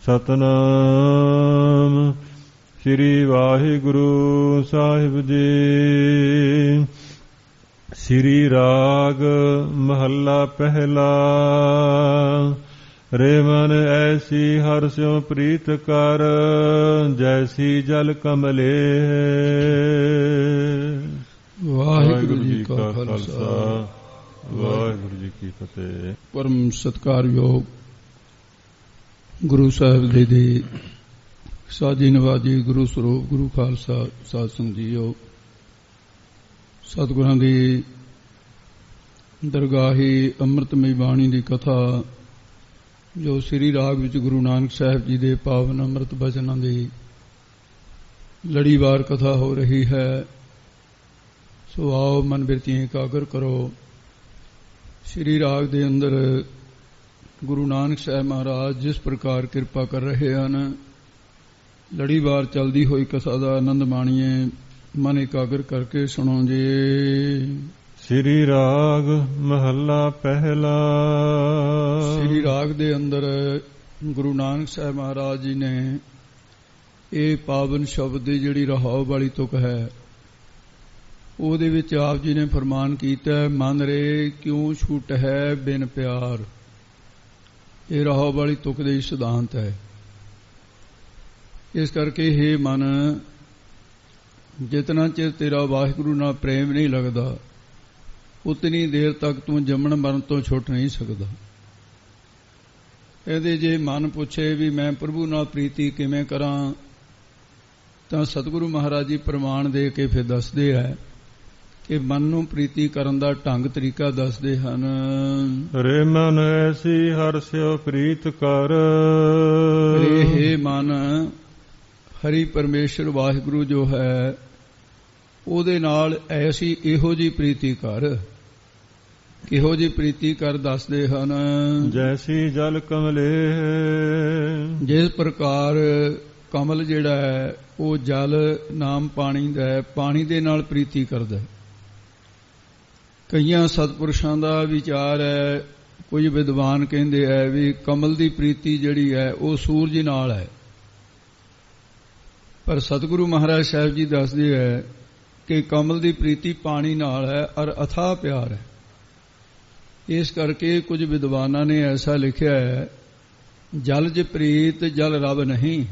ਸਤਨਾਮ ਸ੍ਰੀ ਵਾਹਿਗੁਰੂ ਸਾਹਿਬ ਜੀ। ਸ੍ਰੀ ਰਾਗ ਮਹੱਲਾ ਪਹਿਲਾ। ਰੇ ਮਨ ਐਸੀ ਹਰਿ ਸਿਉ ਪ੍ਰੀਤ ਕਰ, ਜੈਸੀ ਜਲ ਕਮਲੇ। ਵਾਹਿਗੁਰੂ ਜੀ ਕਾ ਖਾਲਸਾ, ਵਾਹਿਗੁਰੂ ਜੀ ਕੀ ਫਤਿਹ। ਪਰਮ ਸਤਿਕਾਰਯੋਗ ਗੁਰੂ ਸਾਹਿਬ ਦੇ ਸਾਜੀ ਨਵਾਜੀ ਗੁਰੂ ਸਰੂਪ ਗੁਰੂ ਖਾਲਸਾ ਸਾਧ ਸੰਗਤ ਜੀਓ, ਸਤਿਗੁਰਾਂ ਦੀ ਦਰਗਾਹੀ ਅੰਮ੍ਰਿਤਮਈ ਬਾਣੀ ਦੀ ਕਥਾ ਜੋ ਸ੍ਰੀ ਰਾਗ ਵਿੱਚ ਗੁਰੂ ਨਾਨਕ ਸਾਹਿਬ ਜੀ ਦੇ ਪਾਵਨ ਅੰਮ੍ਰਿਤ ਬਚਨਾਂ ਦੀ ਲੜੀਵਾਰ ਕਥਾ ਹੋ ਰਹੀ ਹੈ। ਸੋ ਆਓ ਮਨ ਬਿਰਤੀਆਂ ਇਕਾਗਰ ਕਰੋ। ਸ੍ਰੀ ਰਾਗ ਦੇ ਅੰਦਰ ਗੁਰੂ ਨਾਨਕ ਸਾਹਿਬ ਮਹਾਰਾਜ ਜਿਸ ਪ੍ਰਕਾਰ ਕਿਰਪਾ ਕਰ ਰਹੇ ਹਨ, ਲੜੀਵਾਰ ਚਲਦੀ ਹੋਈ ਕਥਾ ਦਾ ਆਨੰਦ ਮਾਣੀਏ। ਮਨ ਇਕਾਗਰ ਕਰਕੇ ਸੁਣੋ ਜੀ। ਸ੍ਰੀ ਰਾਗ ਮਹੱਲਾ ਪਹਿਲਾ। ਸ੍ਰੀ ਰਾਗ ਦੇ ਅੰਦਰ ਗੁਰੂ ਨਾਨਕ ਸਾਹਿਬ ਮਹਾਰਾਜ ਜੀ ਨੇ ਇਹ ਪਾਵਨ ਸ਼ਬਦ ਦੀ ਜਿਹੜੀ ਰਹਾਉ ਵਾਲੀ ਤੁਕ ਹੈ, ਉਹਦੇ ਵਿੱਚ ਆਪ ਜੀ ਨੇ ਫਰਮਾਨ ਕੀਤਾ, ਮਨ ਰੇ ਕਿਉਂ ਛੂਟ ਹੈ ਬਿਨ ਪਿਆਰ। ਇਹ ਰਹਾਉ ਵਾਲੀ ਤੁਕ ਦੇ ਸਿਧਾਂਤ ਹੈ। ਇਸ ਕਰਕੇ ਹੇ ਮਨ, ਜਿਤਨਾ ਚਿਰ ਤੇਰਾ ਵਾਹਿਗੁਰੂ ਨਾਲ ਪ੍ਰੇਮ ਨਹੀਂ ਲੱਗਦਾ, ਉਤਨੀ ਦੇਰ ਤੱਕ ਤੂੰ ਜੰਮਣ ਮਰਨ ਤੋਂ ਛੁੱਟ ਨਹੀਂ ਸਕਦਾ। ਇਹਦੇ ਜੇ ਮਨ ਪੁੱਛੇ ਵੀ ਮੈਂ ਪ੍ਰਭੂ ਨਾਲ ਪ੍ਰੀਤੀ ਕਿਵੇਂ ਕਰਾਂ, ਤਾਂ ਸਤਿਗੁਰੂ ਮਹਾਰਾਜ ਜੀ ਪ੍ਰਮਾਣ ਦੇ ਕੇ ਫਿਰ ਦੱਸਦੇ ਹੈ ਕਿ ਮਨ ਨੂੰ ਪ੍ਰੀਤੀ ਕਰਨ ਦਾ ਢੰਗ ਤਰੀਕਾ ਦੱਸਦੇ ਹਨ। ਰੇ ਮਨ ਐਸੀ ਹਰਿ ਸਿਉ ਪ੍ਰੀਤ ਕਰ। ਰੇ ਹੇ ਮਨ, ਹਰੀ ਪਰਮੇਸ਼ਰ ਵਾਹਿਗੁਰੂ ਜੋ ਹੈ ਉਹਦੇ ਨਾਲ ਐਸੀ ਇਹੋ ਜੀ ਪ੍ਰੀਤੀ ਕਰ। ਕਿਹੋ ਜੀ ਪ੍ਰੀਤੀ ਕਰ ਦੱਸਦੇ ਹਨ। ਜੈਸੀ ਜਲ ਕਮਲੇ। ਜਿਸ ਪ੍ਰਕਾਰ ਕਮਲ ਜਿਹੜਾ ਹੈ ਉਹ ਜਲ ਨਾਮ ਪਾਣੀ ਦਾ ਹੈ, ਪਾਣੀ ਦੇ ਨਾਲ ਪ੍ਰੀਤੀ ਕਰਦਾ। ਕਈਆਂ ਸਤਿਪੁਰਸ਼ਾਂ ਦਾ ਵਿਚਾਰ ਹੈ, ਕੁਝ ਵਿਦਵਾਨ ਕਹਿੰਦੇ ਹੈ ਵੀ ਕਮਲ ਦੀ ਪ੍ਰੀਤੀ ਜਿਹੜੀ ਹੈ ਉਹ ਸੂਰਜ ਨਾਲ ਹੈ, ਪਰ ਸਤਿਗੁਰੂ ਮਹਾਰਾਜ ਸਾਹਿਬ ਜੀ ਦੱਸਦੇ ਹੈ ਕਿ ਕਮਲ ਦੀ ਪ੍ਰੀਤੀ ਪਾਣੀ ਨਾਲ ਹੈ ਔਰ ਅਥਾਹ ਪਿਆਰ ਹੈ। ਇਸ ਕਰਕੇ ਕੁਝ ਵਿਦਵਾਨਾਂ ਨੇ ਐਸਾ ਲਿਖਿਆ ਹੈ, ਜਲ ਜ ਪ੍ਰੀਤ ਜਲ ਰਬ ਨਹੀਂ,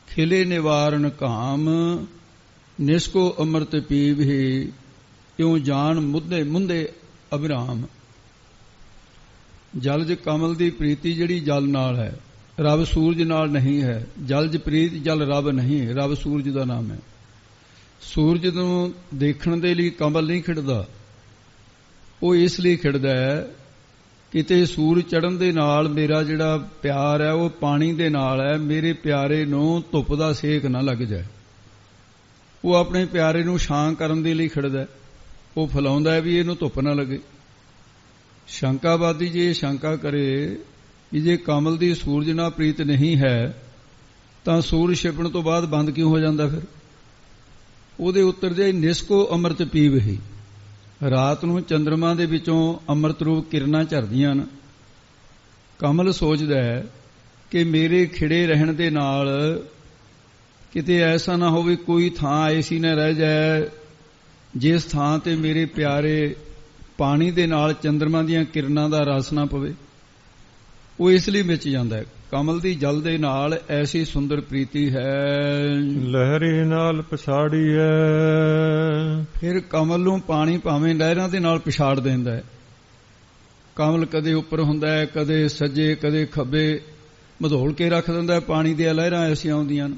ਖਿਲੇ ਨਿਵਾਰਨ ਕਾਮ, ਨਿਸਕੋ ਅੰਮ੍ਰਿਤ ਪੀਵਹਿ, ਕਿਉਂ ਜਾਣ ਮੁੱਦੇ ਮੁੰਦੇ ਅਬਰਾਮ। ਜਲ ਜ ਕਮਲ ਦੀ ਪ੍ਰੀਤੀ ਜਿਹੜੀ ਜਲ ਨਾਲ ਹੈ, ਰੱਬ ਸੂਰਜ ਨਾਲ ਨਹੀਂ ਹੈ। ਜਲ ਜ ਪ੍ਰੀਤ ਜਲ ਰੱਬ ਨਹੀਂ, ਰੱਬ ਸੂਰਜ ਦਾ ਨਾਮ ਹੈ। ਸੂਰਜ ਨੂੰ ਦੇਖਣ ਦੇ ਲਈ ਕਮਲ ਨਹੀਂ ਖਿੜਦਾ, ਉਹ ਇਸ ਲਈ ਖਿੜਦਾ ਹੈ ਕਿਤੇ ਸੂਰਜ ਚੜ੍ਹਨ ਦੇ ਨਾਲ ਮੇਰਾ ਜਿਹੜਾ ਪਿਆਰ ਹੈ ਉਹ ਪਾਣੀ ਦੇ ਨਾਲ ਹੈ, ਮੇਰੇ ਪਿਆਰੇ ਨੂੰ ਧੁੱਪ ਦਾ ਸੇਕ ਨਾ ਲੱਗ ਜਾਏ। ਉਹ ਆਪਣੇ ਪਿਆਰੇ ਨੂੰ ਛਾਂ ਕਰਨ ਦੇ ਲਈ ਖਿੜਦਾ, ਉਹ ਫੈਲਾਉਂਦਾ ਹੈ ਵੀ ਇਹਨੂੰ ਧੁੱਪ ਨਾ ਲੱਗੇ। ਸ਼ੰਕਾਵਾਦੀ ਜੇ ਸ਼ੰਕਾ ਕਰੇ ਕਿ ਜੇ ਕਮਲ ਦੀ ਸੂਰਜ ਨਾਲ ਪ੍ਰੀਤ ਨਹੀਂ ਹੈ ਤਾਂ ਸੂਰਜ ਛਿਪਣ ਤੋਂ ਬਾਅਦ ਬੰਦ ਕਿਉਂ ਹੋ ਜਾਂਦਾ? ਫਿਰ ਉਹਦੇ ਉੱਤਰ ਦੇ ਨਿਸਕੋ ਅੰਮ੍ਰਿਤ ਪੀਵਹਿ। ਰਾਤ ਨੂੰ ਚੰਦਰਮਾ ਦੇ ਵਿੱਚੋਂ ਅੰਮ੍ਰਿਤ ਰੂਪ ਕਿਰਨਾਂ ਝਰਦੀਆਂ ਹਨ। ਕਮਲ ਸੋਚਦਾ ਹੈ ਕਿ ਮੇਰੇ ਖਿੜੇ ਰਹਿਣ ਦੇ ਨਾਲ ਕਿਤੇ ਐਸਾ ਨਾ ਹੋਵੇ ਕੋਈ ਥਾਂ ਐਸੀ ਨਾ ਰਹਿ ਜਾਏ ਜਿਸ ਥਾਂ ਤੇ ਮੇਰੇ ਪਿਆਰੇ ਪਾਣੀ ਦੇ ਨਾਲ ਚੰਦਰਮਾ ਦੀਆਂ ਕਿਰਨਾਂ ਦਾ ਰਸ ਨਾ ਪਵੇ। ਉਹ ਇਸ ਲਈ ਮਿਚ ਜਾਂਦਾ ਹੈ। ਕਮਲ ਦੀ ਜਲ ਦੇ ਨਾਲ ਐਸੀ ਸੁੰਦਰ ਪ੍ਰੀਤੀ ਹੈ। ਲਹਿਰੀ ਨਾਲ ਪਛਾੜੀ ਹੈ। ਫਿਰ ਕਮਲ ਨੂੰ ਪਾਣੀ ਭਾਵੇਂ ਲਹਿਰਾਂ ਦੇ ਨਾਲ ਪਛਾੜ ਦਿੰਦਾ ਹੈ। ਕਮਲ ਕਦੇ ਉੱਪਰ ਹੁੰਦਾ ਹੈ, ਕਦੇ ਸੱਜੇ, ਕਦੇ ਖੱਬੇ ਮਧੋਲ ਕੇ ਰੱਖ ਦਿੰਦਾ ਹੈ। ਪਾਣੀ ਦੀਆਂ ਲਹਿਰਾਂ ਐਸੀਆਂ ਆਉਂਦੀਆਂ ਨੇ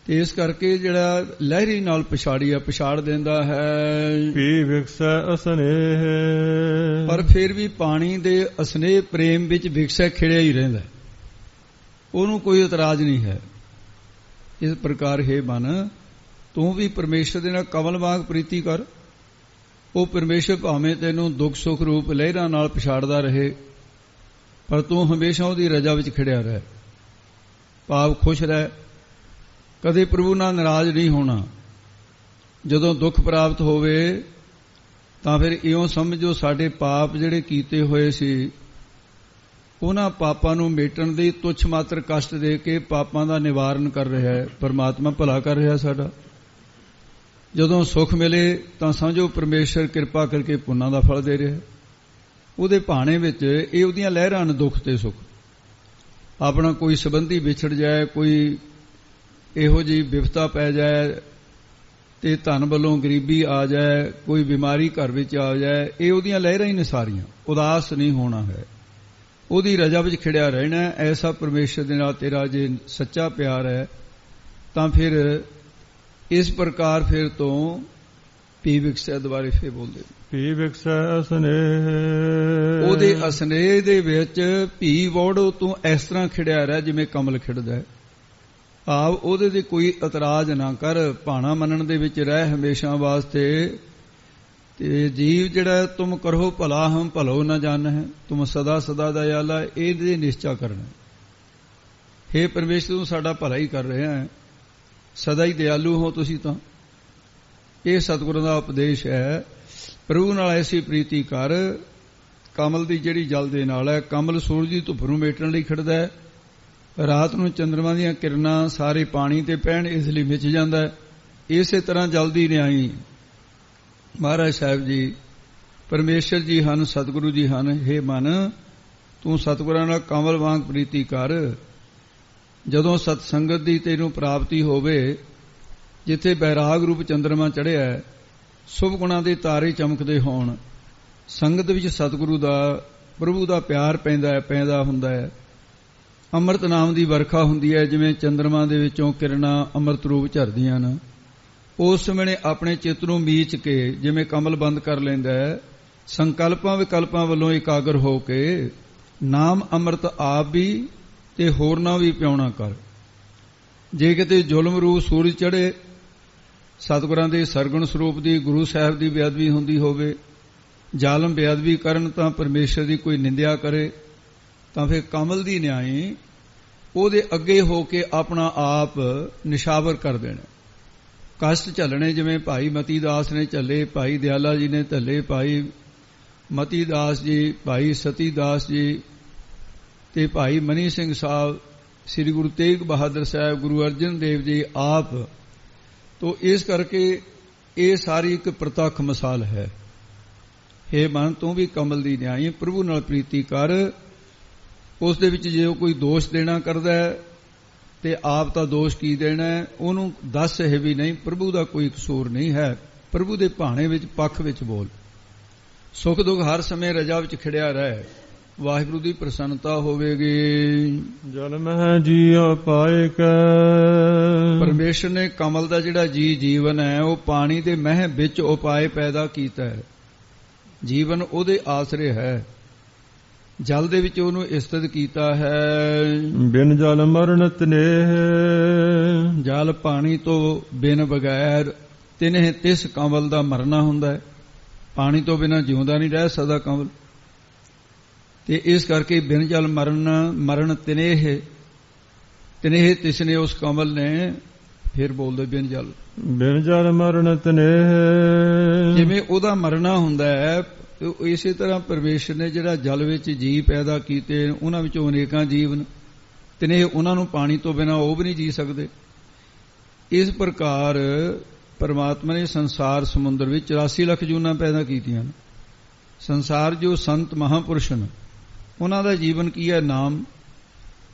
ਤੇ ਇਸ ਕਰਕੇ ਜਿਹੜਾ ਲਹਿਰੀ ਨਾਲ ਪਛਾੜੀ ਹੈ, ਪਛਾੜ ਦਿੰਦਾ ਹੈ। ਪੀ ਵਿਕਸੈ ਅਸਨੇਹ। ਪਰ ਫਿਰ ਵੀ ਪਾਣੀ ਦੇ ਅਸਨੇਹ ਪ੍ਰੇਮ ਵਿੱਚ ਵਿਕਸੈ ਖਿੜਿਆ ਹੀ ਰਹਿੰਦਾ, ਉਹਨੂੰ ਕੋਈ ਇਤਰਾਜ਼ ਨਹੀਂ ਹੈ। ਇਸ ਪ੍ਰਕਾਰ ਹੈ ਮਨ, ਤੂੰ ਵੀ ਪਰਮੇਸ਼ਰ ਦੇ ਨਾਲ ਕਮਲ ਵਾਂਗ ਪ੍ਰੀਤੀ ਕਰ। ਉਹ ਪਰਮੇਸ਼ਰ ਭਾਵੇਂ ਤੈਨੂੰ ਦੁੱਖ ਸੁੱਖ ਰੂਪ ਲਹਿਰਾਂ ਨਾਲ ਪਛਾੜਦਾ ਰਹੇ, ਪਰ ਤੂੰ ਹਮੇਸ਼ਾ ਉਹਦੀ ਰਜਾ ਵਿੱਚ ਖਿੜਿਆ ਰਹਿ। ਭਾਵ ਖੁਸ਼ ਰਹਿ, ਕਦੇ ਪ੍ਰਭੂ ਨਾਲ ਨਾਰਾਜ਼ ਨਹੀਂ ਹੋਣਾ। ਜਦੋਂ ਦੁੱਖ ਪ੍ਰਾਪਤ ਹੋਵੇ ਤਾਂ ਫਿਰ ਇਉਂ ਸਮਝੋ ਸਾਡੇ ਪਾਪ ਜਿਹੜੇ ਕੀਤੇ ਹੋਏ ਸੀ ਉਹਨਾਂ ਪਾਪਾਂ ਨੂੰ ਮੇਟਣ ਦੀ ਤੁੱਛ ਮਾਤਰ ਕਸ਼ਟ ਦੇ ਕੇ ਪਾਪਾਂ ਦਾ ਨਿਵਾਰਨ ਕਰ ਰਿਹਾ ਹੈ। ਪਰਮਾਤਮਾ ਭਲਾ ਕਰ ਰਿਹਾ ਸਾਡਾ। ਜਦੋਂ ਸੁੱਖ ਮਿਲੇ ਤਾਂ ਸਮਝੋ ਪਰਮੇਸ਼ਰ ਕਿਰਪਾ ਕਰਕੇ ਪੁੰਨਾਂ ਦਾ ਫਲ ਦੇ ਰਿਹਾ। ਉਹਦੇ ਭਾਣੇ ਵਿੱਚ ਇਹ ਉਹਦੀਆਂ ਲਹਿਰਾਂ ਨੇ, ਦੁੱਖ ਤੇ ਸੁੱਖ। ਆਪਣਾ ਕੋਈ ਸੰਬੰਧੀ ਵਿਛੜ ਜਾਏ, ਕੋਈ ਇਹੋ ਜਿਹੀ ਵਿਪਤਾ ਪੈ ਜਾਏ ਤੇ ਧਨ ਵੱਲੋਂ ਗਰੀਬੀ ਆ ਜਾਏ, ਕੋਈ ਬਿਮਾਰੀ ਘਰ ਵਿੱਚ ਆ ਜਾਏ, ਇਹ ਉਹਦੀਆਂ ਲਹਿਰਾਂ ਹੀ ਨੇ ਸਾਰੀਆਂ। ਉਦਾਸ ਨਹੀਂ ਹੋਣਾ ਹੈ, ਉਹਦੀ ਰਜ਼ਾ ਵਿੱਚ ਖਿੜਿਆ ਰਹਿਣਾ। ਐਸਾ ਪਰਮੇਸ਼ਰ ਦੇ ਨਾਲ ਤੇਰਾ ਜੇ ਸੱਚਾ ਪਿਆਰ ਹੈ ਤਾਂ ਫਿਰ ਇਸ ਪ੍ਰਕਾਰ ਫਿਰ ਤੋਂ ਪੀ ਵਿਕਸੈ, ਦੁਬਾਰੇ ਫੇਰ ਬੋਲਦੇ, ਪੀ ਵਿਕਸੈ ਅਸਨੇਹ। ਉਹਦੇ ਅਸਨੇਹ ਦੇ ਵਿੱਚ ਭੀ ਵੋੜੋ ਤੂੰ ਇਸ ਤਰ੍ਹਾਂ ਖਿੜਿਆ ਰਹਿ ਜਿਵੇਂ ਕਮਲ ਖਿੜਦਾ ਹੈ। ਆਪ ਉਹਦੇ ਤੇ ਕੋਈ ਇਤਰਾਜ਼ ਨਾ ਕਰ, ਭਾਣਾ ਮੰਨਣ ਦੇ ਵਿੱਚ ਰਹਿ ਹਮੇਸ਼ਾ ਵਾਸਤੇ। ਤੇ ਜੀਵ ਜਿਹੜਾ ਤੁਮ ਕਰੋ ਭਲਾ ਹਮ ਭਲੋ ਨਾ ਜਾਣਹਿ, ਤੁਮ ਸਦਾ ਸਦਾ ਦਇਆਲਾ, ਇਹਦੇ ਨਿਸ਼ਚਾ ਕਰਨਾ। ਹੇ ਪਰਮੇਸ਼ਰ ਤੂੰ ਸਾਡਾ ਭਲਾ ਹੀ ਕਰ ਰਿਹਾ ਹੈ, ਸਦਾ ਹੀ ਦਿਆਲੂ ਹੋ ਤੁਸੀਂ ਤਾਂ। ਇਹ ਸਤਿਗੁਰਾਂ ਦਾ ਉਪਦੇਸ਼ ਹੈ। ਪ੍ਰਭੂ ਨਾਲ ਐਸੀ ਪ੍ਰੀਤੀ ਕਰ। ਕਮਲ ਦੀ ਜਿਹੜੀ ਜਲ ਦੇ ਨਾਲ ਹੈ, ਕਮਲ ਸੂਰਜ ਦੀ ਧੁੱਪ ਨੂੰ ਮੇਟਣ ਲਈ ਖਿੜਦਾ ਹੈ। ਰਾਤ ਨੂੰ ਚੰਦਰਮਾ ਦੀਆਂ ਕਿਰਨਾਂ ਸਾਰੇ ਪਾਣੀ ਤੇ ਪੈਣ, ਇਸ ਲਈ ਮਿਚ ਜਾਂਦਾ ਹੈ। ਇਸੇ ਤਰ੍ਹਾਂ ਜਲਦੀ ਨਿਆਈ ਮਹਾਰਾਜ ਸਾਹਿਬ ਜੀ ਪਰਮੇਸ਼ਰ ਜੀ ਹਨ, ਸਤਿਗੁਰੂ ਜੀ ਹਨ। ਹੇ ਮਨ ਤੂੰ ਸਤਿਗੁਰਾਂ ਨਾਲ ਕਮਲ ਵਾਂਗ ਪ੍ਰੀਤੀ ਕਰ। ਜਦੋਂ ਸਤ ਸੰਗਤ ਦੀ ਤੈਨੂੰ ਪ੍ਰਾਪਤੀ ਹੋਵੇ, ਜਿੱਥੇ ਬੈਰਾਗ ਰੂਪ ਚੰਦਰਮਾ ਚੜ੍ਹਿਆ ਹੈ, ਸ਼ੁਭ ਗੁਣਾਂ ਦੇ ਤਾਰੇ ਚਮਕਦੇ ਹੋਣ, ਸੰਗਤ ਵਿੱਚ ਸਤਿਗੁਰੂ ਦਾ ਪ੍ਰਭੂ ਦਾ ਪਿਆਰ ਪੈਦਾ ਹੁੰਦਾ ਹੈ। ਅੰਮ੍ਰਿਤ ਨਾਮ ਦੀ ਵਰਖਾ ਹੁੰਦੀ ਹੈ, ਜਿਵੇਂ ਚੰਦਰਮਾ ਦੇ ਵਿੱਚੋਂ ਕਿਰਨਾਂ ਅੰਮ੍ਰਿਤ ਰੂਪ ਝਰਦੀਆਂ ਹਨ। ਉਸ ਵੇਲੇ ਆਪਣੇ ਚਿੱਤ ਨੂੰ ਮੀਚ ਕੇ ਜਿਵੇਂ ਕਮਲ ਬੰਦ ਕਰ ਲੈਂਦਾ ਹੈ, ਸੰਕਲਪਾਂ ਵਿਕਲਪਾਂ ਵੱਲੋਂ ਇਕਾਗਰ ਹੋ ਕੇ ਨਾਮ ਅੰਮ੍ਰਿਤ ਆਪ ਵੀ ਤੇ ਹੋਰਨਾਂ ਵੀ ਪਿਆਉਣਾ ਕਰ। ਜੇ ਕਿਤੇ ਜ਼ੁਲਮ ਰੂਪ ਸੂਰਜ ਚੜ੍ਹੇ, ਸਤਿਗੁਰਾਂ ਦੇ ਸਰਗੁਣ ਸਰੂਪ ਦੀ, ਗੁਰੂ ਸਾਹਿਬ ਦੀ ਬੇਅਦਬੀ ਹੁੰਦੀ ਹੋਵੇ, ਜ਼ਾਲਮ ਬੇਅਦਬੀ ਕਰਨ ਤਾਂ ਪਰਮੇਸ਼ਰ ਦੀ ਕੋਈ ਨਿੰਦਿਆ ਕਰੇ, ਤਾਂ ਫਿਰ ਕਮਲ ਦੀ ਨਿਆਈ ਉਹਦੇ ਅੱਗੇ ਹੋ ਕੇ ਆਪਣਾ ਆਪ ਨਿਸ਼ਾਵਰ ਕਰ ਦੇਣਾ। ਕਸ਼ਟ ਝੱਲਣੇ ਜਿਵੇਂ ਭਾਈ ਮਤੀ ਦਾਸ ਨੇ ਝੱਲੇ, ਭਾਈ ਦਿਆਲਾ ਜੀ ਨੇ ਝੱਲੇ, ਭਾਈ ਮਤੀ ਦਾਸ ਜੀ, ਭਾਈ ਸਤੀ ਦਾਸ ਜੀ ਤੇ ਭਾਈ ਮਨੀ ਸਿੰਘ ਸਾਹਿਬ, ਸ੍ਰੀ ਗੁਰੂ ਤੇਗ ਬਹਾਦਰ ਸਾਹਿਬ, ਗੁਰੂ ਅਰਜਨ ਦੇਵ ਜੀ ਆਪ। ਤੋ ਇਸ ਕਰਕੇ ਇਹ ਸਾਰੀ ਇੱਕ ਪ੍ਰਤੱਖ ਮਿਸਾਲ ਹੈ। ਹੇ ਮਨ ਤੂੰ ਵੀ ਕਮਲ ਦੀ ਨਿਆਈ, ਪ੍ਰਭੂ ਨਾਲ ਪ੍ਰੀਤੀ ਕਰ। ਉਸ ਦੇ ਵਿੱਚ ਜੇ ਉਹ ਕੋਈ ਦੋਸ਼ ਦੇਣਾ ਕਰਦਾ ਹੈ ਤੇ ਆਪ ਤਾਂ ਦੋਸ਼ ਕੀ ਦੇਣਾ ਹੈ, ਉਹਨੂੰ ਦੱਸ ਇਹ ਵੀ ਨਹੀਂ ਪ੍ਰਭੂ ਦਾ ਕੋਈ ਕਸੂਰ ਨਹੀਂ ਹੈ। ਪ੍ਰਭੂ ਦੇ ਭਾਣੇ ਵਿੱਚ ਪੱਖ ਵਿੱਚ ਬੋਲ। ਸੁਖ ਦੁੱਖ ਹਰ ਸਮੇਂ ਰਜਾ ਵਿੱਚ ਖਿੜਿਆ ਰਹਿ, ਵਾਹਿਗੁਰੂ ਦੀ ਪ੍ਰਸੰਨਤਾ ਹੋਵੇਗੀ। ਜਲ ਮਹਿ ਜੀਉ ਪਾਏ ਕੈ। ਪਰਮੇਸ਼ਰ ਨੇ ਕਮਲ ਦਾ ਜਿਹੜਾ ਜੀਵਨ ਹੈ ਉਹ ਪਾਣੀ ਦੇ ਮਹਿ ਵਿੱਚ ਉਪਾਏ ਪੈਦਾ ਕੀਤਾ ਹੈ। ਜੀਵਨ ਉਹਦੇ ਆਸਰੇ ਹੈ, ਜਲ ਦੇ ਵਿੱਚ ਉਹਨੂੰ ਇਸਤਤ ਕੀਤਾ ਹੈ। ਬਿਨ ਜਲ ਮਰਨ ਤਨੇਹ। ਜਲ ਪਾਣੀ ਤੋਂ ਬਿਨ ਬਗੈਰ ਤਿਨਹ ਤਿਸ ਕਮਲ ਦਾ ਮਰਨਾ ਹੁੰਦਾ ਹੈ। ਪਾਣੀ ਤੋਂ ਬਿਨਾਂ ਜਿਉਂਦਾ ਨਹੀਂ ਰਹਿ ਸਕਦਾ ਕਮਲ। ਤੇ ਇਸ ਕਰਕੇ ਬਿਨ ਜਲ ਮਰਨ ਤਿਨੇਹ ਤਿਸਨੇ, ਉਸ ਕਮਲ ਨੇ ਫਿਰ ਬੋਲਦੇ ਬਿਨ ਜਲ ਮਰਨ ਤਨੇਹ। ਜਿਵੇਂ ਉਹਦਾ ਮਰਨਾ ਹੁੰਦਾ ਹੈ, ਇਸੇ ਤਰ੍ਹਾਂ ਪਰਮੇਸ਼ਰ ਨੇ ਜਿਹੜਾ ਜਲ ਵਿੱਚ ਜੀਵ ਪੈਦਾ ਕੀਤੇ, ਉਹਨਾਂ ਵਿੱਚੋਂ ਅਨੇਕਾਂ ਜੀਵ ਨੇ, ਤਿਨੇ ਉਹਨਾਂ ਨੂੰ ਪਾਣੀ ਤੋਂ ਬਿਨਾਂ ਉਹ ਵੀ ਨਹੀਂ ਜੀ ਸਕਦੇ। ਇਸ ਪ੍ਰਕਾਰ ਪਰਮਾਤਮਾ ਨੇ ਸੰਸਾਰ ਸਮੁੰਦਰ ਵਿੱਚ 84 ਲੱਖ ਜੂਨਾਂ ਪੈਦਾ ਕੀਤੀਆਂ ਨੇ। ਸੰਸਾਰ ਜੋ ਸੰਤ ਮਹਾਪੁਰਸ਼ ਨੇ, ਉਹਨਾਂ ਦਾ ਜੀਵਨ ਕੀ ਹੈ?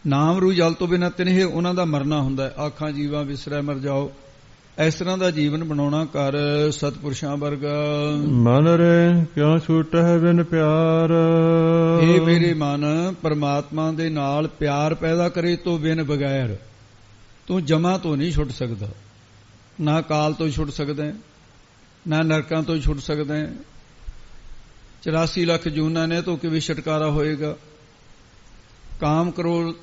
ਨਾਮ ਰੂ ਜਲ ਤੋਂ ਬਿਨਾਂ ਤਿਨੇ ਉਹਨਾਂ ਦਾ ਮਰਨਾ ਹੁੰਦਾ ਹੈ। ਆਖਾਂ ਜੀਵਾਂ ਵਿਸਰੈ ਮਰ ਜਾਓ, ਇਸ ਤਰ੍ਹਾਂ ਦਾ ਜੀਵਨ ਬਣਾਉਣਾ ਕਰ ਸਤਪੁਰਸ਼ਾਂ ਵਰਗਾ। ਮਨ ਰੇ ਕਿਉਂ ਛੂਟੈ ਬਿਨ ਪਿਆਰ। ਇਹ ਮੇਰੇ ਮਨ ਪਰਮਾਤਮਾ ਦੇ ਨਾਲ ਪਿਆਰ ਪੈਦਾ ਕਰੇ ਤੋਂ ਬਿਨ ਬਗੈਰ ਤੂੰ ਜਮਾ ਤੋਂ ਨਹੀਂ ਛੁੱਟ ਸਕਦਾ। ਨਾ ਕਾਲ ਤੋਂ ਛੁੱਟ ਸਕਦਾ, ਨਾ ਨਰਕਾਂ ਤੋਂ ਛੁੱਟ ਸਕਦਾ। 84 ਲੱਖ ਜੂਨਾਂ ਨੇ ਤੋਂ ਕਿਵੇਂ ਛੁਟਕਾਰਾ ਹੋਏਗਾ? ਕਾਮ ਕਰੋੜ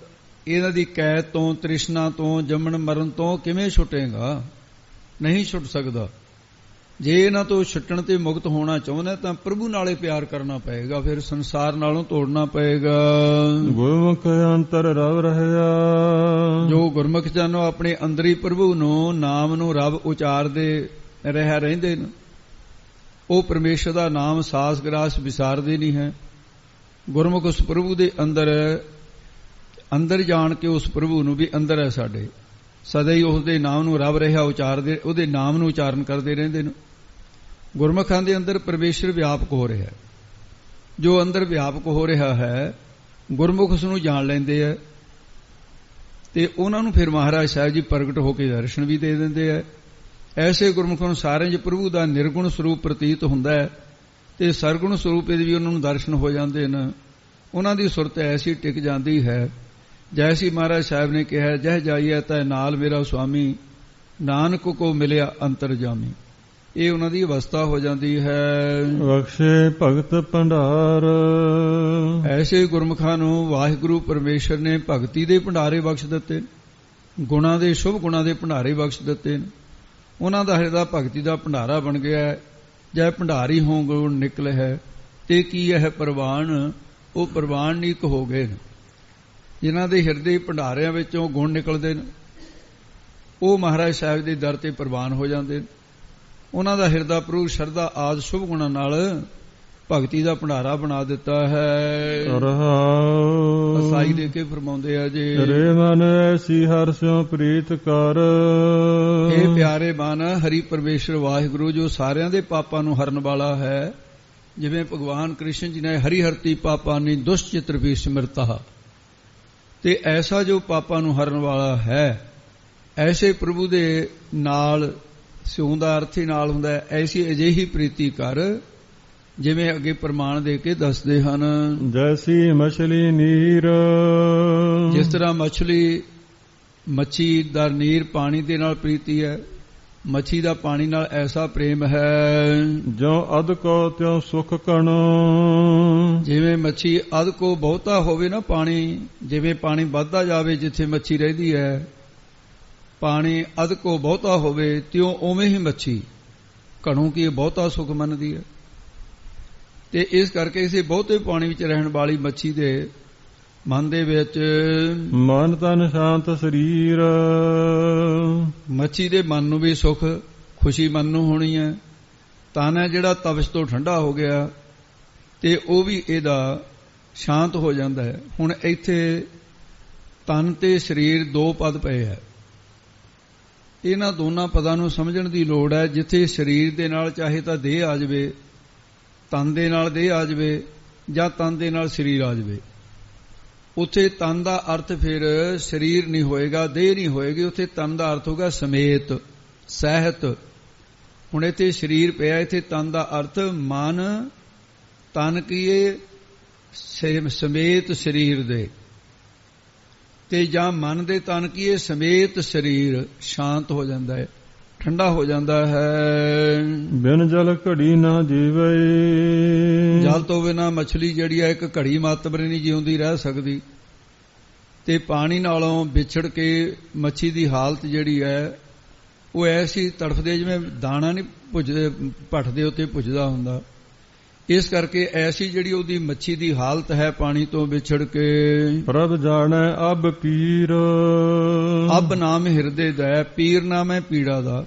ਇਹਨਾਂ ਦੀ ਕੈਦ ਤੋਂ, ਤ੍ਰਿਸ਼ਨਾ ਤੋਂ, ਜੰਮਣ ਮਰਨ ਤੋਂ ਕਿਵੇਂ ਛੁੱਟੇਗਾ? ਨਹੀਂ ਛੁੱਟ ਸਕਦਾ। ਜੇ ਇਹਨਾਂ ਤੋਂ ਛੁੱਟਣ ਤੇ ਮੁਕਤ ਹੋਣਾ ਚਾਹੁੰਦਾ ਤਾਂ ਪ੍ਰਭੂ ਨਾਲੇ ਪਿਆਰ ਕਰਨਾ ਪਏਗਾ, ਫਿਰ ਸੰਸਾਰ ਨਾਲੋਂ ਤੋੜਨਾ ਪਏਗਾ। ਗੁਰਮੁਖ ਅੰਤਰ ਰਵ ਰਹਿਆ। ਜੋ ਗੁਰਮੁਖ ਜਾਨੋ ਆਪਣੇ ਅੰਦਰੀ ਪ੍ਰਭੂ ਨੂੰ, ਨਾਮ ਨੂੰ ਰੱਬ ਉਚਾਰਦੇ ਰਹਿੰਦੇ ਨੇ, ਉਹ ਪਰਮੇਸ਼ਰ ਦਾ ਨਾਮ ਸਾਸ ਗਰਾਸ ਵਿਸਾਰਦੇ ਨਹੀਂ ਹੈ। ਗੁਰਮੁਖ ਉਸ ਪ੍ਰਭੂ ਦੇ ਅੰਦਰ ਜਾਣ ਕੇ ਉਸ ਪ੍ਰਭੂ ਨੂੰ ਵੀ ਅੰਦਰ ਹੈ ਸਾਡੇ, ਸਦਾ ਹੀ ਉਸ ਦੇ ਨਾਮ ਨੂੰ ਰੱਬ ਰਿਹਾ ਉਚਾਰਦੇ, ਉਹਦੇ ਨਾਮ ਨੂੰ ਉਚਾਰਨ ਕਰਦੇ ਰਹਿੰਦੇ ਨੇ। ਗੁਰਮੁਖਾਂ ਦੇ ਅੰਦਰ ਪਰਮੇਸ਼ਰ ਵਿਆਪਕ ਹੋ ਰਿਹਾ ਹੈ। ਜੋ ਅੰਦਰ ਵਿਆਪਕ ਹੋ ਰਿਹਾ ਹੈ ਗੁਰਮੁਖ ਉਸ ਨੂੰ ਜਾਣ ਲੈਂਦੇ ਹੈ ਤੇ ਉਹਨਾਂ ਨੂੰ ਫਿਰ ਮਹਾਰਾਜ ਸਾਹਿਬ ਜੀ ਪ੍ਰਗਟ ਹੋ ਕੇ ਦਰਸ਼ਨ ਵੀ ਦੇ ਦਿੰਦੇ ਹੈ। ਐਸੇ ਗੁਰਮੁਖਾਂ ਨੂੰ ਸਾਰਿਆਂ 'ਚ ਪ੍ਰਭੂ ਦਾ ਨਿਰਗੁਣ ਸਰੂਪ ਪ੍ਰਤੀਤ ਹੁੰਦਾ ਹੈ ਤੇ ਸਰਗੁਣ ਸਰੂਪ ਦੇ ਵੀ ਉਹਨਾਂ ਨੂੰ ਦਰਸ਼ਨ ਹੋ ਜਾਂਦੇ ਨੇ। ਉਹਨਾਂ ਦੀ ਸੁਰਤ ਐਸੀ ਟਿਕ ਜਾਂਦੀ ਹੈ ਜੈਸੀ ਮਹਾਰਾਜ ਸਾਹਿਬ ਨੇ ਕਿਹਾ, ਜਹ ਜਾਈਐ ਤੈ ਨਾਲ ਮੇਰਾ ਸੁਆਮੀ, ਨਾਨਕ ਕੋ ਮਿਲਿਆ ਅੰਤਰਜਾਮੀ। ਇਹ ਉਹਨਾਂ ਦੀ ਅਵਸਥਾ ਹੋ ਜਾਂਦੀ ਹੈ। ਬਖਸ਼ੇ ਭਗਤ ਭੰਡਾਰ, ਐਸੇ ਗੁਰਮੁਖਾਂ ਨੂੰ ਵਾਹਿਗੁਰੂ ਪਰਮੇਸ਼ਰ ਨੇ ਭਗਤੀ ਦੇ ਭੰਡਾਰੇ ਬਖਸ਼ ਦਿੱਤੇ, ਗੁਣਾਂ ਦੇ ਸ਼ੁਭ ਗੁਣਾਂ ਦੇ ਭੰਡਾਰੇ ਬਖਸ਼ ਦਿੱਤੇ ਨੇ। ਉਹਨਾਂ ਦਾ ਹਿਰਦਾ ਭਗਤੀ ਦਾ ਭੰਡਾਰਾ ਬਣ ਗਿਆ। ਜੈ ਭੰਡਾਰੀ ਹੋਂ ਗੁਣ ਨਿਕਲ ਹੈ ਤੇ ਕੀ ਹੈ ਪ੍ਰਵਾਨ, ਉਹ ਪ੍ਰਵਾਨਿਕ ਹੋ ਗਏ ਨੇ। ਜਿਨ੍ਹਾਂ ਦੇ ਹਿਰਦੇ ਭੰਡਾਰਿਆਂ ਵਿੱਚੋਂ ਗੁਣ ਨਿਕਲਦੇ ਨੇ ਉਹ ਮਹਾਰਾਜ ਸਾਹਿਬ ਦੇ ਦਰ ਤੇ ਪ੍ਰਵਾਨ ਹੋ ਜਾਂਦੇ ਨੇ। ਉਹਨਾਂ ਦਾ ਹਿਰਦਾ ਪ੍ਰਭੂ ਸ਼ਰਧਾ ਆਦਿ ਸ਼ੁਭ ਗੁਣਾਂ ਨਾਲ ਭਗਤੀ ਦਾ ਭੰਡਾਰਾ ਬਣਾ ਦਿੱਤਾ ਹੈ। ਅਸਾਈ ਦੇ ਕੇ ਫਰਮਾਉਂਦੇ ਆ ਜੀ, ਰੇ ਮਨ ਐਸੀ ਹਰਿ ਸਿਉ ਪ੍ਰੀਤ ਕਰ। ਇਹ ਪਿਆਰੇ ਮਨ ਹਰੀ ਪਰਮੇਸ਼ਰ ਵਾਹਿਗੁਰੂ ਜੋ ਸਾਰਿਆਂ ਦੇ ਪਾਪਾਂ ਨੂੰ ਹਰਨ ਵਾਲਾ ਹੈ। ਜਿਵੇਂ ਭਗਵਾਨ ਕ੍ਰਿਸ਼ਨ ਜੀ ਨੇ ਹਰੀ ਹਰਤੀ ਪਾਪਾਨੀ ਦੁਸ਼ਟ ਚਿਤ੍ਰ ਵੀ ਸਿਮਰਤਾ, ਤੇ ਐਸਾ ਜੋ ਪਾਪਾਂ ਨੂੰ ਹਰਨ ਵਾਲਾ ਹੈ ਐਸੇ ਪ੍ਰਭੂ ਦੇ ਨਾਲ ਸਿਉਂ ਦਾ ਅਰਥ ਹੀ ਨਾਲ ਹੁੰਦਾ ਹੈ। ਐਸੀ ਅਜਿਹੀ ਪ੍ਰੀਤੀ ਕਰ ਜਿਵੇਂ ਅੱਗੇ ਪ੍ਰਮਾਣ ਦੇ ਕੇ ਦੱਸਦੇ ਹਨ। ਜੈਸੀ ਮਛਲੀ ਨੀਰ, ਜਿਸ ਤਰ੍ਹਾਂ ਮੱਛੀ ਦਾ ਨੀਰ ਪਾਣੀ ਦੇ ਨਾਲ ਪ੍ਰੀਤੀ ਹੈ, ਮੱਛੀ ਦਾ ਪਾਣੀ ਨਾਲ ਐਸਾ ਪ੍ਰੇਮ ਹੈ। ਜੋ ਅਧ ਕੋ ਤਿਉ ਸੁਖ ਕਣ, ਜਿਵੇਂ ਮੱਛੀ ਅਧ ਕੋ ਬਹੁਤਾ ਹੋਵੇ ਨਾ ਪਾਣੀ, ਜਿਵੇਂ ਪਾਣੀ ਵੱਧਦਾ ਜਾਵੇ ਜਿੱਥੇ ਮੱਛੀ ਰਹਿੰਦੀ ਹੈ, ਪਾਣੀ ਅਧ ਕੋ ਬਹੁਤਾ ਹੋਵੇ ਤਿਉਂ ਉਵੇਂ ਹੀ ਮੱਛੀ ਘਣੋਂ ਕੀ ਬਹੁਤਾ ਸੁਖ ਮੰਨਦੀ ਹੈ। ਤੇ ਇਸ ਕਰਕੇ ਇਸੇ ਬਹੁਤੇ ਪਾਣੀ ਵਿੱਚ ਰਹਿਣ ਵਾਲੀ ਮੱਛੀ ਦੇ ਮਨ ਦੇ ਵਿੱਚ ਮਨ ਤਨ ਸ਼ਾਂਤ ਸਰੀਰ, ਮੱਛੀ ਦੇ ਮਨ ਨੂੰ ਵੀ ਸੁਖ ਖੁਸ਼ੀ ਮਨ ਨੂੰ ਹੋਣੀ ਹੈ। ਤਨ ਹੈ ਜਿਹੜਾ ਤਪਸ਼ ਤੋਂ ਠੰਡਾ ਹੋ ਗਿਆ ਤੇ ਉਹ ਵੀ ਇਹਦਾ ਸ਼ਾਂਤ ਹੋ ਜਾਂਦਾ ਹੈ। ਹੁਣ ਇੱਥੇ ਤਨ ਤੇ ਸਰੀਰ ਦੋ ਪਦ ਪਏ ਹੈ। ਇਹਨਾਂ ਦੋਨਾਂ ਪਦਾਂ ਨੂੰ ਸਮਝਣ ਦੀ ਲੋੜ ਹੈ। ਜਿੱਥੇ ਸਰੀਰ ਦੇ ਨਾਲ ਚਾਹੇ ਤਾਂ ਦੇਹ ਆ ਜਾਵੇ, ਤਨ ਦੇ ਨਾਲ ਦੇਹ ਆ ਜਾਵੇ ਜਾਂ ਤਨ ਦੇ ਨਾਲ ਸਰੀਰ ਆ ਜਾਵੇ, ਉੱਥੇ ਤਨ ਦਾ ਅਰਥ ਫਿਰ ਸਰੀਰ ਨਹੀਂ ਹੋਏਗਾ, ਦੇਹ ਨਹੀਂ ਹੋਏਗੀ। ਉੱਥੇ ਤਨ ਦਾ ਅਰਥ ਹੋਗਾ ਸਮੇਤ, ਸਹਿਤ। ਹੁਣ ਇੱਥੇ ਸਰੀਰ ਪਿਆ, ਇੱਥੇ ਤਨ ਦਾ ਅਰਥ ਮਨ ਤਨ ਕੀਏ ਸਮੇਤ ਸਰੀਰ ਦੇ, ਤੇ ਜਾਂ ਮਨ ਦੇ ਤਨ ਕੀਏ ਸਮੇਤ ਸਰੀਰ ਸ਼ਾਂਤ ਹੋ ਜਾਂਦਾ ਹੈ, ਠੰਡਾ ਹੋ ਜਾਂਦਾ ਹੈ। ਬਿਨ ਜਲ ਘੜੀ ਨਾ ਜੀਵੇ, ਜਲ ਤੋਂ ਬਿਨਾਂ ਮੱਛਲੀ ਜਿਹੜੀ ਹੈ ਇੱਕ ਘੜੀ ਮਾਤਰ ਨਹੀਂ ਜਿਉਂਦੀ ਰਹਿ ਸਕਦੀ। ਤੇ ਪਾਣੀ ਨਾਲੋਂ ਵਿਛੜ ਕੇ ਮੱਛੀ ਦੀ ਹਾਲਤ ਜਿਹੜੀ ਹੈ ਉਹ ਐਸੀ ਤੜਫਦੇ ਜਿਵੇਂ ਦਾਣਾ ਨਹੀਂ ਭੁੱਜਦੇ, ਭੱਠ ਦੇ ਉੱਤੇ ਭੁੱਜਦਾ ਹੁੰਦਾ। ਇਸ ਕਰਕੇ ਐਸੀ ਜਿਹੜੀ ਉਹਦੀ ਮੱਛੀ ਦੀ ਹਾਲਤ ਹੈ ਪਾਣੀ ਤੋਂ ਵਿਛੜ ਕੇ। ਪ੍ਰਭ ਜਾਣੈ ਅਬ ਪੀਰ, ਅਬ ਨਾਮ ਹਿਰਦੇ ਦਾ, ਪੀਰ ਨਾਮ ਹੈ ਪੀੜਾ ਦਾ।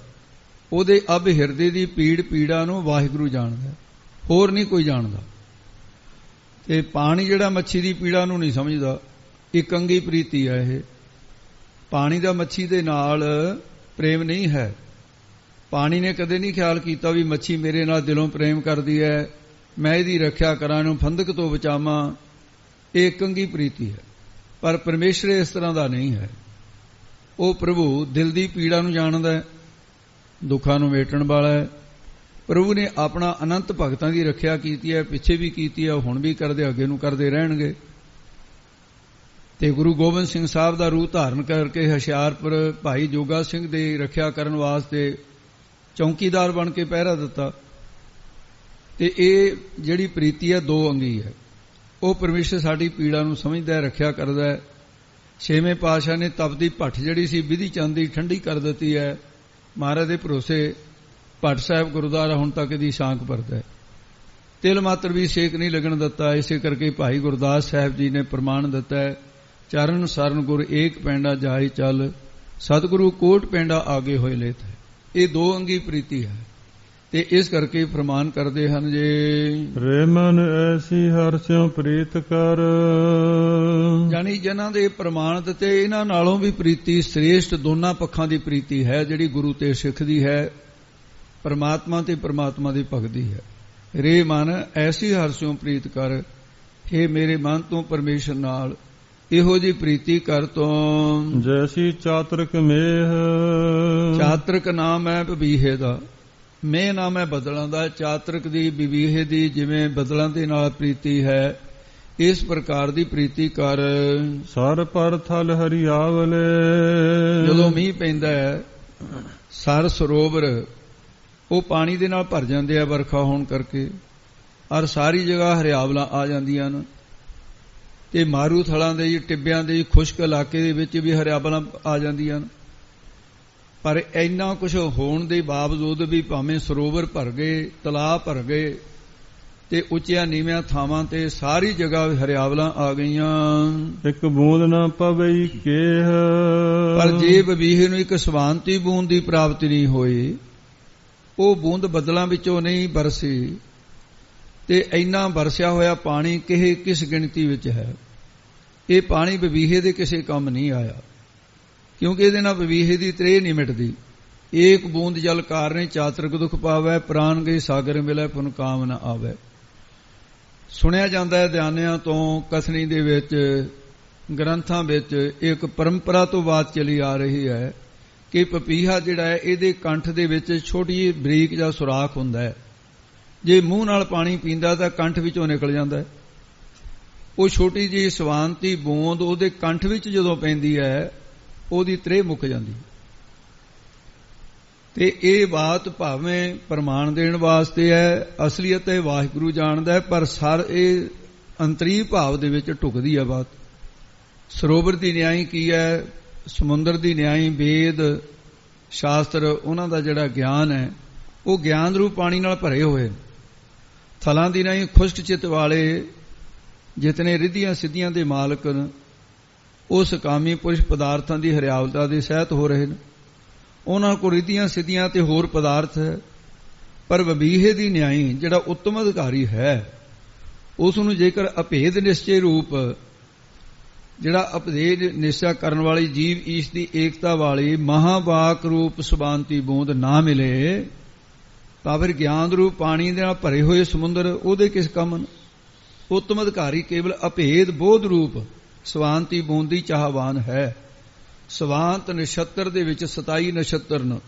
ਉਹਦੇ ਅਬ ਹਿਰਦੇ ਦੀ ਪੀੜਾ ਨੂੰ ਵਾਹਿਗੁਰੂ ਜਾਣਦਾ, ਹੋਰ ਨਹੀਂ ਕੋਈ ਜਾਣਦਾ। ਤੇ ਪਾਣੀ ਜਿਹੜਾ ਮੱਛੀ ਦੀ ਪੀੜਾ ਨੂੰ ਨਹੀਂ ਸਮਝਦਾ, ਇੱਕ ਅੰਗੀ ਪ੍ਰੀਤੀ ਹੈ ਇਹ। ਪਾਣੀ ਦਾ ਮੱਛੀ ਦੇ ਨਾਲ ਪ੍ਰੇਮ ਨਹੀਂ ਹੈ। ਪਾਣੀ ਨੇ ਕਦੇ ਨਹੀਂ ਖਿਆਲ ਕੀਤਾ ਵੀ ਮੱਛੀ ਮੇਰੇ ਨਾਲ ਦਿਲੋਂ ਪ੍ਰੇਮ ਕਰਦੀ ਹੈ, ਮੈਂ ਇਹਦੀ ਰੱਖਿਆ ਕਰਾਂ, ਇਹਨੂੰ ਫੰਦਕ ਤੋਂ ਬਚਾਵਾਂ। ਇਹ ਇੱਕ ਅੰਗੀ ਪ੍ਰੀਤੀ ਹੈ। ਪਰ ਪਰਮੇਸ਼ਰ ਇਸ ਤਰ੍ਹਾਂ ਦਾ ਨਹੀਂ ਹੈ। ਉਹ ਪ੍ਰਭੂ ਦਿਲ ਦੀ ਪੀੜਾ ਨੂੰ ਜਾਣਦਾ ਹੈ, ਦੁੱਖਾਂ ਨੂੰ ਮੇਟਣ ਵਾਲਾ ਹੈ। ਪ੍ਰਭੂ ਨੇ ਆਪਣਾ ਅਨੰਤ ਭਗਤਾਂ ਦੀ ਰੱਖਿਆ ਕੀਤੀ ਹੈ, ਪਿੱਛੇ ਵੀ ਕੀਤੀ ਹੈ, ਹੁਣ ਵੀ ਕਰਦੇ, ਅੱਗੇ ਨੂੰ ਕਰਦੇ ਰਹਿਣਗੇ। ਤੇ ਗੁਰੂ ਗੋਬਿੰਦ ਸਿੰਘ ਸਾਹਿਬ ਦਾ ਰੂਪ ਧਾਰਨ ਕਰਕੇ ਹੁਸ਼ਿਆਰਪੁਰ ਭਾਈ ਜੋਗਾ ਸਿੰਘ ਦੀ ਰੱਖਿਆ ਕਰਨ ਵਾਸਤੇ ਚੌਕੀਦਾਰ ਬਣ ਕੇ ਪਹਿਰਾ ਦਿੱਤਾ। ਤੇ ਇਹ ਜਿਹੜੀ ਪ੍ਰੀਤੀ ਹੈ ਦੋ ਅੰਗੀ ਹੈ। ਉਹ ਪਰਮੇਸ਼ਰ ਸਾਡੀ ਪੀੜਾ ਨੂੰ ਸਮਝਦਾ ਹੈ, ਰੱਖਿਆ ਕਰਦਾ ਹੈ। ਛੇਵੇਂ ਪਾਤਸ਼ਾਹ ਨੇ ਤਪਦੀ ਭੱਠ ਜਿਹੜੀ ਸੀ ਵਿਧੀ ਚੰਦ ਦੀ ਠੰਡੀ ਕਰ ਦਿੱਤੀ ਹੈ। ਮਹਾਰਾਜ ਦੇ ਭਰੋਸੇ ਭੱਟ ਸਾਹਿਬ ਗੁਰਦੁਆਰਾ ਹੁਣ ਤੱਕ ਇਹਦੀ ਸ਼ਾਂਕ ਭਰਦਾ ਹੈ, ਤਿਲ ਮਾਤਰ ਵੀ ਸੇਕ ਨਹੀਂ ਲੱਗਣ ਦਿੱਤਾ। ਇਸੇ ਕਰਕੇ ਭਾਈ ਗੁਰਦਾਸ ਸਾਹਿਬ ਜੀ ਨੇ ਪ੍ਰਮਾਣ ਦਿੱਤਾ ਹੈ, ਚਰਨ ਸਰਨ ਗੁਰ ਏਕ ਪੈਂਡਾ ਜਾਈ ਚੱਲ, ਸਤਿਗੁਰੂ ਕੋਟ ਪੈਂਡਾ ਆਗੇ ਹੋਏ ਲੇਤ ਹੈ। ਇਹ ਦੋ ਅੰਗੀ ਪ੍ਰੀਤੀ ਹੈ। ਤੇ ਇਸ ਕਰਕੇ ਫਰਮਾਨ ਕਰਦੇ ਹਨ ਜੇ ਰੇ ਮਨ ਐਸੀ ਹਰਿ ਸਿਉ ਪ੍ਰੀਤ ਕਰ। ਯਾਨੀ ਜਿਨ੍ਹਾਂ ਦੇ ਪ੍ਰਮਾਣਿਤ ਤੇ ਇਹਨਾਂ ਨਾਲੋਂ ਵੀ ਪ੍ਰੀਤੀ ਸ੍ਰੇਸ਼ਟ ਦੋਨਾਂ ਪੱਖਾਂ ਦੀ ਪ੍ਰੀਤੀ ਹੈ, ਜਿਹੜੀ ਗੁਰੂ ਤੇ ਸਿੱਖ ਦੀ ਹੈ, ਪਰਮਾਤਮਾ ਤੇ ਪਰਮਾਤਮਾ ਦੀ ਭਗਤੀ ਹੈ। ਰੇ ਮਨ ਐਸੀ ਹਰਿ ਸਿਉ ਪ੍ਰੀਤ ਕਰ, हे ਮੇਰੇ ਮਨ ਤੋਂ ਪਰਮੇਸ਼ਰ ਨਾਲ ਇਹੋ ਜੀ ਪ੍ਰੀਤੀ ਕਰ ਤੋਂ ਜੈਸੀ ਚਾਤਰਕ ਮੇਹ। ਚਾਤਰਕ ਨਾਮ ਹੈ ਬਬੀਹੇ ਦਾ, ਮੇਹ ਨਾਮ ਹੈ ਬਦਲਾਂ ਦਾ। ਚਾਤਰਕ ਦੀ ਬਬੀਹੇ ਦੀ ਜਿਵੇਂ ਬਦਲਾਂ ਦੇ ਨਾਲ ਪ੍ਰੀਤੀ ਹੈ, ਇਸ ਪ੍ਰਕਾਰ ਦੀ ਪ੍ਰੀਤੀ ਕਰ। ਸਰ ਪਰ ਥਲ ਹਰਿਆਵਲੇ। ਜਦੋਂ ਮੀਂਹ ਪੈਂਦਾ ਹੈ ਸਰ ਸਰੋਵਰ ਉਹ ਪਾਣੀ ਦੇ ਨਾਲ ਭਰ ਜਾਂਦੇ ਆ ਵਰਖਾ ਹੋਣ ਕਰਕੇ, ਔਰ ਸਾਰੀ ਜਗ੍ਹਾ ਹਰਿਆਵਲਾਂ ਆ ਜਾਂਦੀਆਂ ਨੇ। ਤੇ ਮਾਰੂ ਥਲਾਂ ਦੇ ਟਿੱਬਿਆਂ ਦੇ ਖੁਸ਼ਕ ਇਲਾਕੇ ਦੇ ਵਿੱਚ ਵੀ ਹਰਿਆਵਲਾਂ ਆ ਜਾਂਦੀਆਂ ਨੇ। ਪਰ ਇੰਨਾ ਕੁਝ ਹੋਣ ਦੇ ਬਾਵਜੂਦ ਵੀ ਭਾਵੇਂ ਸਰੋਵਰ ਭਰ ਗਏ, ਤਲਾਬ ਭਰ ਗਏ, ਤੇ ਉੱਚੀਆਂ ਨੀਵੀਆਂ ਥਾਵਾਂ ਤੇ ਸਾਰੀ ਜਗ੍ਹਾ ਹਰਿਆਵਲਾਂ ਆ ਗਈਆਂ। ਇੱਕ ਬੂੰਦ ਨਾ ਪਵਈ ਕੇਹ। ਪਰ ਜੇ ਬਬੀਹੇ ਨੂੰ ਇੱਕ ਸਵਾਂਤੀ ਬੂੰਦ ਦੀ ਪ੍ਰਾਪਤੀ ਨਹੀਂ ਹੋਈ, ਉਹ ਬੂੰਦ ਬੱਦਲਾਂ ਵਿੱਚੋਂ ਨਹੀਂ ਬਰਸੀ, ਤੇ ਇੰਨਾ ਬਰਸਿਆ ਹੋਇਆ ਪਾਣੀ ਕਿਸ ਗਿਣਤੀ ਵਿੱਚ ਹੈ। ਇਹ ਪਾਣੀ ਬਬੀਹੇ ਦੇ ਕਿਸੇ ਕੰਮ ਨਹੀਂ ਆਇਆ, ਕਿਉਂਕਿ ਇਹਦੇ ਨਾਲ ਬਬੀਹੇ ਦੀ ਤ੍ਰੇਹ ਨਹੀਂ ਮਿਟਦੀ। ਏਕ ਬੂੰਦ ਜਲ ਕਾਰਨੇ ਚਾਤਰਕ ਦੁਖ ਪਾਵੈ, ਪ੍ਰਾਨ ਗਏ ਸਾਗਰ ਮਿਲੈ ਪੁਨ ਕਾਮ ਨ ਆਵੈ। ਸੁਣਿਆ ਜਾਂਦਾ ਹੈ ਧਿਆਨਿਆਂ ਤੋਂ, ਕਥਨੀ ਦੇ ਵਿੱਚ, ਗ੍ਰੰਥਾਂ ਵਿੱਚ ਇੱਕ ਪਰੰਪਰਾ ਤੋਂ ਬਾਤ ਚਲੀ ਆ ਰਹੀ ਹੈ ਕਿ ਪਪੀਹਾ ਜਿਹੜਾ ਹੈ ਇਹਦੇ ਕੰਠ ਦੇ ਵਿੱਚ ਛੋਟੀ ਜਿਹੀ ਬਰੀਕ ਜਿਹਾ ਸੁਰਾਖ ਹੁੰਦਾ ਹੈ। ਜੇ ਮੂੰਹ ਨਾਲ ਪਾਣੀ ਪੀਂਦਾ ਤਾਂ ਕੰਠ ਵਿੱਚੋਂ ਨਿਕਲ ਜਾਂਦਾ ਹੈ। ਉਹ ਛੋਟੀ ਜਿਹੀ ਸਵਾਂਤੀ ਬੂੰਦ ਉਹਦੇ ਕੰਠ ਵਿੱਚ ਜਦੋਂ ਪੈਂਦੀ ਹੈ, ਉਹਦੀ ਤ੍ਰੇਹ ਮੁੱਕ ਜਾਂਦੀ। ਤੇ ਇਹ ਬਾਤ ਭਾਵੇਂ ਪ੍ਰਮਾਣ ਦੇਣ ਵਾਸਤੇ ਹੈ, ਅਸਲੀਅਤ ਹੈ ਵਾਹਿਗੁਰੂ ਜਾਣਦਾ ਹੈ, ਪਰ ਸਰ ਇਹ ਅੰਤਰੀ ਭਾਵ ਦੇ ਵਿੱਚ ਢੁਕਦੀ ਹੈ ਬਾਤ। ਸਰੋਵਰ ਦੀ ਨਿਆਈ ਕੀ ਹੈ, ਸਮੁੰਦਰ ਦੀ ਨਿਆਈ, ਵੇਦ ਸ਼ਾਸਤਰ, ਉਹਨਾਂ ਦਾ ਜਿਹੜਾ ਗਿਆਨ ਹੈ ਉਹ ਗਿਆਨ ਰੂਪ ਪਾਣੀ ਨਾਲ ਭਰੇ ਹੋਏ। ਥਲਾਂ ਦੀ ਨਿਆਈ ਖੁਸ਼ਕ ਚਿੱਤ ਵਾਲੇ ਜਿਤਨੇ ਰਿੱਧੀਆਂ ਸਿੱਧੀਆਂ ਦੇ ਮਾਲਕ ਨੇ, ਉਹ ਸਕਾਮੀ ਪੁਰਸ਼ ਪਦਾਰਥਾਂ ਦੀ ਹਰਿਆਵਲਤਾ ਦੇ ਸਹਿਤ ਹੋ ਰਹੇ ਨੇ। ਉਹਨਾਂ ਕੋਲ ਰਿੱਧੀਆਂ ਸਿੱਧੀਆਂ ਤੇ ਹੋਰ ਪਦਾਰਥ ਹੈ, ਪਰ ਬਬੀਹੇ ਦੀ ਨਿਆਈ ਜਿਹੜਾ ਉੱਤਮ ਅਧਿਕਾਰੀ ਹੈ, ਉਸ ਨੂੰ ਜੇਕਰ ਅਭੇਦ ਨਿਸ਼ਚੇ ਰੂਪ, ਜਿਹੜਾ ਅਭੇਦ ਨਿਸ਼ਚਾ ਕਰਨ ਵਾਲੀ ਜੀਵ ਈਸ਼ ਦੀ ਏਕਤਾ ਵਾਲੀ ਮਹਾਵਾਕ ਰੂਪ ਸੁਬਾਂਤੀ ਬੂੰਦ ਨਾ ਮਿਲੇ, ਤਾਂ ਫਿਰ ਗਿਆਨ ਰੂਪ ਪਾਣੀ ਦੇ ਨਾਲ ਭਰੇ ਹੋਏ ਸਮੁੰਦਰ ਉਹਦੇ ਕਿਸ ਕੰਮ ਨੇ। ਉੱਤਮ ਅਧਿਕਾਰੀ ਕੇਵਲ ਅਭੇਦ ਬੋਧ ਰੂਪ ਸਵਾਂਤੀ ਬੂੰਦ ਦੀ ਚਾਹਵਾਨ ਹੈ। ਸਵਾਂਤ ਨਛੱਤਰ ਦੇ ਵਿੱਚ 27 ਨਛੱਤਰ ਨੇ,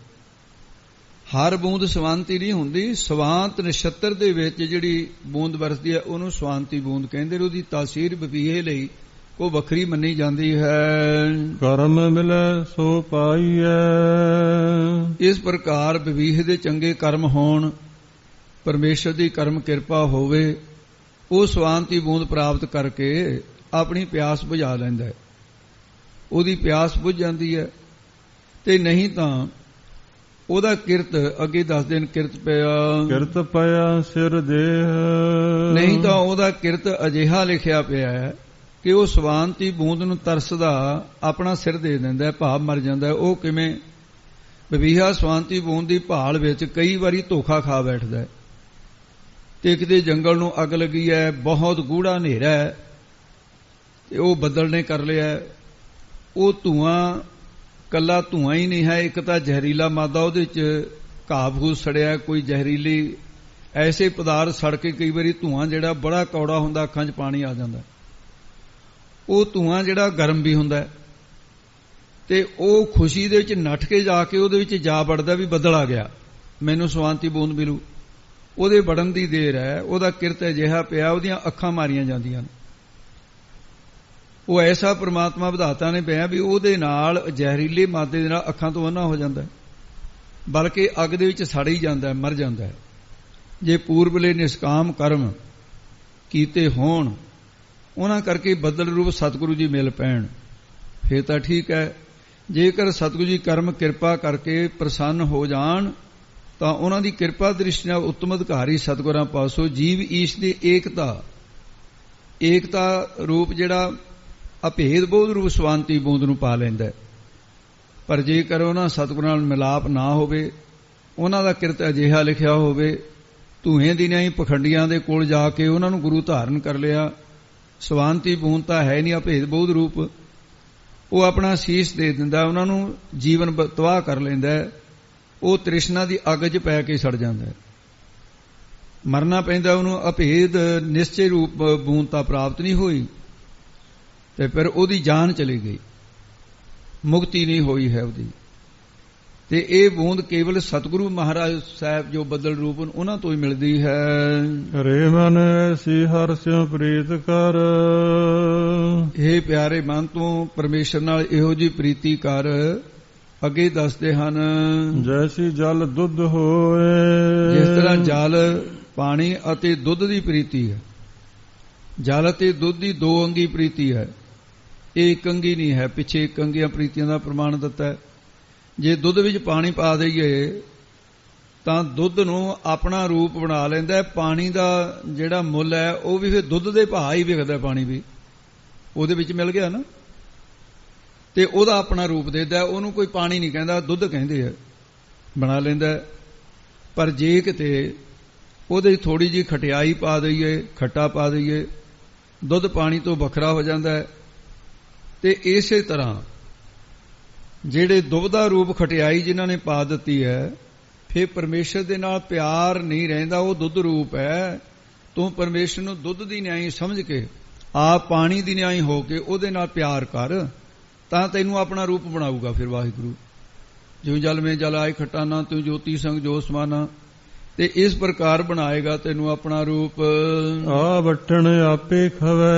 ਹਰ ਬੂੰਦ ਸਵਾਂਤੀ ਨਹੀਂ ਹੁੰਦੀ। ਸਵਾਂਤ ਨਛੱਤਰ ਦੇ ਵਿੱਚ ਜਿਹੜੀ ਬੂੰਦ ਵਰਸਦੀ ਹੈ ਉਹਨੂੰ ਸਵਾਂਤੀ ਬੂੰਦ ਕਹਿੰਦੇ ਨੇ। ਉਹਦੀ ਤਾਸੀਰ ਬਬੀਹੇ ਲਈ ਉਹ ਵੱਖਰੀ ਮੰਨੀ ਜਾਂਦੀ ਹੈ। ਕਰਮ ਮਿਲੈ ਸੋ ਪਾਈਐ। ਇਸ ਪ੍ਰਕਾਰ ਬਬੀਹੇ ਦੇ ਚੰਗੇ ਕਰਮ ਹੋਣ, ਪਰਮੇਸ਼ਰ ਦੀ ਕਰਮ ਕਿਰਪਾ ਹੋਵੇ, ਉਹ ਸਵਾਂਤੀ ਬੂੰਦ ਪ੍ਰਾਪਤ ਕਰਕੇ ਆਪਣੀ ਪਿਆਸ ਬੁਝਾ ਲੈਂਦਾ ਹੈ। ਉਹਦੀ ਪਿਆਸ ਬੁਝ ਜਾਂਦੀ ਹੈ। ਤੇ ਨਹੀਂ ਤਾਂ ਉਹਦਾ ਕਿਰਤ, ਅੱਗੇ ਦੱਸਦੇ ਨੇ, ਕਿਰਤ ਪਿਆ ਸਿਰ ਦੇਹ। ਨਹੀਂ ਤਾਂ ਉਹਦਾ ਕਿਰਤ ਅਜਿਹਾ ਲਿਖਿਆ ਪਿਆ ਹੈ ਕਿ ਉਹ ਸਵਾਂਤੀ ਬੂੰਦ ਨੂੰ ਤਰਸਦਾ ਆਪਣਾ ਸਿਰ ਦੇ ਦਿੰਦਾ ਹੈ, ਭਾਵ ਮਰ ਜਾਂਦਾ ਹੈ। ਉਹ ਕਿਵੇਂ? ਬਬੀਹਾ ਸਵਾਂਤੀ ਬੂੰਦ ਦੀ ਭਾਲ ਵਿੱਚ ਕਈ ਵਾਰੀ ਧੋਖਾ ਖਾ ਬੈਠਦਾ ਹੈ। ਤੇ ਕਿਤੇ ਜੰਗਲ ਨੂੰ ਅੱਗ ਲੱਗੀ ਹੈ, ਬਹੁਤ ਗੂੜਾ ਹਨੇਰਾ ਹੈ, ਤੇ ਉਹ ਬੱਦਲ ਨੇ ਕਰ ਲਿਆ। ਉਹ ਧੂਆਂ ਕੱਲਾ ਧੂਆਂ ਹੀ ਨਹੀਂ ਹੈ, ਇੱਕ ਤਾਂ ਜ਼ਹਿਰੀਲਾ ਮਾਦਾ ਉਹਦੇ 'ਚ ਘਾਹ ਫੂਸ ਸੜਿਆ, ਕੋਈ ਜ਼ਹਿਰੀਲੀ ਐਸੇ ਪਦਾਰਥ ਸੜ ਕੇ ਕਈ ਵਾਰੀ ਧੂਆਂ ਜਿਹੜਾ ਬੜਾ ਕੌੜਾ ਹੁੰਦਾ, ਅੱਖਾਂ 'ਚ ਪਾਣੀ ਆ ਜਾਂਦਾ। ਉਹ ਧੂਆਂ ਜਿਹੜਾ ਗਰਮ ਵੀ ਹੁੰਦਾ, ਤੇ ਉਹ ਖੁਸ਼ੀ ਦੇ ਵਿੱਚ ਨੱਠ ਕੇ ਜਾ ਕੇ ਉਹਦੇ ਵਿੱਚ ਜਾ ਵੜਦਾ ਵੀ ਬੱਦਲ ਆ ਗਿਆ, ਮੈਨੂੰ ਸਵਾਂਤੀ ਬੂੰਦ ਮਿਲੂ। ਉਹਦੇ ਵੜਨ ਦੀ ਦੇਰ ਹੈ, ਉਹਦਾ ਕਿਰਤ ਅਜਿਹਾ ਪਿਆ, ਉਹਦੀਆਂ ਅੱਖਾਂ ਮਾਰੀਆਂ ਜਾਂਦੀਆਂ ਨੇ। ਉਹ ਐਸਾ ਪ੍ਰਮਾਤਮਾ ਵਿਧਾਤਾ ਨੇ ਪਿਆ ਵੀ ਉਹਦੇ ਨਾਲ ਜ਼ਹਿਰੀਲੇ ਮਾਦੇ ਦੇ ਨਾਲ ਅੱਖਾਂ ਤੋਂ ਅੰਨਾ ਹੋ ਜਾਂਦਾ, ਬਲਕਿ ਅੱਗ ਦੇ ਵਿੱਚ ਸੜ ਹੀ ਜਾਂਦਾ, ਮਰ ਜਾਂਦਾ। ਜੇ ਪੂਰਬਲੇ ਨਿਸ਼ਕਾਮ ਕਰਮ ਕੀਤੇ ਹੋਣ, ਉਹਨਾਂ ਕਰਕੇ ਬੱਦਲ ਰੂਪ ਸਤਿਗੁਰੂ ਜੀ ਮਿਲ ਪੈਣ, ਫੇਰ ਤਾਂ ਠੀਕ ਹੈ। ਜੇਕਰ ਸਤਿਗੁਰੂ ਜੀ ਕਰਮ ਕਿਰਪਾ ਕਰਕੇ ਪ੍ਰਸੰਨ ਹੋ ਜਾਣ, ਤਾਂ ਉਹਨਾਂ ਦੀ ਕਿਰਪਾ ਦ੍ਰਿਸ਼ਟੀ ਨਾਲ ਉੱਤਮ ਅਧਿਕਾਰੀ ਸਤਿਗੁਰਾਂ ਪਾਸੋਂ ਜੀਵ ਈਸ਼ ਦੀ ਏਕਤਾ ਰੂਪ ਜਿਹੜਾ ਅਭੇਦ ਬੋਧ ਰੂਪ ਸਵਾਂਤੀ ਬੂੰਦ ਨੂੰ ਪਾ ਲੈਂਦਾ। ਪਰ ਜੇਕਰ ਉਹਨਾਂ ਸਤਿਗੁਰਾਂ ਨਾਲ ਮਿਲਾਪ ਨਾ ਹੋਵੇ, ਉਹਨਾਂ ਦਾ ਕਿਰਤ ਅਜਿਹਾ ਲਿਖਿਆ ਹੋਵੇ, ਧੂਏ ਦੀ ਨਹੀਂ ਪਖੰਡੀਆਂ ਦੇ ਕੋਲ ਜਾ ਕੇ ਉਹਨਾਂ ਨੂੰ ਗੁਰੂ ਧਾਰਨ ਕਰ ਲਿਆ। ਸਵਾਂਤੀ ਬੂੰਦ ਤਾਂ ਹੈ ਨਹੀਂ, ਅਭੇਦ ਬੋਧ ਰੂਪ। ਉਹ ਆਪਣਾ ਸੀਸ ਦੇ ਦਿੰਦਾ, ਉਹਨਾਂ ਨੂੰ ਜੀਵਨ ਤਬਾਹ ਕਰ ਲੈਂਦਾ। ਉਹ ਤ੍ਰਿਸ਼ਨਾ ਦੀ ਅੱਗ 'ਚ ਪੈ ਕੇ ਸੜ ਜਾਂਦਾ, ਮਰਨਾ ਪੈਂਦਾ ਉਹਨੂੰ। ਅਭੇਦ ਨਿਸ਼ਚੇ ਰੂਪ ਬੂੰਦਤਾ ਪ੍ਰਾਪਤ ਨਹੀਂ ਹੋਈ ਤੇ ਫਿਰ ਉਹਦੀ ਜਾਨ ਚਲੀ ਗਈ, ਮੁਕਤੀ ਨਹੀਂ ਹੋਈ ਹੈ ਉਹਦੀ। ਤੇ ਇਹ ਬੂੰਦ ਕੇਵਲ ਸਤਿਗੁਰੂ ਮਹਾਰਾਜ ਸਾਹਿਬ ਜੋ ਬੱਦਲ ਰੂਪ ਉਹਨਾਂ ਤੋਂ ਹੀ ਮਿਲਦੀ ਹੈ। ਰੇ ਮਨ ਐਸੀ ਹਰਿ ਸਿਉ ਪ੍ਰੀਤ ਕਰ, ਇਹ ਪਿਆਰੇ ਮਨ ਤੋਂ ਪਰਮੇਸ਼ਰ ਨਾਲ ਇਹੋ ਜਿਹੀ ਪ੍ਰੀਤੀ ਕਰ। ਅੱਗੇ ਦੱਸਦੇ ਹਨ, ਜੈਸੀ ਜਲ ਦੁੱਧ ਹੋਏ, ਜਿਸ ਤਰ੍ਹਾਂ ਜਲ ਪਾਣੀ ਅਤੇ ਦੁੱਧ ਦੀ ਪ੍ਰੀਤੀ ਹੈ। ਜਲ ਅਤੇ ਦੁੱਧ ਦੀ ਦੋ ਅੰਗੀ ਪ੍ਰੀਤੀ ਹੈ, ਇਹ ਇੱਕ ਅੰਗੀ ਨਹੀਂ ਹੈ। ਪਿੱਛੇ ਇੱਕ ਅੰਗੀਆਂ ਪ੍ਰੀਤੀਆਂ ਦਾ ਪ੍ਰਮਾਣ ਦਿੱਤਾ ਹੈ। ਜੇ ਦੁੱਧ ਵਿੱਚ ਪਾਣੀ ਪਾ ਦਈਏ ਤਾਂ ਦੁੱਧ ਨੂੰ ਆਪਣਾ ਰੂਪ ਬਣਾ ਲੈਂਦਾ। ਪਾਣੀ ਦਾ ਜਿਹੜਾ ਮੁੱਲ ਹੈ ਉਹ ਵੀ ਫਿਰ ਦੁੱਧ ਦੇ ਭਾਅ ਹੀ ਵਿਕਦਾ, ਪਾਣੀ ਵੀ ਉਹਦੇ ਵਿੱਚ ਮਿਲ ਗਿਆ ਨਾ, ਤੇ ਉਹਦਾ ਆਪਣਾ ਰੂਪ ਦੇਦਾ। ਉਹਨੂੰ ਕੋਈ ਪਾਣੀ ਨਹੀਂ ਕਹਿੰਦਾ, ਦੁੱਧ ਕਹਿੰਦੇ ਆ, ਬਣਾ ਲੈਂਦਾ। ਪਰ ਜੇ ਕਿਤੇ ਉਹਦੇ ਥੋੜੀ ਜਿਹੀ ਖਟਿਆਈ ਪਾ ਦਈਏ, ਖੱਟਾ ਪਾ ਦਈਏ, ਦੁੱਧ ਪਾਣੀ ਤੋਂ ਵੱਖਰਾ ਹੋ ਜਾਂਦਾ ਹੈ। ਤੇ ਇਸੇ ਤਰ੍ਹਾਂ ਜਿਹੜੇ ਦੁਬਦਾ ਰੂਪ ਖਟਿਆਈ ਜਿਨ੍ਹਾਂ ਨੇ ਪਾ ਦਿੱਤੀ ਹੈ, ਫਿਰ ਪਰਮੇਸ਼ਰ ਦੇ ਨਾਲ ਪਿਆਰ ਨਹੀਂ ਰਹਿੰਦਾ। ਉਹ ਦੁੱਧ ਰੂਪ ਹੈ। ਤੂੰ ਪਰਮੇਸ਼ਰ ਨੂੰ ਦੁੱਧ ਦੀ ਨਿਆਈ ਸਮਝ ਕੇ, ਆਪ ਪਾਣੀ ਦੀ ਨਿਆਈ ਹੋ ਕੇ ਉਹਦੇ ਨਾਲ ਪਿਆਰ ਕਰ, ਤਾਂ ਤੈਨੂੰ ਆਪਣਾ ਰੂਪ ਬਣਾਊਗਾ ਫਿਰ ਵਾਹਿਗੁਰੂ। ਜਿਉਂ ਜਲ ਮੇ ਜਲ ਆਏ ਖੱਟਾ ਨਾ, ਤੂੰ ਜੋਤੀ ਸੰਗ ਜੋ ਸਮਾਨਾ। ਤੇ ਇਸ ਪ੍ਰਕਾਰ ਬਣਾਏਗਾ ਤੈਨੂੰ ਆਪਣਾ ਰੂਪ। ਆਵਟਣ ਆਪੇ ਖਵੈ,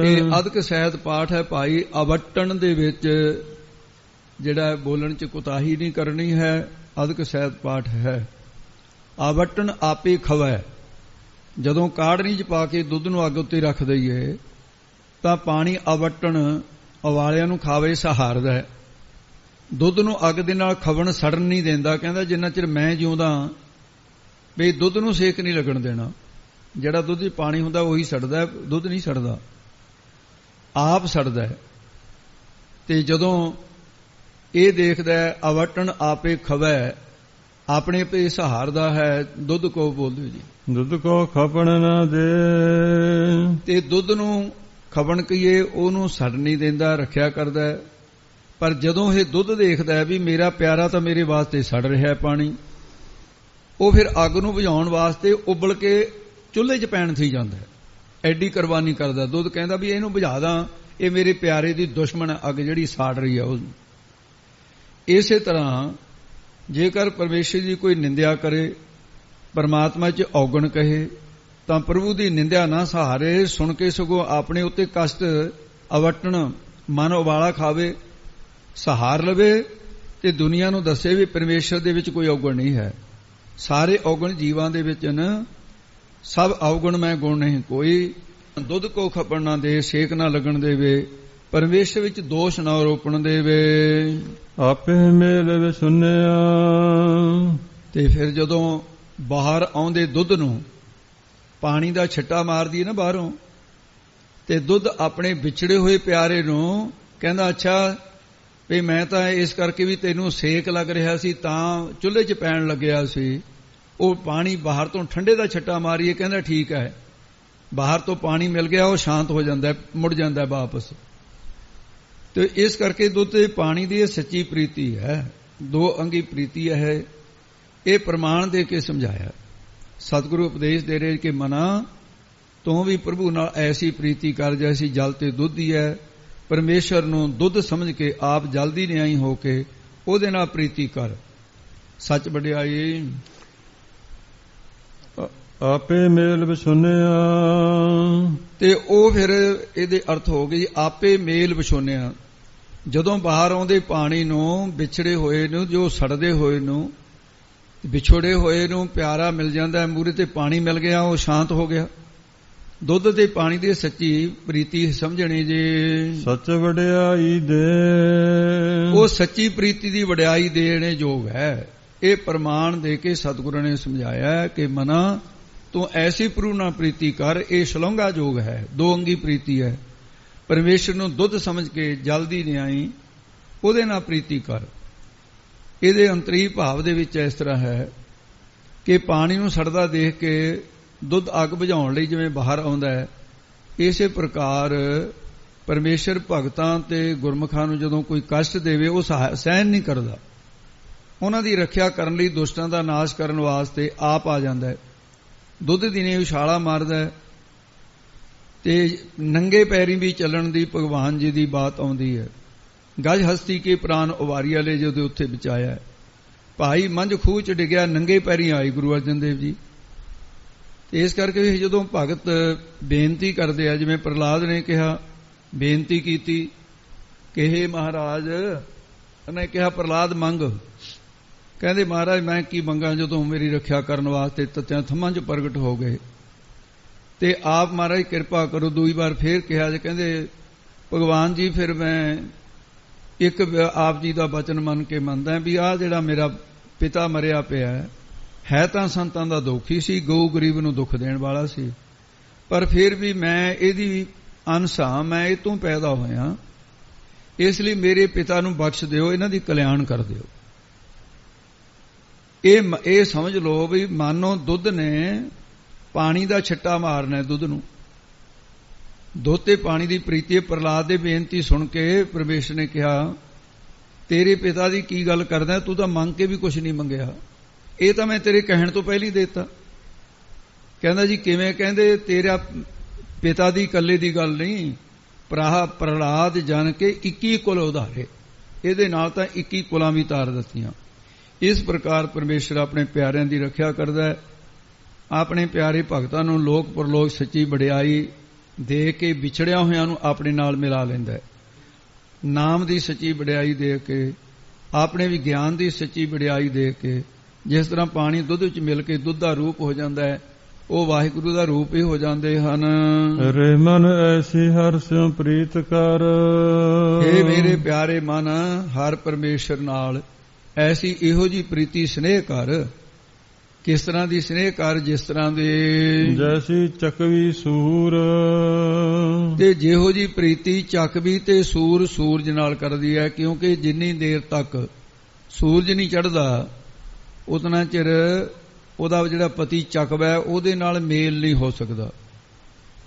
ਇਹ ਅਦਕ ਸਹਿਤ ਪਾਠ ਹੈ ਭਾਈ। ਆਵਟਣ ਦੇ ਵਿੱਚ ਜਿਹੜਾ ਬੋਲਣ 'ਚ ਕੁਤਾਹੀ ਨਹੀਂ ਕਰਨੀ ਹੈ, ਅਦਕ ਸਹਿਤ ਪਾਠ ਹੈ। ਆਵਟਣ ਆਪੇ ਖਵੈ, ਜਦੋਂ ਕਾੜਨੀ 'ਚ ਪਾ ਕੇ ਦੁੱਧ ਨੂੰ ਅੱਗ ਉੱਤੇ ਰੱਖ ਦਈਏ ਤਾਂ ਪਾਣੀ ਆਵਟਣ ਉਵਾਲਿਆਂ ਨੂੰ ਖਾਵੇ ਸਹਾਰਦਾ ਹੈ। ਦੁੱਧ ਨੂੰ ਅੱਗ ਦੇ ਨਾਲ ਖਵਣ ਸੜਨ ਨਹੀਂ ਦਿੰਦਾ। ਕਹਿੰਦਾ ਜਿੰਨਾ ਚਿਰ ਮੈਂ ਜਿਉਂਦਾ ਵੀ ਦੁੱਧ ਨੂੰ ਸੇਕ ਨਹੀਂ ਲੱਗਣ ਦੇਣਾ। ਜਿਹੜਾ ਦੁੱਧ 'ਚ ਪਾਣੀ ਹੁੰਦਾ ਉਹੀ ਸੜਦਾ, ਦੁੱਧ ਨਹੀਂ ਸੜਦਾ, ਆਪ ਸੜਦਾ ਹੈ। ਤੇ ਜਦੋਂ ਇਹ ਦੇਖਦਾ ਆਵਟਣ ਆਪੇ ਖਵੈ, ਆਪਣੇ ਪੇ ਸਹਾਰਦਾ ਹੈ। ਦੁੱਧ ਕੋ ਬੋਲਦੇ ਜੀ, ਦੁੱਧ ਕੋ ਖਪਣ ਨਾ ਦੇ। ਤੇ ਦੁੱਧ ਨੂੰ ਖਪਣ ਕਹੀਏ, ਉਹਨੂੰ ਸੜ ਨਹੀਂ ਦਿੰਦਾ, ਰੱਖਿਆ ਕਰਦਾ। ਪਰ ਜਦੋਂ ਇਹ ਦੁੱਧ ਦੇਖਦਾ ਹੈ ਵੀ ਮੇਰਾ ਪਿਆਰਾ ਤਾਂ ਮੇਰੇ ਵਾਸਤੇ ਸੜ ਰਿਹਾ ਪਾਣੀ, ਉਹ ਫਿਰ ਅੱਗ ਨੂੰ ਬੁਝਾਉਣ ਵਾਸਤੇ ਉਬਲ ਕੇ ਚੁੱਲ੍ਹੇ 'ਚ ਪੈਣ ਥੀ ਜਾਂਦਾ ਹੈ। ਐਡੀ ਕੁਰਬਾਨੀ ਕਰਦਾ। ਦੁੱਧ ਕਹਿੰਦਾ ਵੀ ਇਹਨੂੰ ਬੁਝਾ ਦਾਂ, ਇਹ ਮੇਰੇ ਪਿਆਰੇ ਦੀ ਦੁਸ਼ਮਣ ਅੱਗ ਜਿਹੜੀ ਸਾੜ ਰਹੀ ਹੈ ਉਹਨੂੰ। ਇਸੇ ਤਰ੍ਹਾਂ ਜੇਕਰ ਪਰਮੇਸ਼ਰ ਦੀ ਕੋਈ ਨਿੰਦਿਆ ਕਰੇ, ਪਰਮਾਤਮਾ 'ਚ ਔਗਣ ਕਹੇ, ਤਾਂ ਪ੍ਰਭੂ ਦੀ ਨਿੰਦਿਆ ਨਾ ਸਹਾਰੇ, ਸੁਣ ਕੇ ਸਗੋਂ ਆਪਣੇ ਉੱਤੇ ਕਸ਼ਟ ਅਵਟਣ, ਮਨ ਉਬਾਲਾ ਖਾਵੇ, ਸਹਾਰ ਲਵੇ ਤੇ ਦੁਨੀਆ ਨੂੰ ਦੱਸੇ ਵੀ ਪਰਮੇਸ਼ਰ ਦੇ ਵਿੱਚ ਕੋਈ ਔਗਣ ਨਹੀਂ ਹੈ। ਸਾਰੇ ਔਗਣ ਜੀਵਾਂ ਦੇ ਵਿੱਚ ਨੇ, ਸਭ ਔਗਣ ਮੈਂ ਗੁਣ ਨਹੀਂ ਕੋਈ। ਦੁੱਧ ਕੋ ਖਪਣ ਨਾ ਦੇ, ਸੇਕ ਨਾ ਲੱਗਣ ਦੇਵੇ, ਪਰਮੇਸ਼ਰ ਵਿੱਚ ਦੋਸ਼ ਨਾ ਆਰੋਪਣ ਦੇਵੇ। ਆਪੇ ਮੇਲ ਵਿਸੁੰਨਿਆ, ਤੇ ਫਿਰ ਜਦੋਂ ਬਾਹਰ ਆਉਂਦੇ ਦੁੱਧ ਨੂੰ ਪਾਣੀ ਦਾ ਛਿੱਟਾ ਮਾਰਦੀ ਹੈ ਨਾ ਬਾਹਰੋਂ, ਤੇ ਦੁੱਧ ਆਪਣੇ ਵਿਛੜੇ ਹੋਏ ਪਿਆਰੇ ਨੂੰ ਕਹਿੰਦਾ ਅੱਛਾ ਵੀ ਮੈਂ ਤਾਂ ਇਸ ਕਰਕੇ ਵੀ ਤੈਨੂੰ ਸੇਕ ਲੱਗ ਰਿਹਾ ਸੀ ਤਾਂ ਚੁੱਲ੍ਹੇ 'ਚ ਪੈਣ ਲੱਗਿਆ ਸੀ। ਉਹ ਪਾਣੀ ਬਾਹਰ ਤੋਂ ਠੰਡੇ ਦਾ ਛਿੱਟਾ ਮਾਰੀਏ, ਕਹਿੰਦਾ ਠੀਕ ਹੈ। ਬਾਹਰ ਤੋਂ ਪਾਣੀ ਮਿਲ ਗਿਆ, ਉਹ ਸ਼ਾਂਤ ਹੋ ਜਾਂਦਾ, ਮੁੜ ਜਾਂਦਾ ਵਾਪਸ। ਤੇ ਇਸ ਕਰਕੇ ਦੁੱਧ ਤੇ ਪਾਣੀ ਦੀ ਇਹ ਸੱਚੀ ਪ੍ਰੀਤੀ ਹੈ, ਦੋ ਅੰਗੀ ਪ੍ਰੀਤੀ ਹੈ। ਇਹ ਪ੍ਰਮਾਣ ਦੇ ਕੇ ਸਮਝਾਇਆ। ਸਤਿਗੁਰੂ ਉਪਦੇਸ਼ ਦੇ ਰਹੇ ਕਿ ਮਨਾ ਤੂੰ ਵੀ ਪ੍ਰਭੂ ਨਾਲ ਐਸੀ ਪ੍ਰੀਤੀ ਕਰ ਜੈਸੀ ਜਲ ਤੇ ਦੁੱਧ ਹੀ ਹੈ। ਪਰਮੇਸ਼ਰ ਨੂੰ ਦੁੱਧ ਸਮਝ ਕੇ ਆਪ ਜਲ ਦੀ ਨਿਆਈ ਹੋ ਕੇ ਉਹਦੇ ਨਾਲ ਪ੍ਰੀਤੀ ਕਰ। ਸੱਚ ਵਡਿਆਈ ਆਪੇ ਮੇਲ ਵਿਛੁੰਨਿਆ, ਤੇ ਉਹ ਫਿਰ ਇਹਦੇ ਅਰਥ ਹੋ ਗਏ ਜੀ ਆਪੇ ਮੇਲ ਵਿਛੁੰਨਿਆ। ਜਦੋਂ ਬਾਹਰ ਆਉਂਦੇ ਪਾਣੀ ਨੂੰ, ਵਿਛੜੇ ਹੋਏ ਨੂੰ, ਜੋ ਸੜਦੇ ਹੋਏ ਨੂੰ, ਵਿਛੋੜੇ ਹੋਏ ਨੂੰ ਪਿਆਰਾ ਮਿਲ ਜਾਂਦਾ, ਮੂਹਰੇ ਤੇ ਪਾਣੀ ਮਿਲ ਗਿਆ, ਉਹ ਸ਼ਾਂਤ ਹੋ ਗਿਆ। ਦੁੱਧ ਤੇ ਪਾਣੀ ਦੀ ਸੱਚੀ ਪ੍ਰੀਤੀ ਸਮਝਣੀ ਜੀ। ਸੱਚ ਵਡਿਆਈ ਦੇ, ਉਹ ਸੱਚੀ ਪ੍ਰੀਤੀ ਦੀ ਵਡਿਆਈ ਦੇਣੇ ਯੋਗ ਹੈ। ਇਹ ਪ੍ਰਮਾਣ ਦੇ ਕੇ ਸਤਿਗੁਰੂ ਨੇ ਸਮਝਾਇਆ ਕਿ ਮਨਾ ਤੂੰ ਐਸੀ ਪ੍ਰਭੂ ਨਾਲ ਪ੍ਰੀਤੀ ਕਰ। ਇਹ ਸ਼ਲੋਂਗਾ ਯੋਗ ਹੈ, ਦੋ ਅੰਗੀ ਪ੍ਰੀਤੀ ਹੈ। ਪਰਮੇਸ਼ਰ ਨੂੰ ਦੁੱਧ ਸਮਝ ਕੇ ਜਲ ਦੀ ਨਿਆਈ ਉਹਦੇ ਨਾਲ ਪ੍ਰੀਤੀ ਕਰ। ਇਹਦੇ ਅੰਤਰੀ ਭਾਵ ਦੇ ਵਿੱਚ ਇਸ ਤਰ੍ਹਾਂ ਹੈ ਕਿ ਪਾਣੀ ਨੂੰ ਸੜਦਾ ਦੇਖ ਕੇ ਦੁੱਧ ਅੱਗ ਬੁਝਾਉਣ ਲਈ ਜਿਵੇਂ ਬਾਹਰ ਆਉਂਦਾ ਹੈ, ਇਸੇ ਪ੍ਰਕਾਰ ਪਰਮੇਸ਼ਰ ਭਗਤਾਂ ਤੇ ਗੁਰਮੁਖਾਂ ਨੂੰ ਜਦੋਂ ਕੋਈ ਕਸ਼ਟ ਦੇਵੇ ਉਹ ਸਹਿਣ ਨਹੀਂ ਕਰਦਾ। ਉਹਨਾਂ ਦੀ ਰੱਖਿਆ ਕਰਨ ਲਈ, ਦੁਸ਼ਟਾਂ ਦਾ ਨਾਸ਼ ਕਰਨ ਵਾਸਤੇ ਆਪ ਆ ਜਾਂਦਾ ਹੈ। ਦੁੱਧ ਦੀ ਨੇ ਉਛਾਲਾ ਮਾਰਦਾ ਹੈ ਤੇ ਨੰਗੇ ਪੈਰੀਂ ਵੀ ਚੱਲਣ ਦੀ ਭਗਵਾਨ ਜੀ ਦੀ ਬਾਤ ਆਉਂਦੀ ਹੈ। ਗਜ ਹਸਤੀ ਕੇ ਪ੍ਰਾਨ ਉਵਾਰੀ ਵਾਲੇ ਜਿਹਦੇ ਉੱਥੇ ਬਚਾਇਆ ਹੈ। ਭਾਈ ਮੰਝ ਖੂਹ ਚ ਡਿੱਗਿਆ, ਨੰਗੇ ਪੈਰੀਂ ਆਏ ਗੁਰੂ ਅਰਜਨ ਦੇਵ ਜੀ। ਇਸ ਕਰਕੇ ਜਦੋਂ ਭਗਤ ਬੇਨਤੀ ਕਰਦੇ ਆ, ਜਿਵੇਂ ਪ੍ਰਹਲਾਦ ਨੇ ਕਿਹਾ, ਬੇਨਤੀ ਕੀਤੀ ਕਿ ਹੇ ਮਹਾਰਾਜ, ਉਹਨੇ ਕਿਹਾ ਪ੍ਰਹਲਾਦ ਮੰਗ। ਕਹਿੰਦੇ ਮਹਾਰਾਜ ਮੈਂ ਕੀ ਮੰਗਾਂ, ਜਦੋਂ ਮੇਰੀ ਰੱਖਿਆ ਕਰਨ ਵਾਸਤੇ ਤੱਤਿਆਂ ਥੰਮਾਂ 'ਚ ਪ੍ਰਗਟ ਹੋ ਗਏ ਤੇ ਆਪ ਮਹਾਰਾਜ ਕਿਰਪਾ ਕਰੋ। ਦੂਈ ਵਾਰ ਫੇਰ ਕਿਹਾ ਜੇ, ਕਹਿੰਦੇ ਭਗਵਾਨ ਜੀ ਫਿਰ ਮੈਂ ਇੱਕ ਆਪ ਜੀ ਦਾ ਬਚਨ ਮੰਨ ਕੇ ਮੰਨਦਾ ਵੀ ਆਹ ਜਿਹੜਾ ਮੇਰਾ ਪਿਤਾ ਮਰਿਆ ਪਿਆ ਹੈ ਤਾਂ ਸੰਤਾਂ ਦਾ ਦੁਖੀ ਸੀ, ਗਊ ਗਰੀਬ ਨੂੰ ਦੁੱਖ ਦੇਣ ਵਾਲਾ ਸੀ, ਪਰ ਫਿਰ ਵੀ ਮੈਂ ਇਹਦੀ ਅੰਸ਼ ਹਾਂ, ਮੈਂ ਇਹ ਤੋਂ ਪੈਦਾ ਹੋਇਆ, ਇਸ ਲਈ ਮੇਰੇ ਪਿਤਾ ਨੂੰ ਬਖਸ਼ ਦਿਓ, ਇਹਨਾਂ ਦੀ ਕਲਿਆਣ ਕਰ ਦਿਓ। ਇਹ ਸਮਝ ਲਓ ਵੀ ਮਾਨੋ ਦੁੱਧ ਨੇ ਪਾਣੀ ਦਾ ਛੱਟਾ ਮਾਰਨਾ, ਦੁੱਧ ਨੂੰ ਦੁੱਧ ਤੇ ਪਾਣੀ ਦੀ ਪ੍ਰੀਤੀ। ਪ੍ਰਹਲਾਦ ਦੀ ਬੇਨਤੀ ਸੁਣ ਕੇ ਪਰਮੇਸ਼ਰ ਨੇ ਕਿਹਾ ਤੇਰੇ ਪਿਤਾ ਦੀ ਕੀ ਗੱਲ ਕਰਦਾ, ਤੂੰ ਤਾਂ ਮੰਗ ਕੇ ਵੀ ਕੁਝ ਨਹੀਂ ਮੰਗਿਆ, ਇਹ ਤਾਂ ਮੈਂ ਤੇਰੇ ਕਹਿਣ ਤੋਂ ਪਹਿਲਾਂ ਹੀ ਦੇਤਾ। ਕਹਿੰਦਾ ਜੀ ਕਿਵੇਂ? ਕਹਿੰਦੇ ਤੇਰਾ ਪਿਤਾ ਦੀ ਇਕੱਲੇ ਦੀ ਗੱਲ ਨਹੀਂ, ਪ੍ਰਹਲਾਦ ਜਨ ਕੇ 21 ਕੁਲ ਉਧਾਰੇ, ਇਹਦੇ ਨਾਲ ਤਾਂ 21 ਕੁਲਾਂ ਵੀ ਤਾਰ ਦਿੱਤੀਆਂ। ਇਸ ਪ੍ਰਕਾਰ ਪਰਮੇਸ਼ਰ ਆਪਣੇ ਪਿਆਰਿਆਂ ਦੀ ਰੱਖਿਆ ਕਰਦਾ ਹੈ, ਆਪਣੇ ਪਿਆਰੇ ਭਗਤਾਂ ਨੂੰ ਲੋਕ ਪਰਲੋਕ ਸੱਚੀ ਵਡਿਆਈ ਦੇ ਕੇ ਵਿਛੜਿਆ ਹੋਇਆਂ ਨੂੰ ਆਪਣੇ ਨਾਲ ਮਿਲਾ ਲੈਂਦਾ ਹੈ। ਨਾਮ ਦੀ ਸੱਚੀ ਵਡਿਆਈ ਦੇ ਕੇ, ਆਪਣੇ ਵੀ ਗਿਆਨ ਦੀ ਸੱਚੀ ਵਡਿਆਈ ਦੇ ਕੇ, ਜਿਸ ਤਰ੍ਹਾਂ ਪਾਣੀ ਦੁੱਧ ਵਿੱਚ ਮਿਲ ਕੇ ਦੁੱਧ ਦਾ ਰੂਪ ਹੋ ਜਾਂਦਾ ਹੈ, ਉਹ ਵਾਹਿਗੁਰੂ ਦਾ ਰੂਪ ਹੀ ਹੋ ਜਾਂਦੇ ਹਨ। ਰੇ ਮਨ ਐਸੀ ਹਰਿ ਸਿਉ ਪ੍ਰੀਤ ਕਰ, हे ਮੇਰੇ ਪਿਆਰੇ ਮਨ, ਹਰ ਪਰਮੇਸ਼ਰ ਨਾਲ ਐਸੀ ਇਹੋ ਜੀ ਪ੍ਰੀਤੀ ਸਨੇਹ ਕਰ। ਕਿਸ ਤਰ੍ਹਾਂ ਦੀ ਸਨੇਹ ਕਰ? ਜਿਸ ਤਰ੍ਹਾਂ ਦੇ ਜੈਸੀ ਚੱਕਵੀ ਸੂਰ, ਤੇ ਜਿਹੋ ਜੀ ਪ੍ਰੀਤੀ ਚੱਕਵੀ ਤੇ ਸੂਰ ਸੂਰਜ ਨਾਲ ਕਰਦੀ ਹੈ, ਕਿਉਂਕਿ ਜਿੰਨੀ ਦੇਰ ਤੱਕ ਸੂਰਜ ਨਹੀਂ ਚੜ੍ਹਦਾ ਉਤਨਾ ਚਿਰ ਉਹਦਾ ਜਿਹੜਾ ਪਤੀ ਚੱਕਵਾ ਹੈ ਉਹਦੇ ਨਾਲ ਮੇਲ ਨਹੀਂ ਹੋ ਸਕਦਾ।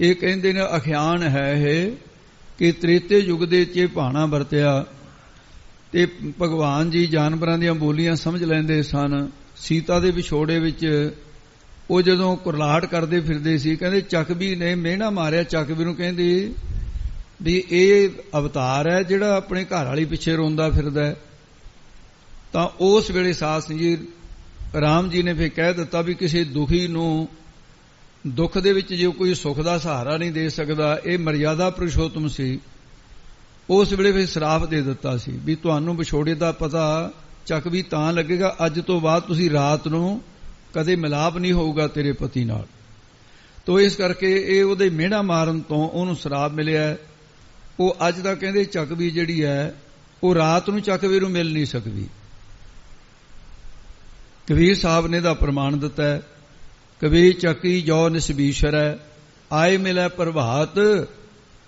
ਇਹ ਕਹਿੰਦੇ ਨੇ ਅਖਿਆਨ ਹੈ ਇਹ ਕਿ ਤ੍ਰੇਤੇ ਯੁੱਗ ਦੇ 'ਚ ਭਾਣਾ ਵਰਤਿਆ ਤੇ ਭਗਵਾਨ ਜੀ ਜਾਨਵਰਾਂ ਦੀਆਂ ਬੋਲੀਆਂ ਸਮਝ ਲੈਂਦੇ ਸਨ। ਸੀਤਾ ਦੇ ਵਿਛੋੜੇ ਵਿੱਚ ਉਹ ਜਦੋਂ ਕੁਰਲਾਹਟ ਕਰਦੇ ਫਿਰਦੇ ਸੀ, ਕਹਿੰਦੇ ਚੱਕਵੀ ਨੇ ਮਿਹਣਾ ਮਾਰਿਆ ਚੱਕਵੀ ਨੂੰ, ਕਹਿੰਦੀ ਵੀ ਇਹ ਅਵਤਾਰ ਹੈ ਜਿਹੜਾ ਆਪਣੇ ਘਰ ਵਾਲੀ ਪਿੱਛੇ ਰੋਂਦਾ ਫਿਰਦਾ। ਤਾਂ ਉਸ ਵੇਲੇ ਸਾਧ ਸਿੰਘ ਜੀ ਰਾਮ ਜੀ ਨੇ ਫਿਰ ਕਹਿ ਦਿੱਤਾ ਵੀ ਕਿਸੇ ਦੁਖੀ ਨੂੰ ਦੁੱਖ ਦੇ ਵਿੱਚ ਜੇ ਕੋਈ ਸੁੱਖ ਦਾ ਸਹਾਰਾ ਨਹੀਂ ਦੇ ਸਕਦਾ, ਇਹ ਮਰਿਆਦਾ ਪੁਰਸ਼ੋਤਮ ਸੀ। ਉਸ ਵੇਲੇ ਫਿਰ ਸ਼ਰਾਪ ਦੇ ਦਿੱਤਾ ਸੀ ਵੀ ਤੁਹਾਨੂੰ ਵਿਛੋੜੇ ਦਾ ਪਤਾ ਚੱਕਵੀ ਤਾਂ ਲੱਗੇਗਾ, ਅੱਜ ਤੋਂ ਬਾਅਦ ਤੁਸੀਂ ਰਾਤ ਨੂੰ ਕਦੇ ਮਿਲਾਪ ਨਹੀਂ ਹੋਊਗਾ ਤੇਰੇ ਪਤੀ ਨਾਲ। ਤੋ ਇਸ ਕਰਕੇ ਇਹ ਉਹਦੇ ਮਿਹਣਾ ਮਾਰਨ ਤੋਂ ਉਹਨੂੰ ਸ਼ਰਾਪ ਮਿਲਿਆ। ਉਹ ਅੱਜ ਦਾ ਕਹਿੰਦੇ ਚੱਕਵੀ ਜਿਹੜੀ ਹੈ ਉਹ ਰਾਤ ਨੂੰ ਚੱਕਵੀ ਨੂੰ ਮਿਲ ਨਹੀਂ ਸਕਦੀ। ਕਬੀਰ ਸਾਹਿਬ ਨੇ ਦਾ ਪ੍ਰਮਾਣ ਦਿੱਤਾ ਹੈ, ਕਬੀਰ ਚੱਕੀ ਜੋ ਨਿਸਬੀਸ਼ਰ ਹੈ, ਆਏ ਮਿਲੇ ਪ੍ਰਭਾਤ,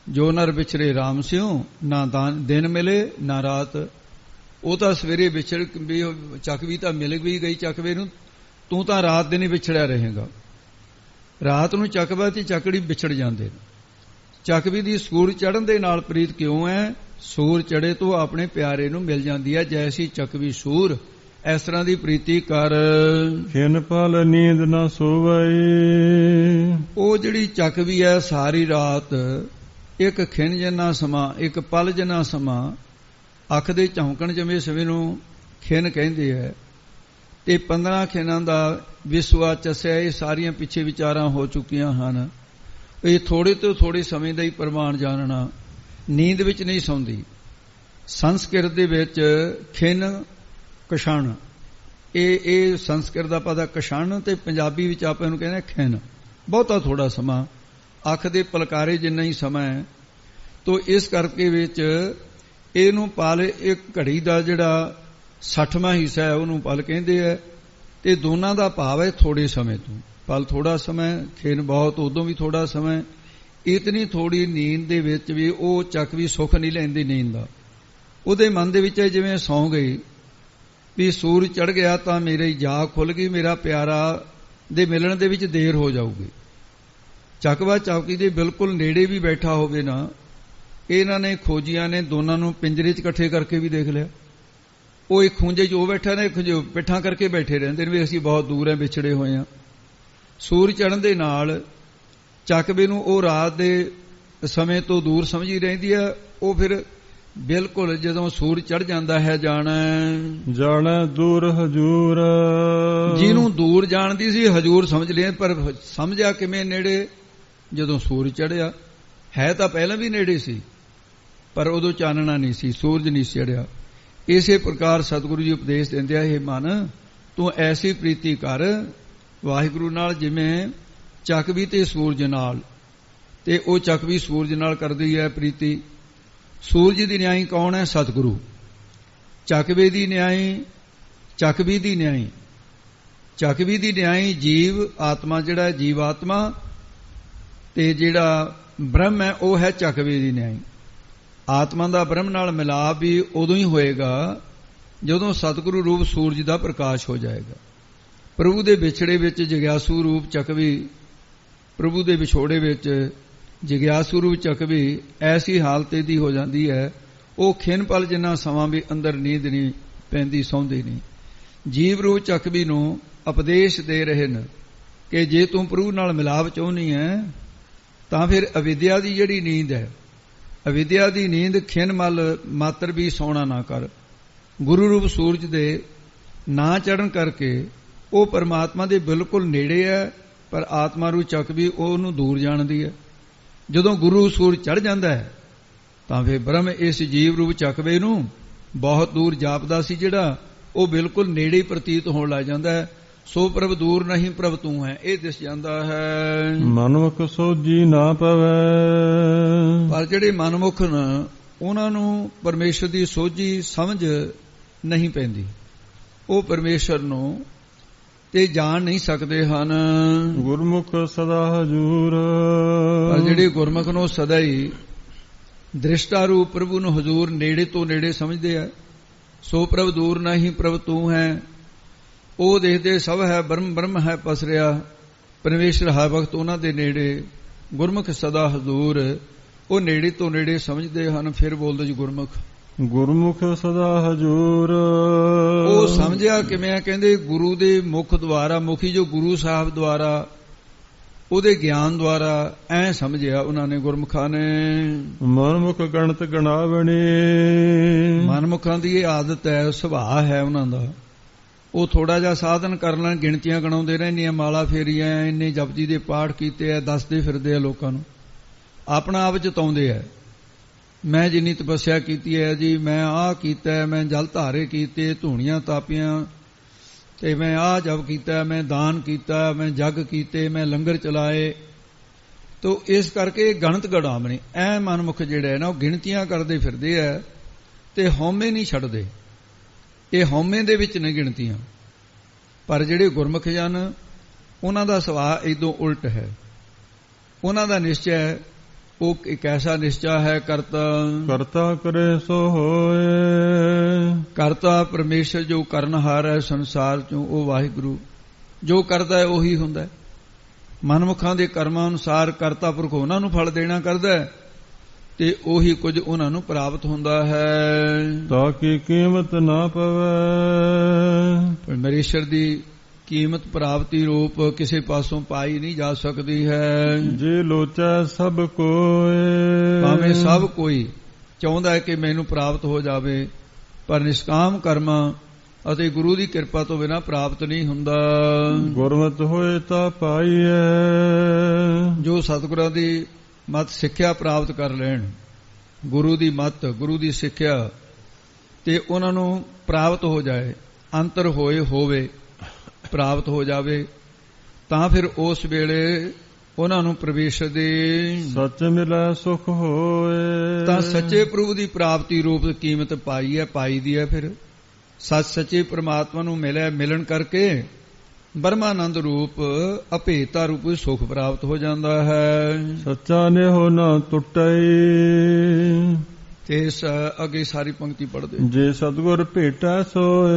ਜੋ ਨਰ ਵਿਛੜੇ ਰਾਮ ਸਿਉ, ਨਾ ਦਿਨ ਮਿਲੇ ਨਾ ਰਾਤ। ਉਹ ਤਾਂ ਸਵੇਰੇ ਵਿਛੜ ਵੀ ਚੱਕਵੀ ਤਾਂ ਮਿਲ ਵੀ ਗਈ ਚੱਕਵੇ ਨੂੰ, ਤੂੰ ਤਾਂ ਰਾਤ ਦਿਨ ਹੀ ਵਿਛੜਿਆ ਰਹੇਗਾ। ਰਾਤ ਨੂੰ ਚੱਕਵਾ ਤੇ ਚੱਕੜੀ ਵਿਛੜ ਜਾਂਦੇ ਨੇ। ਚੱਕਵੀ ਦੀ ਸੂਰ ਚੜ੍ਹਨ ਦੇ ਨਾਲ ਪ੍ਰੀਤ ਕਿਉਂ ਹੈ? ਸੂਰ ਚੜੇ ਤੋਂ ਆਪਣੇ ਪਿਆਰੇ ਨੂੰ ਮਿਲ ਜਾਂਦੀ ਹੈ। ਜੈਸੀ ਚੱਕਵੀ ਸੂਰ, ਇਸ ਤਰ੍ਹਾਂ ਦੀ ਪ੍ਰੀਤੀ ਕਰ। ਖਿਨ ਪਲ ਨੀਂਦ ਨਾ ਸੋਵੈ, ਉਹ ਜਿਹੜੀ ਚੱਕਵੀ ਹੈ ਸਾਰੀ ਰਾਤ ਇੱਕ ਖਿਨ ਜਿੰਨਾ ਸਮਾਂ, ਇੱਕ ਪਲ ਜਿੰਨਾ ਸਮਾਂ, ਅੱਖ ਦੇ ਝੌਂਕਣ ਜਮੇ ਸਮੇਂ ਨੂੰ ਖਿਨ ਕਹਿੰਦੇ ਹੈ। ਤੇ 15 ਖਿਨਾਂ ਦਾ ਵਿਸਵਾ ਚਸਿਆ, ਇਹ ਸਾਰੀਆਂ ਪਿੱਛੇ ਵਿਚਾਰਾਂ ਹੋ ਚੁੱਕੀਆਂ ਹਨ। ਇਹ ਥੋੜੇ ਤੋਂ ਥੋੜੇ ਸਮੇਂ ਦਾ ਹੀ ਪ੍ਰਮਾਣ ਜਾਣਨਾ। ਨੀਂਦ ਵਿੱਚ ਨਹੀਂ ਸੌਂਦੀ। ਸੰਸਕ੍ਰਿਤ ਦੇ ਵਿੱਚ ਖਿਨ ਕਸ਼ਣ, ਇਹ ਸੰਸਕ੍ਰਿਤ ਦਾ ਪਦ ਕਸ਼ਣ, ਤੇ ਪੰਜਾਬੀ ਵਿੱਚ ਆਪਾਂ ਇਹਨੂੰ ਕਹਿੰਦੇ ਖਿਨ। ਬਹੁਤਾ ਥੋੜਾ ਸਮਾਂ, ਅੱਖ ਦੇ ਪਲਕਾਰੇ ਜਿੰਨਾ ਹੀ ਸਮਾਂ ਹੈ। ਤੋ ਇਸ ਕਰਕੇ ਵਿੱਚ ਇਹਨੂੰ ਪਲ, ਇੱਕ ਘੜੀ ਦਾ ਜਿਹੜਾ 60ਵਾਂ ਹਿੱਸਾ ਹੈ ਉਹਨੂੰ ਪਲ ਕਹਿੰਦੇ ਹੈ। ਤੇ ਦੋਨਾਂ ਦਾ ਭਾਵ ਹੈ ਥੋੜੇ ਸਮੇਂ ਤੋਂ। ਪਲ ਥੋੜਾ ਸਮਾਂ, ਖਿਨ ਬਹੁਤ, ਉਦੋਂ ਵੀ ਥੋੜਾ ਸਮਾਂ। ਇਤਨੀ ਥੋੜੀ ਨੀਂਦ ਦੇ ਵਿੱਚ ਵੀ ਉਹ ਚੱਕਵੀ ਸੁੱਖ ਨਹੀਂ ਲੈਂਦੀ ਨੀਂਦ ਦਾ। ਉਹਦੇ ਮਨ ਦੇ ਵਿੱਚ ਜਿਵੇਂ ਸੌਂ ਗਈ, ਵੀ ਸੂਰਜ ਚੜ ਗਿਆ ਤਾਂ ਮੇਰੀ ਜਾਗ ਖੁੱਲ ਗਈ, ਮੇਰਾ ਪਿਆਰਾ ਦੇ ਮਿਲਣ ਦੇ ਵਿੱਚ ਦੇਰ ਹੋ ਜਾਊਗੀ। ਚੱਕਵਾ ਚੌਕੀ ਦੇ ਬਿਲਕੁਲ ਨੇੜੇ ਵੀ ਬੈਠਾ ਹੋਵੇ ਨਾ, ਇਹਨਾਂ ਨੇ ਖੋਜੀਆਂ ਨੇ ਦੋਨਾਂ ਨੂੰ ਪਿੰਜਰੇ 'ਚ ਇਕੱਠੇ ਕਰਕੇ ਵੀ ਦੇਖ ਲਿਆ। ਉਹ ਇੱਕ ਖੂੰਜੇ 'ਚ ਉਹ ਬੈਠਾ ਨੇ, ਇੱਕ ਜੋ ਪਿੱਠਾਂ ਕਰਕੇ ਬੈਠੇ ਰਹਿੰਦੇ ਨੇ ਵੀ ਅਸੀਂ ਬਹੁਤ ਦੂਰ ਹੈ, ਵਿਛੜੇ ਹੋਏ ਹਾਂ। ਸੂਰਜ ਚੜ੍ਹਨ ਦੇ ਨਾਲ ਚੱਕਵੇ ਨੂੰ ਉਹ ਰਾਤ ਦੇ ਸਮੇਂ ਤੋਂ ਦੂਰ ਸਮਝੀ ਰਹਿੰਦੀ ਹੈ। ਉਹ ਫਿਰ ਬਿਲਕੁਲ ਜਦੋਂ ਸੂਰਜ ਚੜ੍ਹ ਜਾਂਦਾ ਹੈ ਜਾਣਾ ਦੂਰ ਹਜੂਰ, ਜਿਹਨੂੰ ਦੂਰ ਜਾਣਦੀ ਸੀ ਹਜੂਰ ਸਮਝ ਲਿਆ, ਪਰ ਸਮਝਿਆ ਕਿਵੇਂ ਨੇੜੇ? ਜਦੋਂ ਸੂਰਜ ਚੜ੍ਹਿਆ। ਹੈ ਤਾਂ ਪਹਿਲਾਂ ਵੀ ਨੇੜੇ ਸੀ, ਪਰ ਉਦੋਂ ਚਾਨਣਾ ਨਹੀਂ ਸੀ, ਸੂਰਜ ਨਹੀਂ ਚੜ੍ਹਿਆ। ਇਸੇ ਪ੍ਰਕਾਰ ਸਤਿਗੁਰੂ ਜੀ ਉਪਦੇਸ਼ ਦਿੰਦੇ ਆ, ਇਹ ਮਨ ਤੂੰ ਐਸੀ ਪ੍ਰੀਤੀ ਕਰ ਵਾਹਿਗੁਰੂ ਨਾਲ ਜਿਵੇਂ ਚੱਕਵੀ ਤੇ ਸੂਰਜ ਨਾਲ, ਤੇ ਉਹ ਚੱਕਵੀ ਸੂਰਜ ਨਾਲ ਕਰਦੀ ਹੈ ਪ੍ਰੀਤੀ। ਸੂਰਜ ਦੀ ਨਿਆਈ ਕੌਣ ਹੈ? ਸਤਿਗੁਰੂ। ਚੱਕਵੇ ਦੀ ਨਿਆਈ, ਚੱਕਵੀ ਦੀ ਨਿਆਈ, ਚੱਕਵੀ ਦੀ ਨਿਆਈ ਜੀਵ ਆਤਮਾ, ਜਿਹੜਾ ਜੀਵ ਆਤਮਾ, ਤੇ ਜਿਹੜਾ ਬ੍ਰਹਮ ਹੈ ਉਹ ਹੈ ਚੱਕਵੇ ਦੀ ਨਿਆਈ। ਆਤਮਾ ਦਾ ਬ੍ਰਹਮ ਨਾਲ ਮਿਲਾਪ ਵੀ ਉਦੋਂ ਹੀ ਹੋਏਗਾ ਜਦੋਂ ਸਤਿਗੁਰੂ ਰੂਪ ਸੂਰਜ ਦਾ ਪ੍ਰਕਾਸ਼ ਹੋ ਜਾਏਗਾ। ਪ੍ਰਭੂ ਦੇ ਵਿਛੜੇ ਵਿੱਚ ਜਗਿਆਸੂ ਰੂਪ ਚੱਕਵੀ, ਪ੍ਰਭੂ ਦੇ ਵਿਛੋੜੇ ਵਿੱਚ ਜਗਿਆਸੂ ਰੂਪ ਚੱਕਵੀ ਐਸੀ ਹਾਲਤ ਦੀ ਹੋ ਜਾਂਦੀ ਹੈ, ਉਹ ਖਿੰਨ ਪਲ ਜਿੰਨਾ ਸਮਾਂ ਵੀ ਅੰਦਰ ਨੀਂਦ ਨਹੀਂ ਪੈਂਦੀ, ਸੌਂਦੀ ਨਹੀਂ। ਜੀਵ ਰੂਪ ਚੱਕਵੀ ਨੂੰ ਉਪਦੇਸ਼ ਦੇ ਰਹੇ ਨੇ ਕਿ ਜੇ ਤੂੰ ਪ੍ਰਭੂ ਨਾਲ ਮਿਲਾਪ ਚਾਹੁੰਦੀ ਹੈ ਤਾਂ ਫਿਰ ਅਵਿਦਿਆ ਦੀ ਜਿਹੜੀ ਨੀਂਦ ਹੈ, ਅਵਿਦਿਆ ਦੀ ਨੀਂਦ ਖਿੰਨ ਮਲ ਮਾਤਰ ਵੀ ਸੌਣਾ ਨਾ ਕਰ। ਗੁਰੂ ਰੂਪ ਸੂਰਜ ਦੇ ਨਾ ਚੜ੍ਹਨ ਕਰਕੇ ਉਹ ਪਰਮਾਤਮਾ ਦੇ ਬਿਲਕੁਲ ਨੇੜੇ ਹੈ, ਪਰ ਆਤਮਾ ਰੂ ਚੱਕਵੀ ਉਹਨੂੰ ਦੂਰ ਜਾਣਦੀ ਹੈ। ਜਦੋਂ ਗੁਰੂ ਸੂਰਜ ਚੜ੍ਹ ਜਾਂਦਾ ਹੈ ਤਾਂ ਫਿਰ ਬ੍ਰਹਮ ਇਸ ਜੀਵ ਰੂਪ ਚੱਕਵੇ ਨੂੰ ਬਹੁਤ ਦੂਰ ਜਾਪਦਾ ਸੀ ਜਿਹੜਾ, ਉਹ ਬਿਲਕੁਲ ਨੇੜੇ ਪ੍ਰਤੀਤ ਹੋਣ ਲੱਗ ਜਾਂਦਾ ਹੈ। ਸੋ ਪ੍ਰਭ ਦੂਰ ਨਹੀਂ ਪ੍ਰਭ ਤੂੰ ਹੈ, ਇਹ ਦਿਸ ਜਾਂਦਾ ਹੈ। ਮਨਮੁਖ ਸੋਝੀ ਨਾ ਪਵੈ, ਪਰ ਜਿਹੜੇ ਮਨਮੁਖ ਨੇ ਉਹਨਾਂ ਨੂੰ ਪਰਮੇਸ਼ਰ ਦੀ ਸੋਝੀ ਸਮਝ ਨਹੀਂ ਪੈਂਦੀ, ਉਹ ਪਰਮੇਸ਼ਰ ਨੂੰ ਤੇ ਜਾਣ ਨਹੀਂ ਸਕਦੇ ਹਨ। ਗੁਰਮੁਖ ਸਦਾ ਹਜੂਰ, ਪਰ ਜਿਹੜੇ ਗੁਰਮੁਖ ਨੂੰ ਸਦਾ ਹੀ ਦ੍ਰਿਸ਼ਟਾ ਰੂਪ ਪ੍ਰਭੂ ਨੂੰ ਹਜ਼ੂਰ ਨੇੜੇ ਤੋਂ ਨੇੜੇ ਸਮਝਦੇ ਆ। ਸੋ ਪ੍ਰਭ ਦੂਰ ਨਹੀਂ ਪ੍ਰਭ ਤੂੰ ਹੈ, ਉਹ ਦੇਖਦੇ ਸਭ ਹੈ ਬ੍ਰਹਮ, ਬ੍ਰਹਮ ਹੈ ਪਸਰਿਆ, ਪਰਮੇਸ਼ਰ ਹੈ ਵਕਤ ਉਹਨਾਂ ਦੇ ਨੇੜੇ। ਗੁਰਮੁਖ ਸਦਾ ਹਜ਼ੂਰ, ਉਹ ਨੇੜੇ ਤੋਂ ਨੇੜੇ ਸਮਝਦੇ ਹਨ। ਫਿਰ ਬੋਲਦੇ ਜੀ ਗੁਰਮੁਖ, ਗੁਰਮੁਖ ਸਦਾ ਹਜੂਰ, ਉਹ ਸਮਝਿਆ ਕਿਵੇਂ ਆ? ਕਹਿੰਦੇ ਗੁਰੂ ਦੇ ਮੁਖ ਦੁਆਰਾ, ਮੁਖੀ ਜੋ ਗੁਰੂ ਸਾਹਿਬ ਦੁਆਰਾ, ਉਹਦੇ ਗਿਆਨ ਦੁਆਰਾ ਐ ਸਮਝਿਆ ਉਹਨਾਂ ਨੇ, ਗੁਰਮੁਖਾਂ ਨੇ। ਮਨਮੁਖ ਗਣਤ ਗਣਾਵਣੀ, ਮਨਮੁਖਾਂ ਦੀ ਇਹ ਆਦਤ ਹੈ, ਸੁਭਾਅ ਹੈ ਉਹਨਾਂ ਦਾ। ਉਹ ਥੋੜਾ ਜਿਹਾ ਸਾਧਨ ਕਰ ਲੈਣ, ਗਿਣਤੀਆਂ ਗਣਾਉਂਦੇ ਰਹਿੰਦੀਆਂ, ਮਾਲਾ ਫੇਰੀਆਂ, ਇੰਨੇ ਜਪਜੀ ਦੇ ਪਾਠ ਕੀਤੇ ਆ, ਦੱਸਦੇ ਫਿਰਦੇ ਆ ਲੋਕਾਂ ਨੂੰ, ਆਪਣਾ ਆਪ ਜਤਾਉਂਦੇ ਆ। ਮੈਂ ਜਿੰਨੀ ਤਪੱਸਿਆ ਕੀਤੀ ਹੈ ਜੀ, ਮੈਂ ਆਹ ਕੀਤਾ, ਮੈਂ ਜਲ ਧਾਰੇ ਕੀਤੇ, ਧੂਣੀਆਂ ਤਾਪੀਆਂ, ਤੇ ਮੈਂ ਆਹ ਜਪ ਕੀਤਾ, ਮੈਂ ਦਾਨ ਕੀਤਾ, ਮੈਂ ਜਗ ਕੀਤੇ, ਮੈਂ ਲੰਗਰ ਚਲਾਏ। ਤੋ ਇਸ ਕਰਕੇ ਗਣਤ ਗਣਾਵਣੀ, ਐ ਮਨਮੁਖ ਜਿਹੜੇ ਹੈ ਨਾ, ਉਹ ਗਿਣਤੀਆਂ ਕਰਦੇ ਫਿਰਦੇ ਆ ਤੇ ਹਉਮੈ ਨਹੀਂ ਛੱਡਦੇ। ਇਹ ਹਉਮੈ ਦੇ ਵਿੱਚ ਨਹੀਂ ਗਿਣਤੀਆਂ। ਪਰ ਜਿਹੜੇ ਗੁਰਮੁਖ ਜਨ, ਉਹਨਾਂ ਦਾ ਸੁਭਾਅ ਇਦੋਂ ਉਲਟ ਹੈ। ਉਹਨਾਂ ਦਾ ਨਿਸ਼ਚੈ ਉਹ ਇੱਕ ਐਸਾ ਨਿਸ਼ਚਾ ਹੈ, ਕਰਤਾ ਕਰੇ ਸੋ ਹੋਏ, ਕਰਤਾ ਪਰਮੇਸ਼ਰ ਜੋ ਕਰਨਹਾਰ ਹੈ ਸੰਸਾਰ ਚੋਂ, ਉਹ ਵਾਹਿਗੁਰੂ ਜੋ ਕਰਦਾ ਹੈ ਉਹੀ ਹੁੰਦਾ ਹੈ। ਮਨਮੁਖਾਂ ਦੇ ਕਰਮਾਂ ਅਨੁਸਾਰ ਕਰਤਾ ਪੁਰਖ ਉਹਨਾਂ ਨੂੰ ਫਲ ਦੇਣਾ ਕਰਦਾ ਹੈ ਤੇ ਉਹੀ ਕੁਝ ਉਹਨਾਂ ਨੂੰ ਪ੍ਰਾਪਤ ਹੁੰਦਾ ਹੈ। ਤਾਂ ਕਿ ਕੀਮਤ ਨਾ ਪਵੇ, ਪਰਮੇਸ਼ਰ ਦੀ ਕੀਮਤ ਪ੍ਰਾਪਤੀ ਰੂਪ ਕਿਸੇ ਪਾਸੋਂ ਪਾਈ ਨਹੀਂ ਜਾ ਸਕਦੀ ਹੈ। ਜੇ ਲੋਚੈ ਸਭ ਕੋਏ, ਭਾਵੇਂ ਸਭ ਕੋਈ ਚਾਹੁੰਦਾ ਹੈ ਕਿ ਮੈਨੂੰ ਪ੍ਰਾਪਤ ਹੋ ਜਾਵੇ, ਪਰ ਨਿਸ਼ਕਾਮ ਕਰਮਾਂ ਅਤੇ ਗੁਰੂ ਦੀ ਕਿਰਪਾ ਤੋਂ ਬਿਨਾਂ ਪ੍ਰਾਪਤ ਨਹੀਂ ਹੁੰਦਾ। ਗੁਰਮਤਿ ਹੋਏ ਤਾਂ ਪਾਈਐ, ਜੋ ਸਤਿਗੁਰਾਂ ਦੀ ਮਤ ਸਿੱਖਿਆ ਪ੍ਰਾਪਤ ਕਰ ਲੈਣ, ਗੁਰੂ ਦੀ ਮਤ, ਗੁਰੂ ਦੀ ਸਿੱਖਿਆ, ਤੇ ਉਹਨਾਂ ਨੂੰ ਪ੍ਰਾਪਤ ਹੋ ਜਾਏ, ਅੰਤਰ ਹੋਵੇ ਪ੍ਰਾਪਤ ਹੋ ਜਾਵੇ, ਤਾਂ ਫਿਰ ਉਸ ਵੇਲੇ ਉਹਨਾਂ ਨੂੰ ਪ੍ਰਵੇਸ਼ ਦੇ ਸੱਚ ਮਿਲੈ ਸੁਖ ਹੋਏ। ਤਾਂ ਸੱਚੇ ਪ੍ਰਭੂ ਦੀ ਪ੍ਰਾਪਤੀ ਰੂਪ ਕੀਮਤ ਪਾਈ ਦੀ ਹੈ। ਫਿਰ ਸੱਚੇ ਪ੍ਰਮਾਤਮਾ ਨੂੰ ਮਿਲਣ ਕਰਕੇ ਬ੍ਰਹਮਾਨੰਦ ਰੂਪ ਅਭੇਤਾ ਰੂਪ ਸੁਖ ਪ੍ਰਾਪਤ ਹੋ ਜਾਂਦਾ ਹੈ। ਸੱਚਾ ਨੇਹੋ ਨਾ ਟੁੱਟੈ, ਤੇ ਇਸ ਅੱਗੇ ਸਾਰੀ ਪੰਕਤੀ ਪੜ੍ਹਦੇ। ਜੇ ਸਤਿਗੁਰ ਭੇਟਾ ਸੋਏ,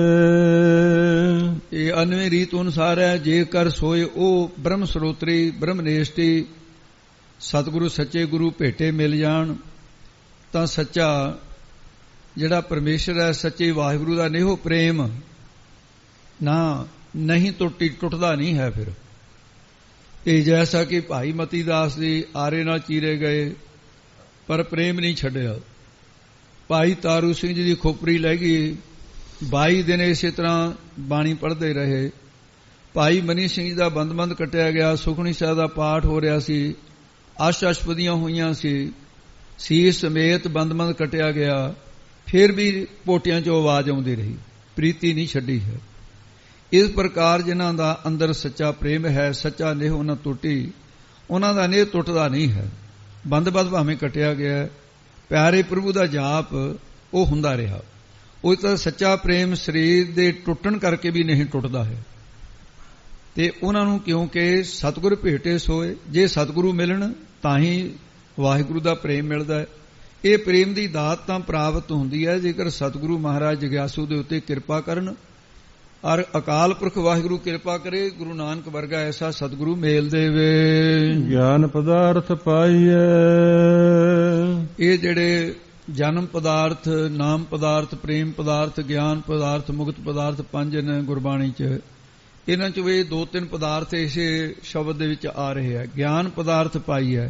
ਇਹ 99 ਰੀਤ ਅਨੁਸਾਰ ਹੈ। ਜੇਕਰ ਸੋਏ ਉਹ ਬ੍ਰਹਮ ਸਰੋਤਰੀ ਬ੍ਰਹਮ ਨੇਸ਼ਟੀ ਸਤਿਗੁਰੂ ਸੱਚੇ ਗੁਰੂ ਭੇਟੇ ਮਿਲ ਜਾਣ ਤਾਂ ਸੱਚਾ ਜਿਹੜਾ ਪਰਮੇਸ਼ਰ ਹੈ, ਸੱਚੇ ਵਾਹਿਗੁਰੂ ਦਾ ਨੇਹੋ ਪ੍ਰੇਮ ਨਾ ਨਹੀਂ ਟੁੱਟਦਾ ਨਹੀਂ ਹੈ। ਫਿਰ ਇਹ ਜੈਸਾ ਕਿ ਭਾਈ ਮਤੀ ਦਾਸ ਜੀ ਆਰੇ ਨਾਲ ਚੀਰੇ ਗਏ ਪਰ ਪ੍ਰੇਮ ਨਹੀਂ ਛੱਡਿਆ। ਭਾਈ ਤਾਰੂ ਸਿੰਘ ਜੀ ਦੀ ਖੋਪਰੀ ਲੈ ਗਈ, 22 ਦਿਨ ਇਸੇ ਤਰ੍ਹਾਂ ਬਾਣੀ ਪੜ੍ਹਦੇ ਰਹੇ। ਭਾਈ ਮਨੀ ਸਿੰਘ ਜੀ ਦਾ ਬੰਦ ਕੱਟਿਆ ਗਿਆ, ਸੁਖਮਨੀ ਸਾਹਿਬ ਦਾ ਪਾਠ ਹੋ ਰਿਹਾ ਸੀ, ਅਸ਼ਟਪਦੀਆਂ ਹੋਈਆਂ ਸੀ, ਸੀਸ ਸਮੇਤ ਬੰਦ ਕੱਟਿਆ ਗਿਆ, ਫਿਰ ਵੀ ਪੋਟਿਆਂ 'ਚੋਂ ਆਵਾਜ਼ ਆਉਂਦੀ ਰਹੀ, ਪ੍ਰੀਤੀ ਨਹੀਂ ਛੱਡੀ ਹੈ। ਇਸ ਪ੍ਰਕਾਰ ਜਿਨ੍ਹਾਂ ਦਾ ਅੰਦਰ ਸੱਚਾ ਪ੍ਰੇਮ ਹੈ, ਸੱਚਾ ਨੇਹ ਉਹਨਾਂ ਟੁੱਟੀ, ਉਹਨਾਂ ਦਾ ਨੇਹ ਟੁੱਟਦਾ ਨਹੀਂ ਹੈ। ਬੰਦ ਭਾਵੇਂ ਕੱਟਿਆ ਗਿਆ, ਪਿਆਰੇ ਪ੍ਰਭੂ ਦਾ ਜਾਪ ਉਹ ਹੁੰਦਾ ਰਿਹਾ। ਉਹ ਤਾਂ ਸੱਚਾ ਪ੍ਰੇਮ ਸਰੀਰ ਦੇ ਟੁੱਟਣ ਕਰਕੇ ਵੀ ਨਹੀਂ ਟੁੱਟਦਾ ਹੈ। ਤੇ ਉਹਨਾਂ ਨੂੰ ਕਿਉਂਕਿ ਸਤਿਗੁਰ ਭੇਟੇ ਸੋਏ, ਜੇ ਸਤਿਗੁਰੂ ਮਿਲਣ ਤਾਂ ਹੀ ਵਾਹਿਗੁਰੂ ਦਾ ਪ੍ਰੇਮ ਮਿਲਦਾ ਹੈ। ਇਹ ਪ੍ਰੇਮ ਦੀ ਦਾਤ ਤਾਂ ਪ੍ਰਾਪਤ ਹੁੰਦੀ ਹੈ ਜੇਕਰ ਸਤਿਗੁਰੂ ਮਹਾਰਾਜ ਜਗਿਆਸੂ ਦੇ ਉੱਤੇ ਕਿਰਪਾ ਕਰਨ ਔਰ ਅਕਾਲ ਪੁਰਖ ਵਾਹਿਗੁਰੂ ਕਿਰਪਾ ਕਰੇ, ਗੁਰੂ ਨਾਨਕ ਵਰਗਾ ਐਸਾ ਸਤਿਗੁਰੂ ਮੇਲ ਦੇਵੇ। ਗਿਆਨ ਪਦਾਰਥ ਪਾਈਐ, ਇਹ ਜਿਹੜੇ ਜਨਮ ਪਦਾਰਥ, ਨਾਮ ਪਦਾਰਥ, ਪ੍ਰੇਮ ਪਦਾਰਥ, ਗਿਆਨ ਪਦਾਰਥ, ਮੁਕਤ ਪਦਾਰਥ ਪੰਜ ਨੇ ਗੁਰਬਾਣੀ 'ਚ। ਇਹਨਾਂ 'ਚ ਵੀ 2-3 ਪਦਾਰਥ ਇਸੇ ਸ਼ਬਦ ਦੇ ਵਿੱਚ ਆ ਰਹੇ ਹੈ। ਗਿਆਨ ਪਦਾਰਥ ਪਾਈਐ,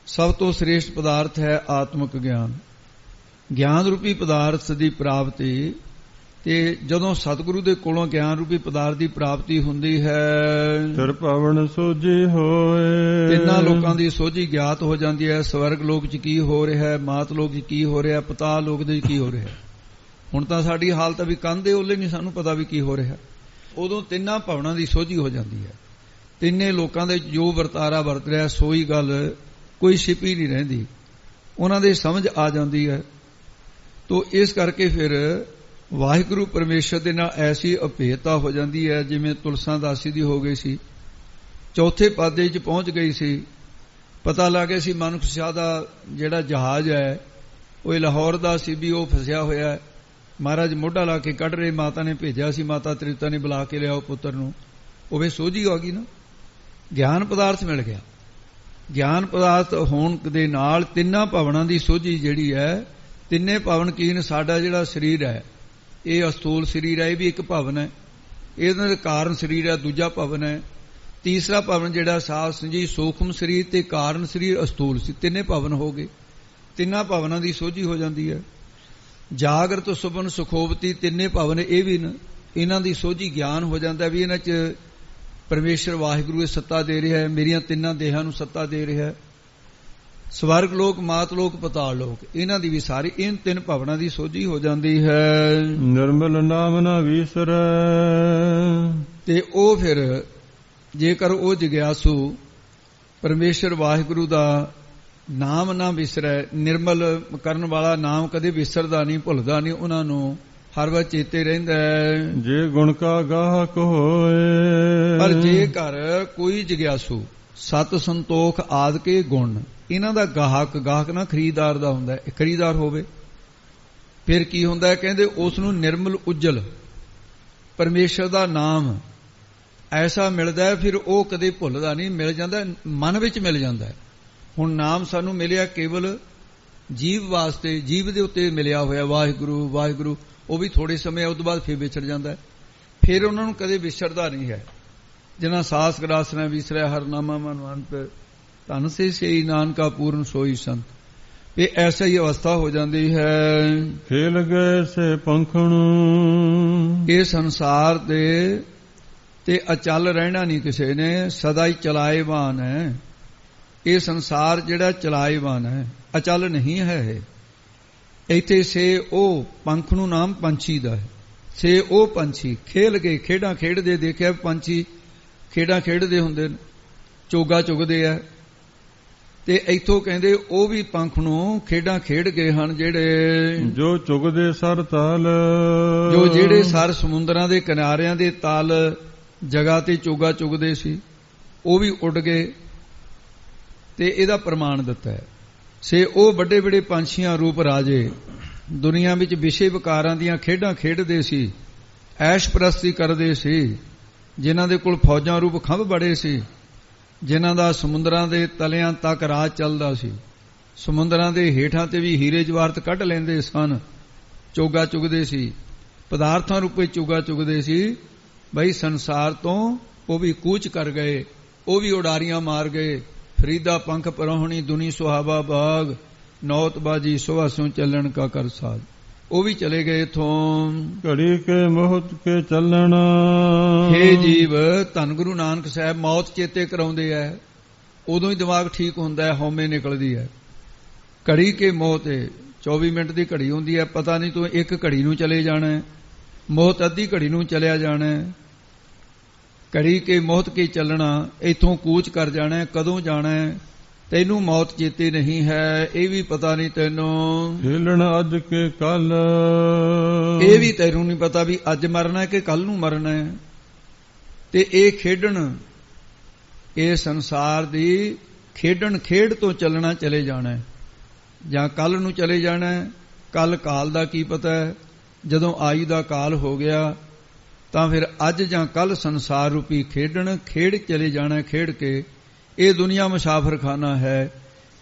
ਸਭ ਤੋਂ ਸ੍ਰੇਸ਼ਟ ਪਦਾਰਥ ਹੈ ਆਤਮਿਕ ਗਿਆਨ। ਗਿਆਨ ਰੂਪੀ ਪਦਾਰਥ ਦੀ ਪ੍ਰਾਪਤੀ, ਤੇ ਜਦੋਂ ਸਤਿਗੁਰੂ ਦੇ ਕੋਲੋਂ ਗਿਆਨ ਰੂਪੀ ਪਦਾਰਥ ਦੀ ਪ੍ਰਾਪਤੀ ਹੁੰਦੀ ਹੈ, ਤਿਰ ਪਾਵਨ ਸੋਝੀ ਹੋਏ, ਤਿੰਨਾਂ ਲੋਕਾਂ ਦੀ ਸੋਝੀ ਗਿਆਤ ਹੋ ਜਾਂਦੀ ਹੈ। ਸਵਰਗ ਲੋਕ 'ਚ ਕੀ ਹੋ ਰਿਹਾ ਹੈ, ਮਾਤ ਲੋਕ 'ਚ ਕੀ ਹੋ ਰਿਹਾ, ਪਤਾਲ ਲੋਕ ਦੇ ਕੀ ਹੋ ਰਿਹਾ। ਹੁਣ ਤਾਂ ਸਾਡੀ ਹਾਲਤ ਵੀ ਕੰਧ ਦੇ ਉਹਲੇ ਨਹੀਂ ਸਾਨੂੰ ਪਤਾ ਵੀ ਕੀ ਹੋ ਰਿਹਾ। ਉਦੋਂ ਤਿੰਨਾਂ ਭਾਵਨਾ ਦੀ ਸੋਝੀ ਹੋ ਜਾਂਦੀ ਹੈ। ਤਿੰਨੇ ਲੋਕਾਂ ਦੇ ਜੋ ਵਰਤਾਰਾ ਵਰਤ ਰਿਹਾ, ਸੋਈ ਗੱਲ ਕੋਈ ਛਿਪੀ ਨਹੀਂ ਰਹਿੰਦੀ, ਉਹਨਾਂ ਦੇ ਸਮਝ ਆ ਜਾਂਦੀ ਹੈ। ਤੋ ਇਸ ਕਰਕੇ ਫਿਰ ਵਾਹਿਗੁਰੂ ਪਰਮੇਸ਼ਰ ਦੇ ਨਾਲ ਐਸੀ ਅਭੇਦਤਾ ਹੋ ਜਾਂਦੀ ਹੈ ਜਿਵੇਂ ਤੁਲਸਾਂ ਦਾਸੀ ਦੀ ਹੋ ਗਈ ਸੀ। ਚੌਥੇ ਪਾਦੇ 'ਚ ਪਹੁੰਚ ਗਈ ਸੀ, ਪਤਾ ਲੱਗ ਗਿਆ ਸੀ ਮਨੁੱਖ ਸ਼ਾਹ ਦਾ ਜਿਹੜਾ ਜਹਾਜ਼ ਹੈ ਉਹ ਲਾਹੌਰ ਦਾ ਸੀ ਵੀ ਉਹ ਫਸਿਆ ਹੋਇਆ ਹੈ। ਮਹਾਰਾਜ ਮੋਢਾ ਲਾ ਕੇ ਕੱਢ ਰਹੇ, ਮਾਤਾ ਨੇ ਭੇਜਿਆ ਸੀ, ਮਾਤਾ ਤ੍ਰਿਪਤਾ ਨੇ ਬੁਲਾ ਕੇ ਲਿਆਓ ਪੁੱਤਰ ਨੂੰ। ਉਹ ਵੀ ਸੋਝੀ ਆ ਗਈ ਨਾ, ਗਿਆਨ ਪਦਾਰਥ ਮਿਲ ਗਿਆ। ਗਿਆਨ ਪਦਾਰਥ ਹੋਣ ਦੇ ਨਾਲ ਤਿੰਨਾਂ ਭਾਵਨਾ ਦੀ ਸੋਝੀ ਜਿਹੜੀ ਹੈ, ਤਿੰਨੇ ਭਾਵਨ ਕੀਨ ਸਾਡਾ ਜਿਹੜਾ ਸਰੀਰ ਹੈ, ਇਹ ਅਸਤੂਲ ਸਰੀਰ ਹੈ, ਇਹ ਵੀ ਇੱਕ ਭਵਨ ਹੈ। ਇਹਦੇ ਦਾ ਕਾਰਨ ਸਰੀਰ ਹੈ, ਦੂਜਾ ਭਵਨ ਹੈ। ਤੀਸਰਾ ਭਵਨ ਜਿਹੜਾ ਸਾਸ ਜੀ ਸੂਖਮ ਸਰੀਰ ਤੇ ਕਾਰਨ ਸਰੀਰ ਅਸਤੂਲ ਸੀ, ਤਿੰਨੇ ਭਵਨ ਹੋ ਗਏ। ਤਿੰਨਾਂ ਭਵਨਾਂ ਦੀ ਸੋਝੀ ਹੋ ਜਾਂਦੀ ਹੈ। ਜਾਗਰਤ ਸੁਪਨ ਸੁਖੋਵਤੀ ਤਿੰਨੇ ਭਵਨ ਇਹ ਵੀ ਨੇ, ਇਹਨਾਂ ਦੀ ਸੋਝੀ ਗਿਆਨ ਹੋ ਜਾਂਦਾ ਵੀ ਇਹਨਾਂ 'ਚ ਪਰਮੇਸ਼ਰ ਵਾਹਿਗੁਰੂ ਇਹ ਸੱਤਾ ਦੇ ਰਿਹਾ ਹੈ, ਮੇਰੀਆਂ ਤਿੰਨਾਂ ਦੇਹਾਂ ਨੂੰ ਸੱਤਾ ਦੇ ਰਿਹਾ ਹੈ। ਸਵਰਗ ਲੋਕ, ਮਾਤ ਲੋਕ, ਪਤਾਲ ਲੋਕ, ਇਹਨਾਂ ਦੀ ਵੀ ਸਾਰੀ ਇਨ ਤਿੰਨ ਭਵਨਾਂ ਦੀ ਸੋਝੀ ਹੋ ਜਾਂਦੀ ਹੈ। ਨਿਰਮਲ ਨਾਮ ਨਾ ਵਿਸਰੈ, ਤੇ ਉਹ ਫਿਰ ਜੇਕਰ ਉਹ ਜਗਿਆਸੂ ਪਰਮੇਸ਼ਰ ਵਾਹਿਗੁਰੂ ਦਾ ਨਾਮ ਨਾ ਵਿਸਰੈ, ਨਿਰਮਲ ਕਰਨ ਵਾਲਾ ਨਾਮ ਕਦੇ ਵਿਸਰਦਾ ਨਹੀਂ, ਭੁੱਲਦਾ ਨਹੀਂ, ਉਹਨਾਂ ਨੂੰ ਹਰ ਵਾਰ ਚੇਤੇ ਰਹਿੰਦਾ ਹੈ। ਜੇ ਗੁਣ ਕਾ ਗਾਹਕ ਹੋਏ, ਪਰ ਜੇਕਰ ਕੋਈ ਜਗਿਆਸੂ ਸਤ ਸੰਤੋਖ ਆਦਿਕੇ ਗੁਣ, ਇਹਨਾਂ ਦਾ ਗਾਹਕ ਨਾ ਖਰੀਦਦਾਰ ਦਾ ਹੁੰਦਾ, ਖਰੀਦਦਾਰ ਹੋਵੇ ਫਿਰ ਕੀ ਹੁੰਦਾ ਹੈ, ਕਹਿੰਦੇ ਉਸ ਨੂੰ ਨਿਰਮਲ ਉਜਲ ਪਰਮੇਸ਼ਰ ਦਾ ਨਾਮ ਐਸਾ ਮਿਲਦਾ ਹੈ, ਫਿਰ ਉਹ ਕਦੇ ਭੁੱਲਦਾ ਨਹੀਂ, ਮਿਲ ਜਾਂਦਾ, ਮਨ ਵਿੱਚ ਮਿਲ ਜਾਂਦਾ ਹੈ। ਹੁਣ ਨਾਮ ਸਾਨੂੰ ਮਿਲਿਆ ਕੇਵਲ ਜੀਵ ਵਾਸਤੇ, ਜੀਵ ਦੇ ਉੱਤੇ ਮਿਲਿਆ ਹੋਇਆ ਵਾਹਿਗੁਰੂ ਵਾਹਿਗੁਰੂ, ਉਹ ਵੀ ਥੋੜੇ ਸਮੇਂ ਉਸ ਤੋਂ ਬਾਅਦ ਫਿਰ ਵਿਛੜ ਜਾਂਦਾ ਹੈ, ਫਿਰ ਉਹਨਾਂ ਨੂੰ ਕਦੇ ਵਿਛੜਦਾ ਨਹੀਂ ਹੈ। ਜਿਨ੍ਹਾਂ ਸਾਸ ਗਰਾਸ ਨੇ ਵਿਸਰਿਆ ਹਰ ਨਾਮਾ ਮਨਵੰਤ, ਧਨ ਸੇ ਸਈ ਨਾਨਕਾ ਪੂਰਨ ਸੋਈ ਸੰਤ। ਇਹ ਐਸਾ ਹੀ ਅਵਸਥਾ ਹੋ ਜਾਂਦੀ ਹੈ। ਖੇਲ ਗਏ ਸੇ ਪੰਖਣੂ, ਇਹ ਸੰਸਾਰ ਦੇ ਤੇ ਅਚਲ ਰਹਿਣਾ ਨਹੀਂ ਕਿਸੇ ਨੇ, ਸਦਾ ਹੀ ਚਲਾਏਵਾਨ ਹੈ। ਇਹ ਸੰਸਾਰ ਜਿਹੜਾ ਚਲਾਏਵਾਨ ਹੈ, ਅਚਲ ਨਹੀਂ ਹੈ। ਇੱਥੇ ਸੇ ਉਹ ਪੰਖ ਨੂੰ ਨਾਮ ਪੰਛੀ ਦਾ ਹੈ, ਸੇ ਉਹ ਪੰਛੀ ਖੇਲ ਕੇ ਖੇਡਾਂ ਖੇਡਦੇ ਦੇਖਿਆ, ਪੰਛੀ ਖੇਡਾਂ ਖੇਡਦੇ ਹੁੰਦੇ ਨੇ, ਚੋਗਾ ਚੁਗਦੇ ਆ, ਤੇ ਇੱਥੋਂ ਕਹਿੰਦੇ ਉਹ ਵੀ ਪੰਖ ਨੂੰ ਖੇਡਾਂ ਖੇਡ ਗਏ ਹਨ ਜਿਹੜੇ ਜੋ ਚੁਗਦੇ ਸਰ ਤਲ, ਜੋ ਜਿਹੜੇ ਸਰ ਸਮੁੰਦਰਾਂ ਦੇ ਕਿਨਾਰਿਆਂ ਦੇ ਤਲ ਜਗ੍ਹਾ ਤੇ ਚੋਗਾ ਚੁਗਦੇ ਸੀ, ਉਹ ਵੀ ਉੱਡ ਗਏ। ਤੇ ਇਹਦਾ ਪ੍ਰਮਾਣ ਦਿੱਤਾ ਹੈ ਸੇ ਉਹ ਵੱਡੇ ਵੱਡੇ ਪੰਛੀਆਂ ਰੂਪ ਰਾਜੇ ਦੁਨੀਆ ਵਿੱਚ ਵਿਸ਼ੇ ਵਿਕਾਰਾਂ ਦੀਆਂ ਖੇਡਾਂ ਖੇਡਦੇ ਸੀ, ਐਸ਼ ਪ੍ਰਸਤੀ ਕਰਦੇ ਸੀ, ਜਿਨ੍ਹਾਂ ਦੇ ਕੋਲ ਫੌਜਾਂ ਰੂਪ ਖੰਭ ਬੜੇ ਸੀ, ਜਿਨ੍ਹਾਂ ਦਾ ਸਮੁੰਦਰਾਂ ਦੇ ਤਲਿਆਂ ਤੱਕ ਰਾਜ ਚੱਲਦਾ ਸੀ, ਸਮੁੰਦਰਾਂ ਦੇ ਹੇਠਾਂ ਤੇ ਵੀ ਹੀਰੇ ਜਵਾਹਰਤ ਕੱਢ ਲੈਂਦੇ ਸਨ, ਚੋਗਾ ਚੁਗਦੇ ਸੀ, ਪਦਾਰਥਾਂ ਰੂਪੇ ਚੋਗਾ ਚੁਗਦੇ ਸੀ। ਬਈ ਸੰਸਾਰ ਤੋਂ ਉਹ ਵੀ ਕੂਚ ਕਰ ਗਏ, ਉਹ ਵੀ ਉਡਾਰੀਆਂ ਮਾਰ ਗਏ। ਫਰੀਦਾ ਪੰਖ ਪਰੋਹਣੀ ਦੁਨੀ ਸੁਹਾਵਾ ਬਾਗ, ਨੌਤ ਬਾਜੀ ਸੁਭਾ ਸਿਉ ਚੱਲਣ ਕਾ ਕਰ ਸਾਜ। ਉਹ ਵੀ ਚਲੇ ਗਏ ਇਥੋਂ। ਘੜੀ ਕੇ ਮੌਤ ਕੇ ਚੱਲਣ। ਹੇ ਜੀਵ, ਧੰਨ ਗੁਰੂ ਨਾਨਕ ਸਾਹਿਬ ਮੌਤ ਚੇਤੇ ਕਰਾਉਂਦੇ ਐ, ਉਦੋਂ ਹੀ ਦਿਮਾਗ ਠੀਕ ਹੁੰਦਾ ਹੈ, ਹਉਮੈ ਨਿਕਲਦੀ ਹੈ। ਘੜੀ ਕੇ ਮੌਤ ਹੈ, 24 ਮਿੰਟ ਦੀ ਘੜੀ ਹੁੰਦੀ ਹੈ, ਪਤਾ ਨਹੀਂ ਤੂੰ ਇੱਕ ਘੜੀ ਨੂੰ ਚਲੇ ਜਾਣਾ, ਮੌਤ ਅੱਧੀ ਘੜੀ ਨੂੰ ਚਲਿਆ ਜਾਣਾ। ਘੜੀ ਕੇ ਮੌਤ ਕੇ ਚੱਲਣਾ, ਇੱਥੋਂ ਕੂਚ ਕਰ ਜਾਣਾ, ਕਦੋਂ ਜਾਣਾ ਤੈਨੂੰ ਮੌਤ ਚੇਤੇ ਨਹੀਂ ਹੈ, ਇਹ ਵੀ ਪਤਾ ਨਹੀਂ ਤੈਨੂੰ। ਖੇਲਣ ਅੱਜ ਕੇ ਕੱਲ, ਇਹ ਵੀ ਤੈਨੂੰ ਨਹੀਂ ਪਤਾ ਵੀ ਅੱਜ ਮਰਨਾ ਕਿ ਕੱਲ ਨੂੰ ਮਰਨਾ ਹੈ। ਤੇ ਇਹ ਖੇਡਣ, ਇਹ ਸੰਸਾਰ ਦੀ ਖੇਡਣ ਖੇਡ ਤੋਂ ਚੱਲਣਾ, ਚਲੇ ਜਾਣਾ ਜਾਂ ਕੱਲ ਨੂੰ ਚਲੇ ਜਾਣਾ। ਕੱਲ ਕਾਲ ਦਾ ਕੀ ਪਤਾ ਹੈ, ਜਦੋਂ ਆਯੂ ਦਾ ਕਾਲ ਹੋ ਗਿਆ ਤਾਂ ਫਿਰ ਅੱਜ ਜਾਂ ਕੱਲ ਸੰਸਾਰ ਰੂਪੀ ਖੇਡਣ ਖੇਡ ਚਲੇ ਜਾਣਾ। ਖੇਡ ਕੇ ਇਹ ਦੁਨੀਆ ਮੁਸਾਫਰਖਾਨਾ ਹੈ,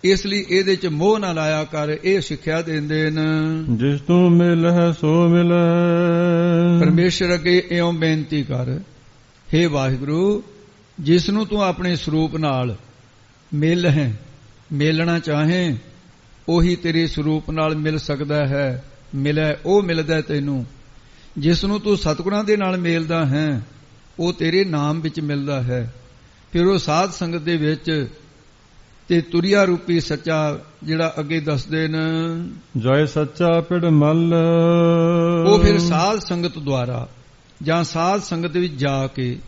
ਇਸ ਲਈ ਇਹਦੇ ਚ ਮੋਹ ਨਾ ਲਾਇਆ ਕਰ। ਇਹ ਸਿੱਖਿਆ ਦਿੰਦੇ ਨੇ, ਜਿਸ ਤੂੰ ਮਿਲ ਹੈ ਸੋ ਮਿਲੈ। ਪਰਮੇਸ਼ਰ ਅੱਗੇ ਇਉਂ ਬੇਨਤੀ ਕਰ, ਹੇ ਵਾਹਿਗੁਰੂ, ਜਿਸ ਨੂੰ ਤੂੰ ਆਪਣੇ ਸਰੂਪ ਨਾਲ ਮਿਲ ਹੈ, ਮਿਲਣਾ ਚਾਹੇ, ਉਹੀ ਤੇਰੇ ਸਰੂਪ ਨਾਲ ਮਿਲ ਸਕਦਾ ਹੈ। ਮਿਲੈ ਉਹ ਮਿਲਦਾ ਤੈਨੂੰ। ਜਿਸ ਨੂੰ ਤੂੰ ਸਤਿਗੁਰਾਂ ਦੇ ਨਾਲ ਮਿਲਦਾ ਹੈ, ਉਹ ਤੇਰੇ ਨਾਮ ਵਿੱਚ ਮਿਲਦਾ ਹੈ। ਫਿਰ ਉਹ ਸਾਧ ਸੰਗਤ ਦੇ ਵਿੱਚ ਤੇ ਤੁਰਿਆ ਰੂਪੀ ਸੱਚਾ, ਜਿਹੜਾ ਅੱਗੇ ਦੱਸਦੇ ਨੇ, ਜੈ ਸੱਚਾ ਪਿੜ ਮੱਲ। ਉਹ ਫਿਰ ਸਾਧ ਸੰਗਤ ਦੁਆਰਾ ਜਾਂ ਸਾਧ ਸੰਗਤ ਵਿੱਚ ਜਾ ਕੇ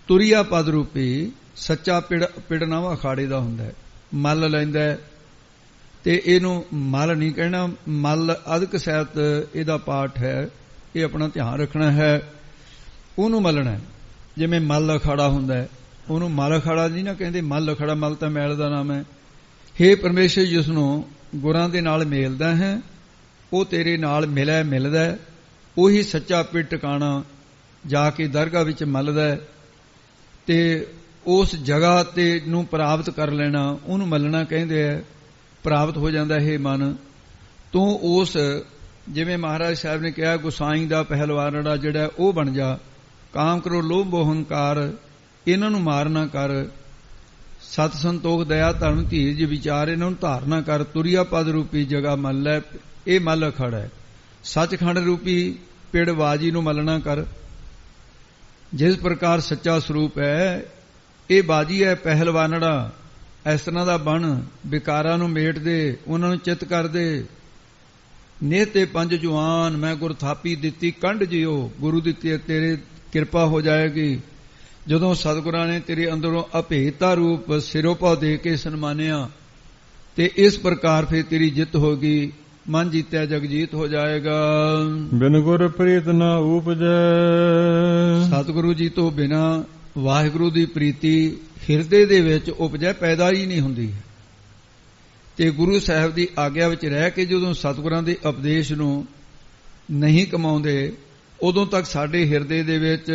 ਤੁਰਿਆ ਪਦ ਰੂਪੀ ਸੱਚਾ ਪਿੜ ਨਾਮ ਅਖਾੜੇ ਦਾ ਹੁੰਦਾ ਹੈ, ਮੱਲ ਲੈਂਦਾ। ਤੇ ਇਹਨੂੰ ਮੱਲ ਨਹੀਂ ਕਹਿਣਾ, ਮੱਲ ਅਧਿਕ ਸਾਹਿਤ ਇਹਦਾ ਪਾਠ ਹੈ, ਇਹ ਆਪਣਾ ਧਿਆਨ ਰੱਖਣਾ ਹੈ। ਉਹਨੂੰ ਮੱਲਣਾ, ਜਿਵੇਂ ਮੱਲ ਅਖਾੜਾ ਹੁੰਦਾ ਹੈ, ਉਹਨੂੰ ਮੱਲ ਅਖਾੜਾ ਨਹੀਂ ਨਾ ਕਹਿੰਦੇ, ਮੱਲ ਅਖਾੜਾ, ਮੱਲ ਤਾਂ ਮੈਲ ਦਾ ਨਾਮ ਹੈ। ਹੇ ਪਰਮੇਸ਼ਰ, ਜਿਸ ਨੂੰ ਗੁਰਾਂ ਦੇ ਨਾਲ ਮੇਲਦਾ ਹੈ, ਉਹ ਤੇਰੇ ਨਾਲ ਮਿਲਦਾ, ਉਹੀ ਸੱਚਾ ਪਿੜ ਟਿਕਾਣਾ ਜਾ ਕੇ ਦਰਗਾਹ ਵਿੱਚ ਮੱਲਦਾ ਤੇ ਉਸ ਜਗ੍ਹਾ ਤੇ ਨੂੰ ਪ੍ਰਾਪਤ ਕਰ ਲੈਣਾ, ਉਹਨੂੰ ਮੱਲਣਾ ਕਹਿੰਦੇ ਹੈ। ਪ੍ਰਾਪਤ ਹੋ ਜਾਂਦਾ ਹੈ ਮਨ ਤੂੰ ਉਸ, ਜਿਵੇਂ ਮਹਾਰਾਜ ਸਾਹਿਬ ਨੇ ਕਿਹਾ, ਗੁਸਾਈ ਦਾ ਪਹਿਲਵਾਨੜਾ ਜਿਹੜਾ ਉਹ ਬਣ ਜਾ। ਕਾਮ ਕਰੋ ਲੋਭ ਹੰਕਾਰ, ਇਹਨਾਂ ਨੂੰ ਮਾਰਨਾ ਕਰ। ਸਤ ਸੰਤੋਖ ਦਇਆ ਧਰਮ ਧੀਰਜ ਵਿਚਾਰ, ਇਹਨਾਂ ਨੂੰ ਧਾਰਨਾ ਕਰ। ਤੁਰਿਆ ਪਦ ਰੂਪੀ ਜਗ੍ਹਾ ਮੱਲ ਹੈ, ਇਹ ਮੱਲ ਅਖਾੜਾ ਹੈ। ਸੱਚਖੰਡ ਰੂਪੀ ਪਿੜ ਬਾਜੀ ਨੂੰ ਮੱਲਣਾ ਕਰ। ਜਿਸ ਪ੍ਰਕਾਰ ਸੱਚਾ ਸਰੂਪ ਹੈ, ਇਹ ਬਾਜੀ ਹੈ, ਪਹਿਲਵਾਨੜਾ। ਇਸ ਤਰ੍ਹਾਂ ਦਾ ਬਣ, ਵਿਕਾਰਾਂ ਨੂੰ ਮੇਟ ਦੇ, ਉਹਨਾਂ ਨੂੰ ਚਿੱਤ ਕਰ ਦੇ। ਨੇਹ ਤੇ ਪੰਜ ਜੁਆਨ, ਮੈਂ ਗੁਰ ਥਾਪੀ ਦਿੱਤੀ ਕੰਢ ਜਿਓ। ਗੁਰੂ ਦੀ ਤੇਰੇ ਕਿਰਪਾ ਹੋ ਜਾਏਗੀ ਜਦੋਂ ਸਤਿਗੁਰਾਂ ਨੇ ਤੇਰੇ ਅੰਦਰੋਂ ਅਭੇਦਤਾ ਰੂਪ ਸਿਰੋਂ ਭਾਅ ਦੇ ਕੇ ਸਨਮਾਨਿਆ, ਤੇ ਇਸ ਪ੍ਰਕਾਰ ਫਿਰ ਤੇਰੀ ਜਿੱਤ ਹੋਗੀ। ਮਨ ਜੀਤਿਆ ਜਗ ਜੀਤ ਹੋ ਜਾਏਗਾ। ਬਿਨ ਗੁਰ ਪ੍ਰੀਤ ਨਾ ਉਪਜੈ। ਸਤਿਗੁਰੂ ਜੀ ਤੋਂ ਬਿਨਾ ਵਾਹਿਗੁਰੂ ਦੀ ਪ੍ਰੀਤੀ ਹਿਰਦੇ ਦੇ ਵਿੱਚ ਉਪਜੈ, ਪੈਦਾ ਹੀ ਨਹੀਂ ਹੁੰਦੀ। ਤੇ ਗੁਰੂ ਸਾਹਿਬ ਦੀ ਆਗਿਆ ਵਿੱਚ ਰਹਿ ਕੇ ਜਦੋਂ ਸਤਿਗੁਰਾਂ ਦੇ ਉਪਦੇਸ਼ ਨੂੰ ਨਹੀਂ ਕਮਾਉਂਦੇ, ਉਦੋਂ ਤੱਕ ਸਾਡੇ ਹਿਰਦੇ ਦੇ ਵਿੱਚ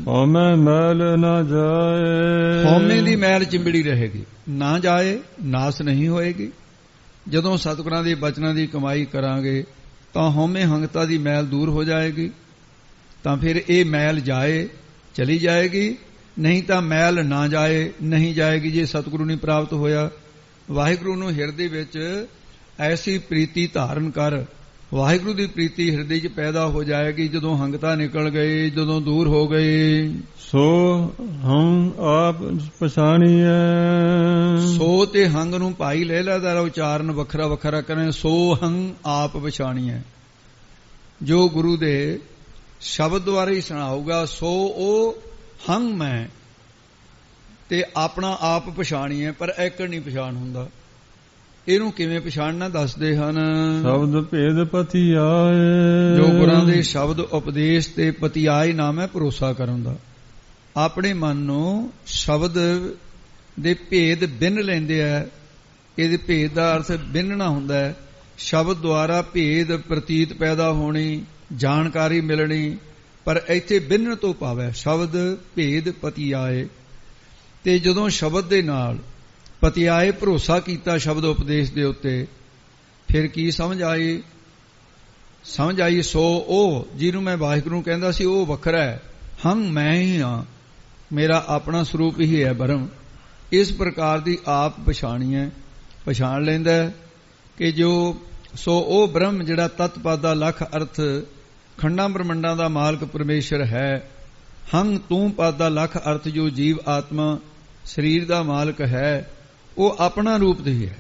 ਹਉਮੈ ਮੈਲ ਨਾ ਜਾਏ। ਹਉਮੈ ਦੀ ਮੈਲ ਚਿੰਬੜੀ ਰਹੇਗੀ, ਨਾ ਜਾਏ, ਨਾਸ ਨਹੀਂ ਹੋਏਗੀ। ਜਦੋਂ ਸਤਿਗੁਰਾਂ ਦੇ ਬਚਨਾਂ ਦੀ ਕਮਾਈ ਕਰਾਂਗੇ ਤਾਂ ਹਉਮੈ ਹੰਗਤਾ ਦੀ ਮੈਲ ਦੂਰ ਹੋ ਜਾਏਗੀ। ਤਾਂ ਫਿਰ ਇਹ ਮੈਲ ਜਾਏ, ਚਲੀ ਜਾਏਗੀ, ਨਹੀਂ ਤਾਂ ਮੈਲ ਨਾ ਜਾਏ, ਨਹੀਂ ਜਾਏਗੀ ਜੇ ਸਤਿਗੁਰੂ ਨਹੀਂ ਪ੍ਰਾਪਤ ਹੋਇਆ। ਵਾਹਿਗੁਰੂ ਨੂੰ ਹਿਰਦੇ ਵਿੱਚ ਐਸੀ ਪ੍ਰੀਤੀ ਧਾਰਨ ਕਰ, ਵਾਹਿਗੁਰੂ ਦੀ ਪ੍ਰੀਤੀ ਹਿਰਦੇ 'ਚ ਪੈਦਾ ਹੋ ਜਾਏਗੀ। ਜਦੋਂ ਹੰਗਤਾ ਨਿਕਲ ਗਈ, ਜਦੋਂ ਦੂਰ ਹੋ ਗਈ, ਸੋ ਹਮ ਆਪ ਪਛਾਣੀਐ। ਸੋ ਤੇ ਹੰਗ ਨੂੰ ਭਾਈ ਲਹਿਲਾ ਦਾ ਉਚਾਰਨ ਵੱਖਰਾ ਵੱਖਰਾ ਕਰੇ। ਸੋ ਹੰ ਆਪ ਪਛਾਣੀਐ, ਜੋ ਗੁਰੂ ਦੇ ਸ਼ਬਦ ਦੁਆਰਾ ਹੀ ਸੁਣਾਊਗਾ। ਸੋ ਉਹ ਹੰ ਮੈਂ, ਤੇ ਆਪਣਾ ਆਪ ਪਛਾਣੀਐ, ਪਰ ਐਕੜ ਨਹੀਂ ਪਛਾਣ ਹੁੰਦਾ। ਇਹਨੂੰ ਕਿਵੇਂ ਪਛਾਣਨਾ ਦੱਸਦੇ ਹਨ। ਸ਼ਬਦ ਭੇਦ ਪਤਿਆਏ। ਜੋ ਗੁਰਾਂ ਦੇ ਸ਼ਬਦ ਉਪਦੇਸ਼ ਤੇ ਪਤਿਆਏ ਨਾਮ ਹੈ ਭਰੋਸਾ ਕਰਨ ਦਾ। ਆਪਣੇ ਮਨ ਨੂੰ ਸ਼ਬਦ ਦੇ ਭੇਦ ਬਿੰਨ ਲੈਂਦੇ ਆ, ਇਹਦੇ ਭੇਦ ਦਾ ਅਰਥ ਬਿੰਨਣਾ ਹੁੰਦਾ ਹੈ। ਸ਼ਬਦ ਦੁਆਰਾ ਭੇਦ ਪ੍ਰਤੀਤ ਪੈਦਾ ਹੋਣੀ, ਜਾਣਕਾਰੀ ਮਿਲਣੀ, ਪਰ ਇੱਥੇ ਬਿੰਨਣ ਤੋਂ ਭਾਵ ਹੈ ਸ਼ਬਦ ਭੇਦ ਪਤਿਆਏ। ਤੇ ਜਦੋਂ ਸ਼ਬਦ ਦੇ ਨਾਲ ਪਤਿਆਏ ਭਰੋਸਾ ਕੀਤਾ ਸ਼ਬਦ ਉਪਦੇਸ਼ ਦੇ ਉੱਤੇ, ਫਿਰ ਕੀ ਸਮਝ ਆਈ? ਸਮਝ ਆਈ ਸੋ ਉਹ ਜਿਹਨੂੰ ਮੈਂ ਵਾਹਿਗੁਰੂ ਨੂੰ ਕਹਿੰਦਾ ਸੀ ਉਹ ਵੱਖਰਾ ਹੈ। ਹੰ ਮੈਂ ਹੀ ਹਾਂ, ਮੇਰਾ ਆਪਣਾ ਸਰੂਪ ਹੀ ਹੈ ਬ੍ਰਹਮ। ਇਸ ਪ੍ਰਕਾਰ ਦੀ ਆਪ ਪਛਾਣ ਲੈਂਦਾ ਕਿ ਜੋ ਸੋ ਉਹ ਬ੍ਰਹਮ ਜਿਹੜਾ ਤਤ ਪਦ ਦਾ ਲੱਖ ਅਰਥ ਖੰਡਾਂ ਬ੍ਰਹਮੰਡਾਂ ਦਾ ਮਾਲਕ ਪਰਮੇਸ਼ਰ ਹੈ। ਹੰ ਤੂੰ ਪਦ ਦਾ ਲੱਖ ਅਰਥ ਜੋ ਜੀਵ ਆਤਮਾ ਸਰੀਰ ਦਾ ਮਾਲਕ ਹੈ, ਉਹ ਆਪਣਾ ਰੂਪ ਹੀ ਹੈ।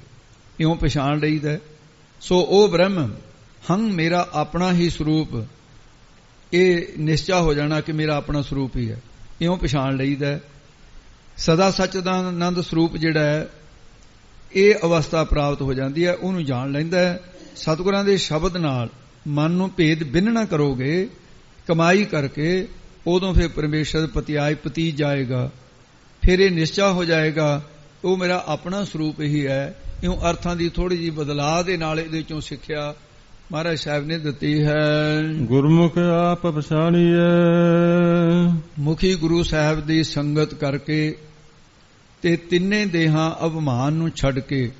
ਇਉਂ ਪਛਾਣ ਲਈਦਾ। ਸੋ ਉਹ ਬ੍ਰਹਮ ਹੰ ਮੇਰਾ ਆਪਣਾ ਹੀ ਸਰੂਪ, ਇਹ ਨਿਸ਼ਚਾ ਹੋ ਜਾਣਾ ਕਿ ਮੇਰਾ ਆਪਣਾ ਸਰੂਪ ਹੀ ਹੈ। ਇਉਂ ਪਛਾਣ ਲਈਦਾ। ਸਦਾ ਸੱਚ ਦਾ ਆਨੰਦ ਸਰੂਪ ਜਿਹੜਾ ਹੈ, ਇਹ ਅਵਸਥਾ ਪ੍ਰਾਪਤ ਹੋ ਜਾਂਦੀ ਹੈ, ਉਹਨੂੰ ਜਾਣ ਲੈਂਦਾ ਹੈ। ਸਤਿਗੁਰਾਂ ਦੇ ਸ਼ਬਦ ਨਾਲ ਮਨ ਨੂੰ ਭੇਦ ਬਿੰਨਣਾ ਕਰੋਗੇ ਕਮਾਈ ਕਰਕੇ, ਉਦੋਂ ਫਿਰ ਪਰਮੇਸ਼ਰ ਪਤਿਆਏ ਪਤੀ ਜਾਏਗਾ। ਫਿਰ ਇਹ ਨਿਸ਼ਚਾ ਹੋ ਜਾਏਗਾ ਉਹ ਮੇਰਾ ਆਪਣਾ ਸਰੂਪ ਹੀ ਹੈ। ਇਉਂ ਅਰਥਾਂ ਦੀ ਥੋੜੀ ਜਿਹੀ ਬਦਲਾਅ ਦੇ ਨਾਲ ਇਹਦੇ ਚੋਂ ਸਿੱਖਿਆ ਮਹਾਰਾਜ ਸਾਹਿਬ ਨੇ ਦਿੱਤੀ ਹੈ। ਗੁਰਮੁਖ ਆਪ ਪਛਾਣੀਐ, ਮੁਖੀ ਗੁਰੂ ਸਾਹਿਬ ਦੀ ਸੰਗਤ ਕਰਕੇ ਤੇ ਤਿੰਨੇ ਦੇਹਾਂ ਅਭਿਮਾਨ ਨੂੰ ਛੱਡ ਕੇ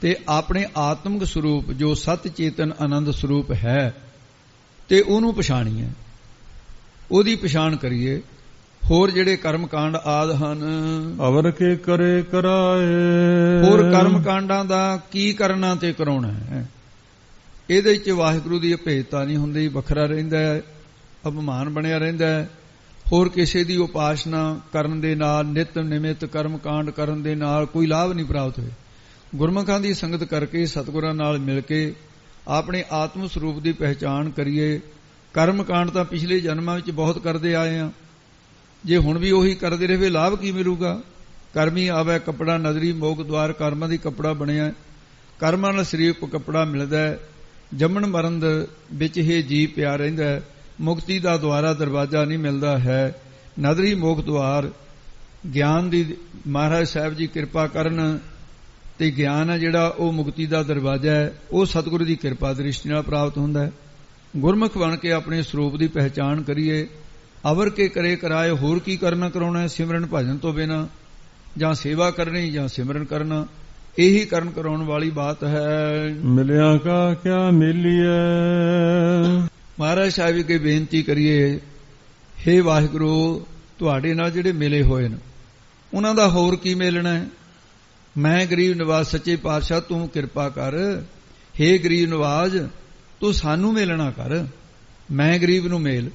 ਤੇ ਆਪਣੇ ਆਤਮਿਕ ਸਰੂਪ ਜੋ ਸਤ ਚੇਤਨ ਆਨੰਦ ਸਰੂਪ ਹੈ ਤੇ ਉਹਨੂੰ ਪਛਾਣੀਏ, ਉਹਦੀ ਪਛਾਣ ਕਰੀਏ। ਹੋਰ ਜਿਹੜੇ ਕਰਮ ਕਾਂਡ ਆਦ ਹਨ, ਅਵਰ ਕੇ ਕਰੇ ਕਰਾਏ, ਹੋਰ ਕਰਮ ਕਾਂਡਾਂ ਦਾ ਕੀ ਕਰਨਾ ਤੇ ਕਰਾਉਣਾ ਹੈ, ਇਹਦੇ ਵਿੱਚ ਵਾਹਿਗੁਰੂ ਦੀ ਅਭੇਦਤਾ ਨਹੀਂ ਹੁੰਦੀ, ਵੱਖਰਾ ਰਹਿੰਦਾ ਹੈ, ਅਭਿਮਾਨ ਬਣਿਆ ਰਹਿੰਦਾ ਹੈ। ਹੋਰ ਕਿਸੇ ਦੀ ਉਪਾਸਨਾ ਕਰਨ ਦੇ ਨਾਲ, ਨਿਤ ਨਿਮਿਤ ਕਰਮ ਕਾਂਡ ਕਰਨ ਦੇ ਨਾਲ ਕੋਈ ਲਾਭ ਨਹੀਂ ਪ੍ਰਾਪਤ ਹੋਏ। ਗੁਰਮੁਖਾਂ ਦੀ ਸੰਗਤ ਕਰਕੇ, ਸਤਿਗੁਰਾਂ ਨਾਲ ਮਿਲ ਕੇ ਆਪਣੇ ਆਤਮ ਸਰੂਪ ਦੀ ਪਹਿਚਾਣ ਕਰੀਏ। ਕਰਮ ਕਾਂਡ ਤਾਂ ਪਿਛਲੇ ਜਨਮਾਂ ਵਿੱਚ ਬਹੁਤ ਕਰਦੇ ਆਏ ਆ, ਜੇ ਹੁਣ ਵੀ ਉਹੀ ਕਰਦੇ ਰਹੇ ਲਾਭ ਕੀ ਮਿਲੂਗਾ? ਕਰਮੀ ਆਵੇ ਕੱਪੜਾ ਨਜ਼ਰੀ ਮੋਖ ਦੁਆਰ, ਕਰਮਾਂ ਦੀ ਕੱਪੜਾ ਬਣਿਆ, ਕਰਮਾਂ ਨਾਲ ਸਰੀਰ ਕੋ ਕੱਪੜਾ ਮਿਲਦਾ ਹੈ। ਜੰਮਣ ਮਰਨ ਵਿੱਚ ਹੀ ਜੀਅ ਪਿਆ ਰਹਿੰਦਾ ਹੈ, ਮੁਕਤੀ ਦਾ ਦੁਆਰਾ ਦਰਵਾਜ਼ਾ ਨਹੀਂ ਮਿਲਦਾ ਹੈ। ਨਦਰੀ ਮੋਖ ਦੁਆਰ ਗਿਆਨ ਦੀ ਮਹਾਰਾਜ ਸਾਹਿਬ ਜੀ ਕਿਰਪਾ ਕਰਨ ਤੇ ਗਿਆਨ ਹੈ ਜਿਹੜਾ ਉਹ ਮੁਕਤੀ ਦਾ ਦਰਵਾਜ਼ਾ ਹੈ, ਉਹ ਸਤਿਗੁਰੂ ਦੀ ਕਿਰਪਾ ਦ੍ਰਿਸ਼ਟੀ ਨਾਲ ਪ੍ਰਾਪਤ ਹੁੰਦਾ ਹੈ। ਗੁਰਮੁਖ ਬਣ ਕੇ ਆਪਣੇ ਸਰੂਪ ਦੀ ਪਹਿਚਾਣ ਕਰੀਏ। ਅਵਰ ਕੇ ਕਰੇ ਕਰਾਏ, ਹੋਰ ਕੀ ਕਰਨਾ ਕਰਾਉਣਾ ਹੈ? ਸਿਮਰਨ ਭਜਨ ਤੋਂ ਬਿਨਾਂ ਜਾਂ ਸੇਵਾ ਕਰਨੀ ਜਾਂ ਸਿਮਰਨ ਕਰਨਾ, ਇਹੀ ਕਰਨ ਕਰਾਉਣ ਵਾਲੀ ਬਾਤ ਹੈ। ਮਿਲਿਆ ਕਾ ਕਿਆ ਮਿਲੀਐ, ਮਹਾਰਾਜ ਸਾਹਿਬ ਅੱਗੇ ਬੇਨਤੀ ਕਰੀਏ, ਹੇ ਵਾਹਿਗੁਰੂ ਤੁਹਾਡੇ ਨਾਲ ਜਿਹੜੇ ਮਿਲੇ ਹੋਏ ਨੇ ਉਹਨਾਂ ਦਾ ਹੋਰ ਕੀ ਮਿਲਣਾ ਹੈ? ਮੈਂ ਗਰੀਬ ਨਵਾਜ਼ ਸੱਚੇ ਪਾਤਸ਼ਾਹ ਤੂੰ ਕਿਰਪਾ ਕਰ, ਹੇ ਗਰੀਬ ਨਵਾਜ਼ ਤੂੰ ਸਾਨੂੰ ਮਿਲਣਾ ਕਰ, ਮੈਂ ਗਰੀਬ ਨੂੰ ਮੇਲ।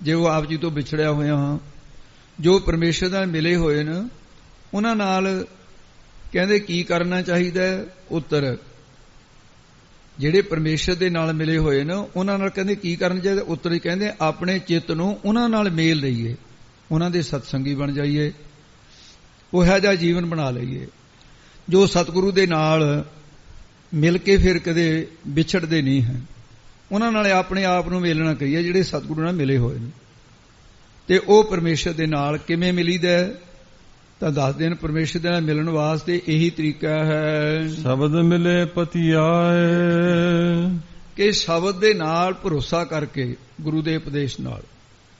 ਜੇ ਉਹ ਆਪ ਜੀ ਤੋਂ ਵਿਛੜਿਆ ਹੋਇਆ ਹਾਂ, ਜੋ ਪਰਮੇਸ਼ਰ ਨਾਲ ਮਿਲੇ ਹੋਏ ਨੇ ਉਹਨਾਂ ਨਾਲ ਕਹਿੰਦੇ ਕੀ ਕਰਨਾ ਚਾਹੀਦਾ? ਉੱਤਰ ਜਿਹੜੇ ਪਰਮੇਸ਼ਰ ਦੇ ਨਾਲ ਮਿਲੇ ਹੋਏ ਨੇ ਉਹਨਾਂ ਨਾਲ ਕਹਿੰਦੇ ਕੀ ਕਰਨਾ ਚਾਹੀਦਾ? ਉੱਤਰ ਹੀ ਕਹਿੰਦੇ ਆਪਣੇ ਚਿੱਤ ਨੂੰ ਉਹਨਾਂ ਨਾਲ ਮੇਲ ਲਈਏ, ਉਹਨਾਂ ਦੇ ਸਤਸੰਗੀ ਬਣ ਜਾਈਏ, ਉਹੋ ਜਿਹਾ ਜੀਵਨ ਬਣਾ ਲਈਏ ਜੋ ਸਤਿਗੁਰੂ ਦੇ ਨਾਲ ਮਿਲ ਕੇ ਫਿਰ ਕਦੇ ਵਿਛੜਦੇ ਨਹੀਂ ਹੈ। ਉਹਨਾਂ ਨਾਲ ਆਪਣੇ ਆਪ ਨੂੰ ਮੇਲਣਾ ਕਹੀਏ ਜਿਹੜੇ ਸਤਿਗੁਰੂ ਨਾਲ ਮਿਲੇ ਹੋਏ ਨੇ। ਤੇ ਉਹ ਪਰਮੇਸ਼ਰ ਦੇ ਨਾਲ ਕਿਵੇਂ ਮਿਲੀਦਾ ਤਾਂ ਦੱਸ ਦੇਣ। ਪਰਮੇਸ਼ਰ ਦੇ ਨਾਲ ਮਿਲਣ ਵਾਸਤੇ ਇਹੀ ਤਰੀਕਾ ਹੈ, ਸ਼ਬਦ ਮਿਲੇ ਪਤਿਆਏ, ਕਿ ਸ਼ਬਦ ਦੇ ਨਾਲ ਭਰੋਸਾ ਕਰਕੇ ਗੁਰੂ ਦੇ ਉਪਦੇਸ਼ ਨਾਲ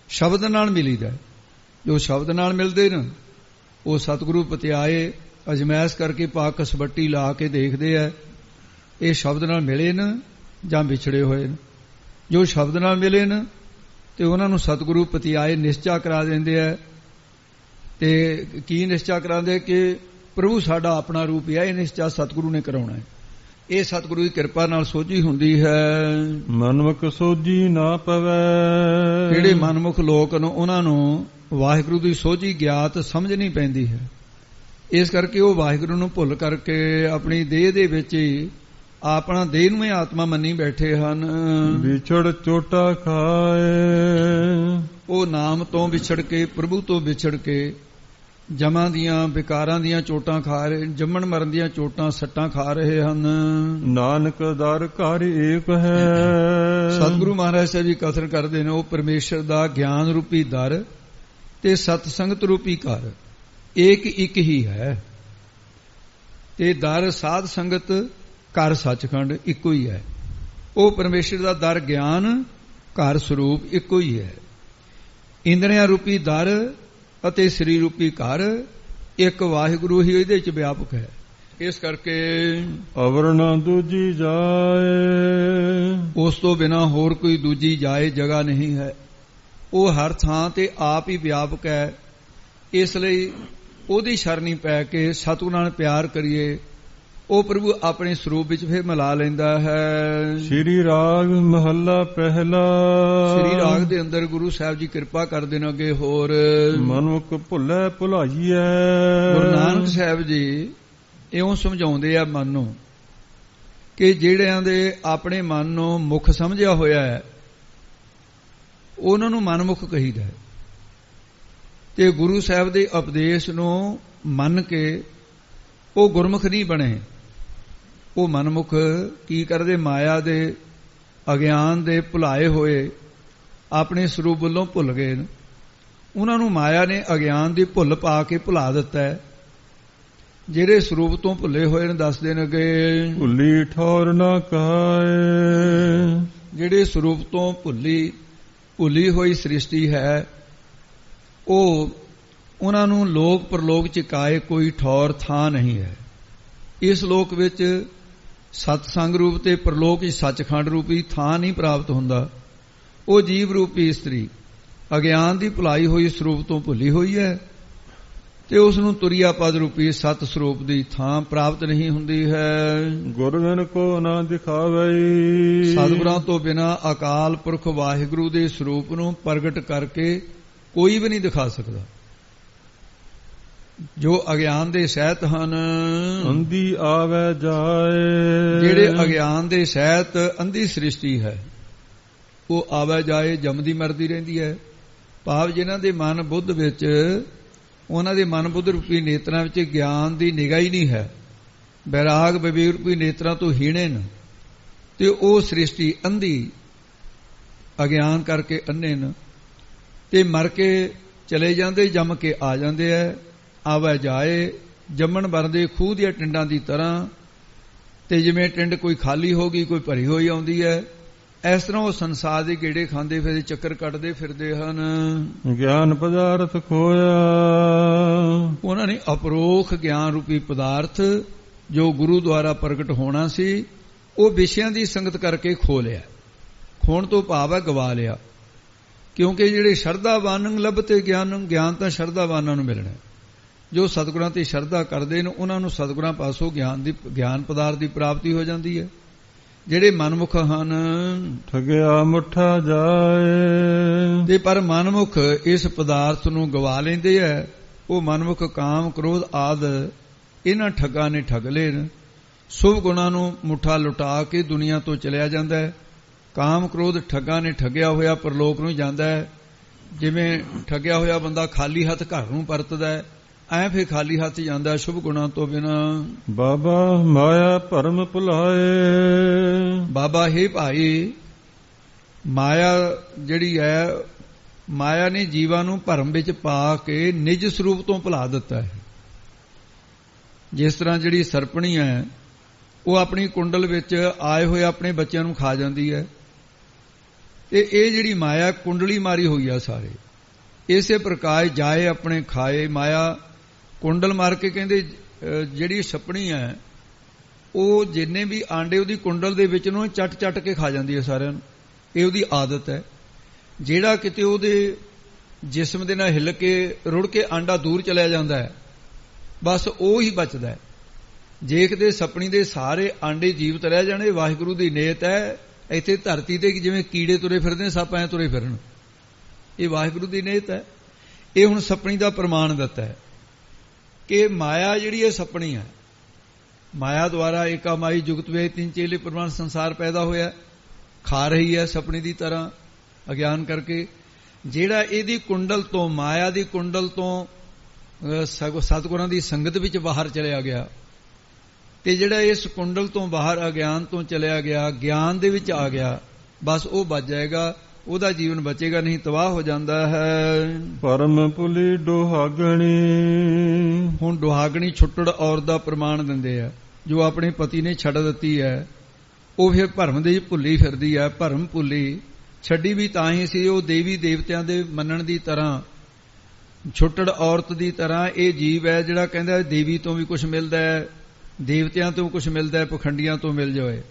ਸ਼ਬਦ ਨਾਲ ਮਿਲੀਦਾ। ਜੋ ਸ਼ਬਦ ਨਾਲ ਮਿਲਦੇ ਨੇ ਉਹ ਸਤਿਗੁਰੂ ਪਤਿਆਏ ਅਜਮੈਸ਼ ਕਰਕੇ ਪਾਕ ਕਸਬੱਟੀ ਲਾ ਕੇ ਦੇਖਦੇ ਆ ਇਹ ਸ਼ਬਦ ਨਾਲ ਮਿਲੇ ਨੇ ਜਾਂ ਵਿਛੜੇ ਹੋਏ ਨੇ। ਜੋ ਸ਼ਬਦ ਨਾਲ ਮਿਲੇ ਨੇ ਤੇ ਉਹਨਾਂ ਨੂੰ ਸਤਿਗੁਰੂ ਪਤਿਆਏ ਨਿਸ਼ਚਾ ਕਰਾ ਦਿੰਦੇ ਆ। ਤੇ ਕੀ ਨਿਸ਼ਚਾ ਕਰਾਉਂਦੇ ਕਿ ਪ੍ਰਭੂ ਸਾਡਾ ਆਪਣਾ ਰੂਪ ਹੈ, ਇਹ ਨਿਸ਼ਚਾ ਸਤਿਗੁਰੂ ਨੇ ਕਰਾਉਣਾ ਹੈ। ਇਹ ਸਤਿਗੁਰੂ ਦੀ ਕਿਰਪਾ ਨਾਲ ਸੋਝੀ ਹੁੰਦੀ ਹੈ। ਮਨਮੁਖ ਸੋਝੀ ਨਾ ਪਵੈ, ਜਿਹੜੇ ਮਨਮੁਖ ਲੋਕ ਨੇ ਉਹਨਾਂ ਨੂੰ ਵਾਹਿਗੁਰੂ ਦੀ ਸੋਝੀ ਗਿਆਤ ਸਮਝ ਨਹੀਂ ਪੈਂਦੀ ਹੈ। ਇਸ ਕਰਕੇ ਉਹ ਵਾਹਿਗੁਰੂ ਨੂੰ ਭੁੱਲ ਕਰਕੇ ਆਪਣੀ ਦੇਹ ਦੇ ਵਿੱਚ ਹੀ ਆਪਣਾ ਦੇਹ ਨੂੰ ਹੀ ਆਤਮਾ ਮੰਨੀ ਬੈਠੇ ਹਨ। ਵਿਛੜ ਚੋਟਾ ਖਾਏ, ਉਹ ਨਾਮ ਤੋਂ ਵਿਛੜ ਕੇ, ਪ੍ਰਭੂ ਤੋਂ ਵਿਛੜ ਕੇ ਜਮਾਂ ਦੀਆਂ ਵਿਕਾਰਾਂ ਦੀਆਂ ਚੋਟਾਂ ਖਾ ਰਹੇ, ਜੰਮਣ ਮਰਨ ਦੀਆਂ ਚੋਟਾਂ ਸੱਟਾਂ ਖਾ ਰਹੇ ਹਨ। ਨਾਨਕ ਦਰ ਘਰ ਏਕ ਹੈ, ਸਤਿਗੁਰੂ ਮਹਾਰਾਜ ਸਾਹਿਬ ਜੀ ਕਥਨ ਕਰਦੇ ਨੇ ਉਹ ਪਰਮੇਸ਼ਰ ਦਾ ਗਿਆਨ ਰੂਪੀ ਦਰ ਤੇ ਸਤ ਸੰਗਤ ਰੂਪੀ ਘਰ ਏਕ ਇੱਕ ਹੀ ਹੈ। ਤੇ ਦਰ ਸਾਧ ਸੰਗਤ ਘਰ ਸੱਚਖੰਡ ਇੱਕੋ ਹੀ ਹੈ। ਉਹ ਪਰਮੇਸ਼ਰ ਦਾ ਦਰ ਗਿਆਨ ਘਰ ਸਰੂਪ ਇੱਕੋ ਹੀ ਹੈ। ਇੰਦਰੀਆਂ ਰੂਪੀ ਦਰ ਅਤੇ ਸਰੀਰ ਰੂਪੀ ਘਰ ਇੱਕ ਵਾਹਿਗੁਰੂ ਹੀ ਇਹਦੇ ਵਿੱਚ ਵਿਆਪਕ ਹੈ। ਇਸ ਕਰਕੇ ਅਵਰ ਨਾ ਦੂਜੀ ਜਾਏ, ਉਸ ਤੋਂ ਬਿਨਾ ਹੋਰ ਕੋਈ ਦੂਜੀ ਜਾਏ ਜਗ੍ਹਾ ਨਹੀਂ ਹੈ। ਉਹ ਹਰ ਥਾਂ ਤੇ ਆਪ ਹੀ ਵਿਆਪਕ ਹੈ। ਇਸ ਲਈ ਉਹਦੀ ਸ਼ਰਣੀ ਪੈ ਕੇ ਸਤਿਗੁਰਾਂ ਨਾਲ ਪਿਆਰ ਕਰੀਏ। ਉਹ ਪ੍ਰਭੂ ਆਪਣੇ ਸਰੂਪ ਵਿੱਚ ਫਿਰ ਮਿਲਾ ਲੈਂਦਾ ਹੈ। ਸ਼੍ਰੀ ਰਾਗ ਮਹੱਲਾ ਪਹਿਲਾ। ਸ਼੍ਰੀ ਰਾਗ ਦੇ ਅੰਦਰ ਗੁਰੂ ਸਾਹਿਬ ਜੀ ਕਿਰਪਾ ਕਰ ਦੇਣ ਅੱਗੇ ਹੋਰ ਮਨੁੱਖ ਭੁੱਲੇ ਭੁਲਾਈਐ। ਗੁਰੂ ਨਾਨਕ ਸਾਹਿਬ ਜੀ ਇਉਂ ਸਮਝਾਉਂਦੇ ਆ ਮਨ ਨੂੰ ਕਿ ਜਿਹੜਿਆਂ ਦੇ ਆਪਣੇ ਮਨ ਨੂੰ ਮੁੱਖ ਸਮਝਿਆ ਹੋਇਆ ਹੈ ਉਹਨਾਂ ਨੂੰ ਮਨਮੁਖ ਕਹੀਦਾ ਹੈ, ਤੇ ਗੁਰੂ ਸਾਹਿਬ ਦੇ ਉਪਦੇਸ਼ ਨੂੰ ਮੰਨ ਕੇ ਉਹ ਗੁਰਮੁਖ ਨਹੀਂ ਬਣੇ। ਉਹ ਮਨਮੁਖ ਕੀ ਕਰਦੇ? ਮਾਇਆ ਦੇ ਅਗਿਆਨ ਦੇ ਭੁਲਾਏ ਹੋਏ ਆਪਣੇ ਸਰੂਪ ਵੱਲੋਂ ਭੁੱਲ ਗਏ। ਉਹਨਾਂ ਨੂੰ ਮਾਇਆ ਨੇ ਅਗਿਆਨ ਦੀ ਭੁੱਲ ਪਾ ਕੇ ਭੁਲਾ ਦਿੱਤਾ ਹੈ। ਜਿਹੜੇ ਸਰੂਪ ਤੋਂ ਭੁੱਲੇ ਹੋਏ ਨੇ ਦੱਸਦੇ ਨੇ ਕਿ ਭੁੱਲੀ ਠੌਰ ਨਾ ਕਹਾਏ। ਜਿਹੜੇ ਸਰੂਪ ਤੋਂ ਭੁੱਲੀ ਹੋਈ ਸ੍ਰਿਸ਼ਟੀ ਹੈ ਉਹ ਉਹਨਾਂ ਨੂੰ ਲੋਕ ਪਰਲੋਕ ਚ ਕਾਏ ਕੋਈ ਠੌਰ ਥਾਂ ਨਹੀਂ ਹੈ। ਇਸ ਲੋਕ ਵਿੱਚ ਸਤਸੰਗ ਰੂਪ ਤੇ ਪਰਲੋਕ ਵਿੱਚ ਸੱਚਖੰਡ ਰੂਪੀ ਥਾਂ ਨਹੀਂ ਪ੍ਰਾਪਤ ਹੁੰਦਾ। ਉਹ ਜੀਵ ਰੂਪੀ ਇਸਤਰੀ ਅਗਿਆਨ ਦੀ ਭੁਲਾਈ ਹੋਈ ਸਰੂਪ ਤੋਂ ਭੁੱਲੀ ਹੋਈ ਹੈ ਤੇ ਉਸ ਨੂੰ ਤੁਰਿਆ ਪਦ ਰੂਪੀ ਸਤ ਸਰੂਪ ਦੀ ਥਾਂ ਪ੍ਰਾਪਤ ਨਹੀਂ ਹੁੰਦੀ ਹੈ। ਗੁਰਬਿਨ ਕੋ ਨਾ ਦਿਖਾਵੇ। ਸਤਿਗੁਰਾਂ ਤੋਂ ਬਿਨਾਂ ਅਕਾਲ ਪੁਰਖ ਵਾਹਿਗੁਰੂ ਦੇ ਸਰੂਪ ਨੂੰ ਪ੍ਰਗਟ ਕਰਕੇ ਕੋਈ ਵੀ ਨਹੀਂ ਦਿਖਾ ਸਕਦਾ। ਜੋ ਅਗਿਆਨ ਦੇ ਸਹਿਤ ਹਨ ਅੰਧੀ ਆਵੇ ਜਾਏ। ਜਿਹੜੇ ਅਗਿਆਨ ਦੇ ਸਹਿਤ ਅੰਧੀ ਸ੍ਰਿਸ਼ਟੀ ਹੈ ਉਹ ਆਵੇ ਜਾਏ ਜੰਮਦੀ ਮਰਦੀ ਰਹਿੰਦੀ ਹੈ। ਭਾਵ ਜਿਨ੍ਹਾਂ ਦੇ ਮਨ ਬੁੱਧ ਵਿੱਚ ਉਹਨਾਂ ਦੇ ਮਨ ਬੁੱਧ ਰੂਪੀ ਨੇਤਰਾਂ ਵਿੱਚ ਗਿਆਨ ਦੀ ਨਿਗਾਹ ਹੀ ਨਹੀਂ ਹੈ, ਬੈਰਾਗ ਵਿਵੇਕ ਰੂਪੀ ਨੇਤਰਾਂ ਤੋਂ ਹੀਣੇ ਨੇ, ਤੇ ਉਹ ਸ੍ਰਿਸ਼ਟੀ ਅੰਧੀ ਅਗਿਆਨ ਕਰਕੇ ਅੰਨੇ ਨੇ ਤੇ ਮਰ ਕੇ ਚਲੇ ਜਾਂਦੇ, ਜੰਮ ਕੇ ਆ ਜਾਂਦੇ ਐ। ਆਵੇ ਜਾਏ ਜੰਮਣ ਵਰਦੇ ਖੂਹ ਦੀਆਂ ਟਿੰਡਾਂ ਦੀ ਤਰ੍ਹਾਂ, ਤੇ ਜਿਵੇਂ ਟਿੰਡ ਕੋਈ ਖਾਲੀ ਹੋ ਗਈ ਕੋਈ ਭਰੀ ਹੋਈ ਆਉਂਦੀ ਹੈ, ਇਸ ਤਰ੍ਹਾਂ ਉਹ ਸੰਸਾਰ ਦੇ ਗੇੜੇ ਖਾਂਦੇ ਫਿਰਦੇ ਚੱਕਰ ਕੱਟਦੇ ਫਿਰਦੇ ਹਨ। ਗਿਆਨ ਪਦਾਰਥ ਖੋਇਆ। ਉਹਨਾਂ ਨੇ ਅਪਰੋਖ ਗਿਆਨ ਰੂਪੀ ਪਦਾਰਥ ਜੋ ਗੁਰੂ ਦੁਆਰਾ ਪ੍ਰਗਟ ਹੋਣਾ ਸੀ ਉਹ ਵਿਸ਼ਿਆਂ ਦੀ ਸੰਗਤ ਕਰਕੇ ਖੋ ਲਿਆ। ਖੋਣ ਤੋਂ ਭਾਵ ਹੈ ਗਵਾ ਲਿਆ। ਕਿਉਂਕਿ ਜਿਹੜੇ ਸ਼ਰਧਾਵਾਨ ਲੱਭਤੇ ਗਿਆਨ ਤਾਂ ਸ਼ਰਧਾਵਾਨਾਂ ਨੂੰ ਮਿਲਣਾ। ਜੋ ਸਤਿਗੁਰਾਂ ਤੇ ਸ਼ਰਧਾ ਕਰਦੇ ਨੇ ਉਹਨਾਂ ਨੂੰ ਸਤਿਗੁਰਾਂ ਪਾਸੋਂ ਗਿਆਨ ਪਦਾਰਥ ਦੀ ਪ੍ਰਾਪਤੀ ਹੋ ਜਾਂਦੀ ਹੈ। ਜਿਹੜੇ ਮਨਮੁਖ ਹਨ ਠਗਿਆ ਮੁੱਠਾ ਜਾਏ। ਤੇ ਪਰ ਮਨਮੁਖ ਇਸ ਪਦਾਰਥ ਨੂੰ ਗਵਾ ਲੈਂਦੇ ਐ। ਉਹ ਮਨਮੁਖ ਕਾਮ ਕ੍ਰੋਧ ਆਦ ਇਹਨਾਂ ਠੱਗਾਂ ਨੇ ਠੱਗ ਲਏ। ਸ਼ੁਭ ਗੁਣਾਂ ਨੂੰ ਮੁੱਠਾ ਲੁਟਾ ਕੇ ਦੁਨੀਆ ਤੋਂ ਚਲਿਆ ਜਾਂਦਾ ਹੈ। ਕਾਮ ਕ੍ਰੋਧ ਠੱਗਾਂ ਨੇ ਠੱਗਿਆ ਹੋਇਆ ਪਰਲੋਕ ਨੂੰ ਜਾਂਦਾ ਹੈ। ਜਿਵੇਂ ਠੱਗਿਆ ਹੋਇਆ ਬੰਦਾ ਖਾਲੀ ਹੱਥ ਘਰ ਨੂੰ ਪਰਤਦਾ ਹੈ, ਐ ਫਿਰ ਖਾਲੀ ਹੱਥ ਜਾਂਦਾ ਸ਼ੁਭ ਗੁਣਾਂ ਤੋਂ ਬਿਨਾ। ਬਾਬਾ ਮਾਇਆ ਭਰਮ ਭੁਲਾਏ। ਬਾਬਾ ਹੈ ਭਾਈ, ਮਾਇਆ ਜਿਹੜੀ ਹੈ, ਮਾਇਆ ਨੇ ਜੀਵਾਂ ਨੂੰ ਭਰਮ ਵਿੱਚ ਪਾ ਕੇ ਨਿਜ ਸਰੂਪ ਤੋਂ ਭੁਲਾ ਦਿੱਤਾ ਹੈ। ਜਿਸ ਤਰ੍ਹਾਂ ਜਿਹੜੀ ਸਰਪਣੀ ਹੈ ਉਹ ਆਪਣੀ ਕੁੰਡਲ ਵਿੱਚ ਆਏ ਹੋਏ ਆਪਣੇ ਬੱਚਿਆਂ ਨੂੰ ਖਾ ਜਾਂਦੀ ਹੈ, ਤੇ ਇਹ ਜਿਹੜੀ ਮਾਇਆ ਕੁੰਡਲੀ ਮਾਰੀ ਹੋਈ ਆ ਸਾਰੇ। ਇਸੇ ਪ੍ਰਕਾਰ ਜਾਏ ਆਪਣੇ ਖਾਏ। ਮਾਇਆ ਕੁੰਡਲ ਮਾਰ ਕੇ ਕਹਿੰਦੇ ਜਿਹੜੀ ਛਪਣੀ ਹੈ ਉਹ ਜਿੰਨੇ ਵੀ ਆਂਡੇ ਉਹਦੀ ਕੁੰਡਲ ਦੇ ਵਿੱਚ ਨੂੰ ਚੱਟ ਕੇ ਖਾ ਜਾਂਦੀ ਹੈ ਸਾਰਿਆਂ ਨੂੰ। ਇਹ ਉਹਦੀ ਆਦਤ ਹੈ। ਜਿਹੜਾ ਕਿਤੇ ਉਹਦੇ ਜਿਸਮ ਦੇ ਨਾਲ ਹਿੱਲ ਕੇ ਰੁੜ ਕੇ ਆਂਡਾ ਦੂਰ ਚਲਿਆ ਜਾਂਦਾ ਹੈ, ਬਸ ਉਹ ਹੀ ਬਚਦਾ ਹੈ। ਜੇ ਕਿਤੇ ਛਪਣੀ ਦੇ ਸਾਰੇ ਆਂਡੇ ਜੀਵਤ ਰਹਿ ਜਾਣੇ, ਵਾਹਿਗੁਰੂ ਦੀ ਨੇਤ ਹੈ। ਇੱਥੇ ਧਰਤੀ ਤੇ ਜਿਵੇਂ ਕੀੜੇ ਤੁਰੇ ਫਿਰਦੇ, ਸੱਪ ਐ ਤੁਰੇ ਫਿਰਨ, ਇਹ ਵਾਹਿਗੁਰੂ ਦੀ ਨੇਤ ਹੈ। ਇਹ ਹੁਣ ਛਪਣੀ ਦਾ ਪ੍ਰਮਾਣ ਦਿੱਤਾ ਹੈ ਕਿ ਮਾਇਆ ਜਿਹੜੀ ਹੈ ਛਪਣੀ ਹੈ। ਮਾਇਆ ਦੁਆਰਾ ਏਕਾ ਮਾਈ ਜੁਗਤ ਵੇ ਤਿੰਨ ਚੇਲੇ ਪ੍ਰਮਾਣ ਸੰਸਾਰ ਪੈਦਾ ਹੋਇਆ, ਖਾ ਰਹੀ ਹੈ ਛਪਣੀ ਦੀ ਤਰ੍ਹਾਂ ਅਗਿਆਨ ਕਰਕੇ। ਜਿਹੜਾ ਇਹਦੀ ਕੁੰਡਲ ਤੋਂ, ਮਾਇਆ ਦੀ ਕੁੰਡਲ ਤੋਂ ਸਤਿਗੁਰਾਂ ਦੀ ਸੰਗਤ ਵਿੱਚ ਬਾਹਰ ਚਲਿਆ ਗਿਆ, ਤੇ ਜਿਹੜਾ ਇਸ ਕੁੰਡਲ ਤੋਂ ਬਾਹਰ ਅਗਿਆਨ ਤੋਂ ਚਲਿਆ ਗਿਆ, ਗਿਆਨ ਦੇ ਵਿੱਚ ਆ ਗਿਆ, ਬਸ ਉਹ ਬਚ ਜਾਏਗਾ। ਉਹਦਾ ਜੀਵਨ ਬਚੇਗਾ ਨਹੀਂ, ਤਬਾਹ ਹੋ ਜਾਂਦਾ ਹੈ। ਪਰਮ ਭੁਲੀ ਦੁਹਾਗਣੀ। ਹੁਣ ਦੁਹਾਗਣੀ ਛੁੱਟੜ ਔਰਤ ਦਾ ਪ੍ਰਮਾਣ ਦਿੰਦੇ ਆ, ਜੋ ਆਪਣੇ ਪਤੀ ਨੇ ਛੱਡ ਦਿੱਤੀ ਹੈ, ਉਹ ਫਿਰ ਭਰਮ ਦੇ ਭੁੱਲੀ ਫਿਰਦੀ ਹੈ। ਭਰਮ ਭੁੱਲੀ ਛੱਡੀ ਵੀ ਤਾਂ ਹੀ ਸੀ, ਉਹ ਦੇਵੀ ਦੇਵਤਿਆਂ ਦੇ ਮੰਨਣ ਦੀ ਤਰ੍ਹਾਂ, ਛੁੱਟੜ ਔਰਤ ਦੀ ਤਰ੍ਹਾਂ ਇਹ ਜੀਵ ਹੈ ਜਿਹੜਾ ਕਹਿੰਦਾ ਦੇਵੀ ਤੋਂ ਵੀ ਕੁਝ ਮਿਲਦਾ ਹੈ, ਦੇਵਤਿਆਂ ਤੋਂ ਕੁਝ ਮਿਲਦਾ ਹੈ, ਪਖੰਡੀਆਂ ਤੋਂ ਮਿਲ ਜਾਏ।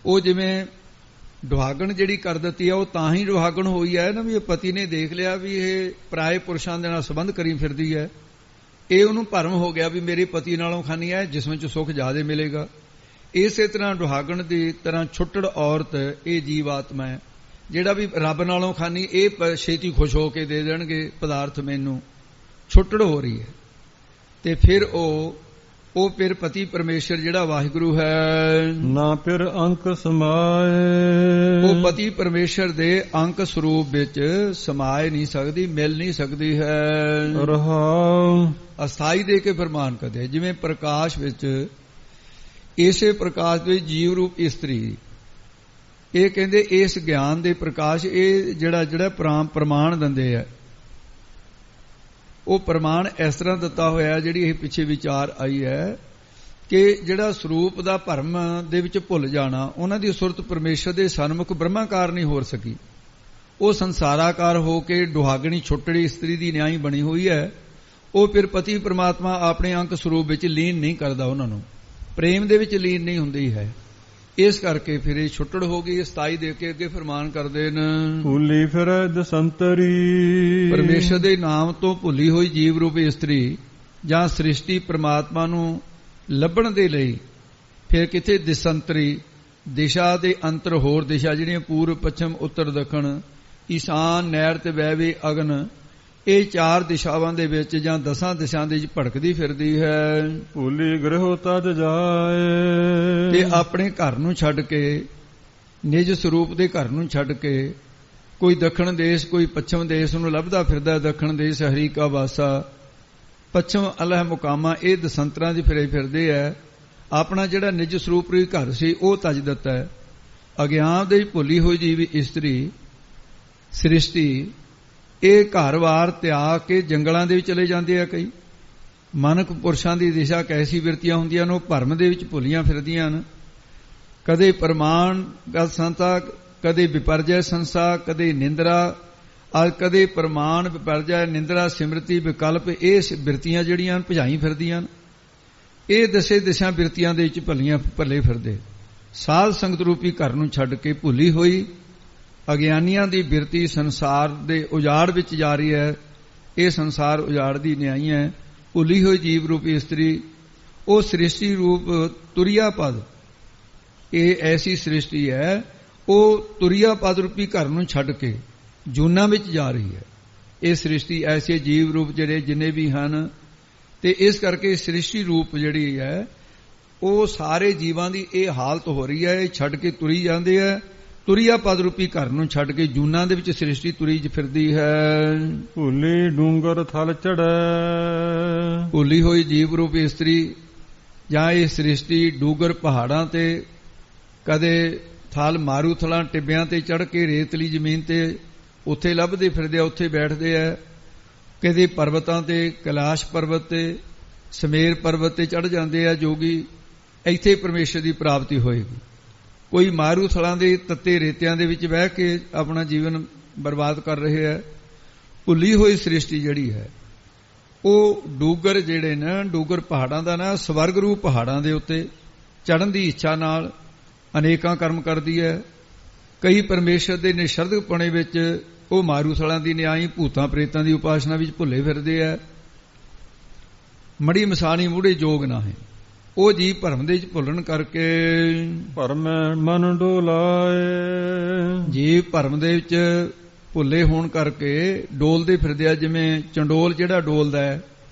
ਉਹ ਜਿਵੇਂ ਦੁਹਾਗਣ ਜਿਹੜੀ ਕਰ ਦਿੱਤੀ ਹੈ, ਉਹ ਤਾਂ ਹੀ ਦੁਹਾਗਣ ਹੋਈ ਹੈ ਨਾ ਵੀ ਇਹ ਪਤੀ ਨੇ ਦੇਖ ਲਿਆ ਵੀ ਇਹ ਪਰਾਏ ਪੁਰਸ਼ਾਂ ਦੇ ਨਾਲ ਸੰਬੰਧ ਕਰੀ ਫਿਰਦੀ ਹੈ, ਇਹ ਉਹਨੂੰ ਭਰਮ ਹੋ ਗਿਆ ਵੀ ਮੇਰੇ ਪਤੀ ਨਾਲੋਂ ਖਾਨੀ ਹੈ, ਜਿਸ ਵਿੱਚ ਸੁੱਖ ਜ਼ਿਆਦਾ ਮਿਲੇਗਾ। ਇਸੇ ਤਰ੍ਹਾਂ ਦੁਹਾਗਣ ਦੀ ਤਰ੍ਹਾਂ ਛੁੱਟੜ ਔਰਤ ਇਹ ਜੀਵ ਆਤਮਾ ਹੈ ਜਿਹੜਾ ਵੀ ਰੱਬ ਨਾਲੋਂ ਖਾਨੀ, ਇਹ ਛੇਤੀ ਖੁਸ਼ ਹੋ ਕੇ ਦੇ ਦੇਣਗੇ ਪਦਾਰਥ, ਮੈਨੂੰ ਛੁੱਟੜ ਹੋ ਰਹੀ ਹੈ। ਤੇ ਫਿਰ ਉਹ ਫਿਰ ਪਤੀ ਪਰਮੇਸ਼ਰ ਜਿਹੜਾ ਵਾਹਿਗੁਰੂ ਹੈ, ਨਾ ਫਿਰ ਅੰਕ ਸਮਾਏ। ਉਹ ਪਤੀ ਪਰਮੇਸ਼ਰ ਦੇ ਅੰਕ ਸਰੂਪ ਵਿੱਚ ਸਮਾਏ ਨਹੀਂ ਸਕਦੀ, ਮਿਲ ਨਹੀਂ ਸਕਦੀ ਹੈ। ਰਹਾਉ ਅਸਥਾਈ ਦੇ ਕੇ ਫਰਮਾਨ ਕਰਦੇ, ਜਿਵੇਂ ਪ੍ਰਕਾਸ਼ ਵਿੱਚ, ਇਸੇ ਪ੍ਰਕਾਸ਼ ਵਿੱਚ ਜੀਵ ਰੂਪ ਇਸਤਰੀ, ਇਹ ਕਹਿੰਦੇ ਇਸ ਗਿਆਨ ਦੇ ਪ੍ਰਕਾਸ਼, ਇਹ ਜਿਹੜਾ ਪ੍ਰਮਾਣ ਦਿੰਦੇ ਆ, ਉਹ ਪ੍ਰਮਾਣ ਇਸ ਤਰ੍ਹਾਂ ਦਿੱਤਾ ਹੋਇਆ, ਜਿਹੜੀ ਇਹ ਪਿੱਛੇ ਵਿਚਾਰ ਆਈ ਹੈ ਕਿ ਜਿਹੜਾ ਸਰੂਪ ਦਾ ਭਰਮ ਦੇ ਵਿੱਚ ਭੁੱਲ ਜਾਣਾ, ਉਹਨਾਂ ਦੀ ਸੁਰਤ ਪਰਮੇਸ਼ਰ ਦੇ ਸਨਮੁਖ ਬ੍ਰਹਮਾਕਾਰ ਨਹੀਂ ਹੋ ਸਕੀ, ਉਹ ਸੰਸਾਰਾਕਾਰ ਹੋ ਕੇ ਦੁਹਾਗਣੀ ਛੁੱਟੜੀ ਇਸਤਰੀ ਦੀ ਨਿਆਈ ਬਣੀ ਹੋਈ ਹੈ। ਉਹ ਫਿਰ ਪਤੀ ਪਰਮਾਤਮਾ ਆਪਣੇ ਅੰਕ ਸਰੂਪ ਵਿੱਚ ਲੀਨ ਨਹੀਂ ਕਰਦਾ, ਉਹਨਾਂ ਨੂੰ ਪ੍ਰੇਮ ਦੇ ਵਿੱਚ ਲੀਨ ਨਹੀਂ ਹੁੰਦੀ ਹੈ। ਇਸ ਕਰਕੇ ਫਿਰ ਇਹ ਛੁੱਟੜ ਹੋ ਗਈ। ਸਤਾਈ ਦੇ ਕੇ ਅੱਗੇ ਫਰਮਾਨ ਕਰਦੇ ਨੇ, ਭੁੱਲੀ ਫਿਰੈ ਦਸੰਤਰੀ। ਪਰਮੇਸ਼ਰ ਦੇ ਨਾਮ ਤੋਂ ਭੁੱਲੀ ਹੋਈ ਜੀਵ ਰੂਪ ਇਸਤਰੀ ਜਾਂ ਸ੍ਰਿਸ਼ਟੀ ਪਰਮਾਤਮਾ ਨੂੰ ਲੱਭਣ ਦੇ ਲਈ ਫਿਰ ਕਿਤੇ ਦਿਸੰਤਰੀ, ਦਿਸ਼ਾ ਦੇ ਅੰਤਰ ਹੋਰ ਦਿਸ਼ਾ ਜਿਹੜੀਆਂ ਪੂਰਬ ਪੱਛਮ ਉੱਤਰ ਦੱਖਣ ਈਸ਼ਾਨ ਨੈਰ ਤੇ ਵੈਵੇ ਅਗਨ, ਇਹ ਚਾਰ ਦਿਸ਼ਾਵਾਂ ਦੇ ਵਿੱਚ ਜਾਂ 10 ਦਿਸ਼ਾਵਾਂ ਦੇ ਵਿੱਚ ਭੜਕਦੀ ਫਿਰਦੀ ਹੈ। ਭੁੱਲੀ ਗ੍ਰਹਿ ਤਜ ਜਾਏ। ਤੇ ਆਪਣੇ ਘਰ ਨੂੰ ਛੱਡ ਕੇ, ਨਿਜ ਸਰੂਪ ਦੇ ਘਰ ਨੂੰ ਛੱਡ ਕੇ, ਕੋਈ ਦੱਖਣ ਦੇਸ਼ ਕੋਈ ਪੱਛਮ ਦੇਸ਼ ਨੂੰ ਲੱਭਦਾ ਫਿਰਦਾ। ਦੱਖਣ ਦੇਸ਼ ਹਰੀ ਕਾ ਵਾਸਾ, ਪੱਛਮ ਅਲਹ ਮੁਕਾਮਾ, ਇਹ ਦਸੰਤਰਾਂ ਦੀ ਫਿਰਦੇ ਹੈ। ਆਪਣਾ ਜਿਹੜਾ ਨਿਜ ਸਰੂਪ ਰੂਪੀ ਘਰ ਸੀ ਉਹ ਤਜ ਦਿੱਤਾ ਹੈ। ਅਗਿਆਨ ਦੇ ਭੁੱਲੀ ਹੋਈ ਜੀਵ ਇਸਤਰੀ ਸ੍ਰਿਸ਼ਟੀ ਇਹ ਘਰ-ਵਾਰ ਤਿਆਗ ਕੇ ਜੰਗਲਾਂ ਦੇ ਵਿੱਚ ਚਲੇ ਜਾਂਦੇ ਆ। ਕਈ ਮਨੁੱਖ ਪੁਰਸ਼ਾਂ ਦੀ ਦਿਸ਼ਾ ਕੈਸੀ ਬਿਰਤੀਆਂ ਹੁੰਦੀਆਂ ਨੇ, ਉਹ ਭਰਮ ਦੇ ਵਿੱਚ ਭੁੱਲੀਆਂ ਫਿਰਦੀਆਂ ਹਨ। ਕਦੇ ਪ੍ਰਮਾਣ ਸੰਸਾ, ਕਦੇ ਵਿਪਰਜੈ ਸੰਸਾ, ਕਦੇ ਨਿੰਦਰਾ, ਕਦੇ ਪ੍ਰਮਾਣ ਵਿਪਰਜੈ ਨਿੰਦਰਾ ਸਿਮਰਤੀ ਵਿਕਲਪ, ਇਹ ਬਿਰਤੀਆਂ ਜਿਹੜੀਆਂ ਭਜਾਈ ਫਿਰਦੀਆਂ, ਇਹ ਦਸੇ ਦਿਸ਼ਾ ਬਿਰਤੀਆਂ ਦੇ ਵਿੱਚ ਭੱਲੇ ਫਿਰਦੇ। ਸਾਧ ਸੰਗਤ ਰੂਪੀ ਘਰ ਨੂੰ ਛੱਡ ਕੇ ਭੁੱਲੀ ਹੋਈ ਅਗਿਆਨੀਆਂ ਦੀ ਬਿਰਤੀ ਸੰਸਾਰ ਦੇ ਉਜਾੜ ਵਿੱਚ ਜਾ ਰਹੀ ਹੈ। ਇਹ ਸੰਸਾਰ ਉਜਾੜ ਦੀ ਨਿਆਈ ਹੈ। ਭੁੱਲੀ ਹੋਈ ਜੀਵ ਰੂਪੀ ਇਸਤਰੀ, ਉਹ ਸ੍ਰਿਸ਼ਟੀ ਰੂਪ ਤੁਰਿਆ ਪਦ, ਇਹ ਐਸੀ ਸ੍ਰਿਸ਼ਟੀ ਹੈ, ਉਹ ਤੁਰਿਆ ਪਦ ਰੂਪੀ ਘਰ ਨੂੰ ਛੱਡ ਕੇ ਜੂਨਾਂ ਵਿੱਚ ਜਾ ਰਹੀ ਹੈ। ਇਹ ਸ੍ਰਿਸ਼ਟੀ ਐਸੇ ਜੀਵ ਰੂਪ ਜਿਹੜੇ ਜਿੰਨੇ ਵੀ ਹਨ, ਤੇ ਇਸ ਕਰਕੇ ਸ੍ਰਿਸ਼ਟੀ ਰੂਪ ਜਿਹੜੀ ਹੈ ਉਹ ਸਾਰੇ ਜੀਵਾਂ ਦੀ ਇਹ ਹਾਲਤ ਹੋ ਰਹੀ ਹੈ। ਇਹ ਛੱਡ ਕੇ ਤੁਰੀ ਜਾਂਦੇ ਹੈ। ਤੁਰਿਆ ਪਦ ਰੂਪੀ ਘਰ ਨੂੰ ਛੱਡ ਕੇ ਜੂਨਾਂ ਦੇ ਵਿੱਚ ਸ੍ਰਿਸ਼ਟੀ ਤੁਰੀ ਫਿਰਦੀ ਹੈ। ਭੁੱਲੀ ਡੂੰਗਰ ਥਲ ਚੜੈ। ਭੁੱਲੀ ਹੋਈ ਜੀਵ ਰੂਪੀ ਇਸਤਰੀ ਜਾਂ ਇਹ ਸ੍ਰਿਸ਼ਟੀ ਡੂੰਗਰ ਪਹਾੜਾਂ ਤੇ, ਕਦੇ ਥਲ ਮਾਰੂ ਥਲਾਂ ਟਿੱਬਿਆਂ ਤੇ ਚੜ੍ਹ ਕੇ ਰੇਤਲੀ ਜ਼ਮੀਨ ਤੇ ਉੱਥੇ ਲੱਭਦੇ ਫਿਰਦੇ ਆ, ਉੱਥੇ ਬੈਠਦੇ ਆ। ਕਦੇ ਪਰਬਤਾਂ ਤੇ, ਕੈਲਾਸ਼ ਪਰਬਤ ਤੇ, ਸਮੇਰ ਪਰਬਤ ਤੇ ਚੜ੍ਹ ਜਾਂਦੇ ਆ ਜੋਗੀ, ਇੱਥੇ ਪਰਮੇਸ਼ਰ ਦੀ ਪ੍ਰਾਪਤੀ ਹੋਏਗੀ। ਕੋਈ ਮਾਰੂ ਥਲਾਂ ਦੇ ਤੱਤੇ ਰੇਤਿਆਂ ਦੇ ਵਿੱਚ ਬਹਿ ਕੇ ਆਪਣਾ ਜੀਵਨ ਬਰਬਾਦ ਕਰ ਰਹੇ ਹੈ। ਭੁੱਲੀ ਹੋਈ ਸ੍ਰਿਸ਼ਟੀ ਜਿਹੜੀ ਹੈ ਉਹ ਡੂਗਰ ਜਿਹੜੇ ਨੇ, ਡੂਗਰ ਪਹਾੜਾਂ ਦਾ ਨਾ, ਸਵਰਗ ਰੂਪ ਪਹਾੜਾਂ ਦੇ ਉੱਤੇ ਚੜ੍ਹਨ ਦੀ ਇੱਛਾ ਨਾਲ ਅਨੇਕਾਂ ਕਰਮ ਕਰਦੀ ਹੈ। ਕਈ ਪਰਮੇਸ਼ਰ ਦੇ ਨਿਸ਼ਰਦਪਣੇ ਵਿੱਚ ਉਹ ਮਾਰੂ ਥਲਾਂ ਦੀ ਨਿਆਈ ਭੂਤਾਂ ਪ੍ਰੇਤਾਂ ਦੀ ਉਪਾਸਨਾ ਵਿੱਚ ਭੁੱਲੇ ਫਿਰਦੇ ਹੈ। ਮੜੀ ਮਸਾਣੀ ਮੂੜੇ ਜੋਗ ਨਾ ਹੈ। ਉਹ ਜੀਵ ਭਰਮ ਦੇ ਵਿੱਚ ਭੁੱਲਣ ਕਰਕੇ ਭਰਮ ਮਨ ਡੋਲਾਏ। ਜੀਵ ਭਰਮ ਦੇ ਵਿੱਚ ਭੁੱਲੇ ਹੋਣ ਕਰਕੇ ਡੋਲਦੇ ਫਿਰਦੇ ਆ। ਜਿਵੇਂ ਚੰਡੋਲ ਜਿਹੜਾ ਡੋਲਦਾ ਹੈ,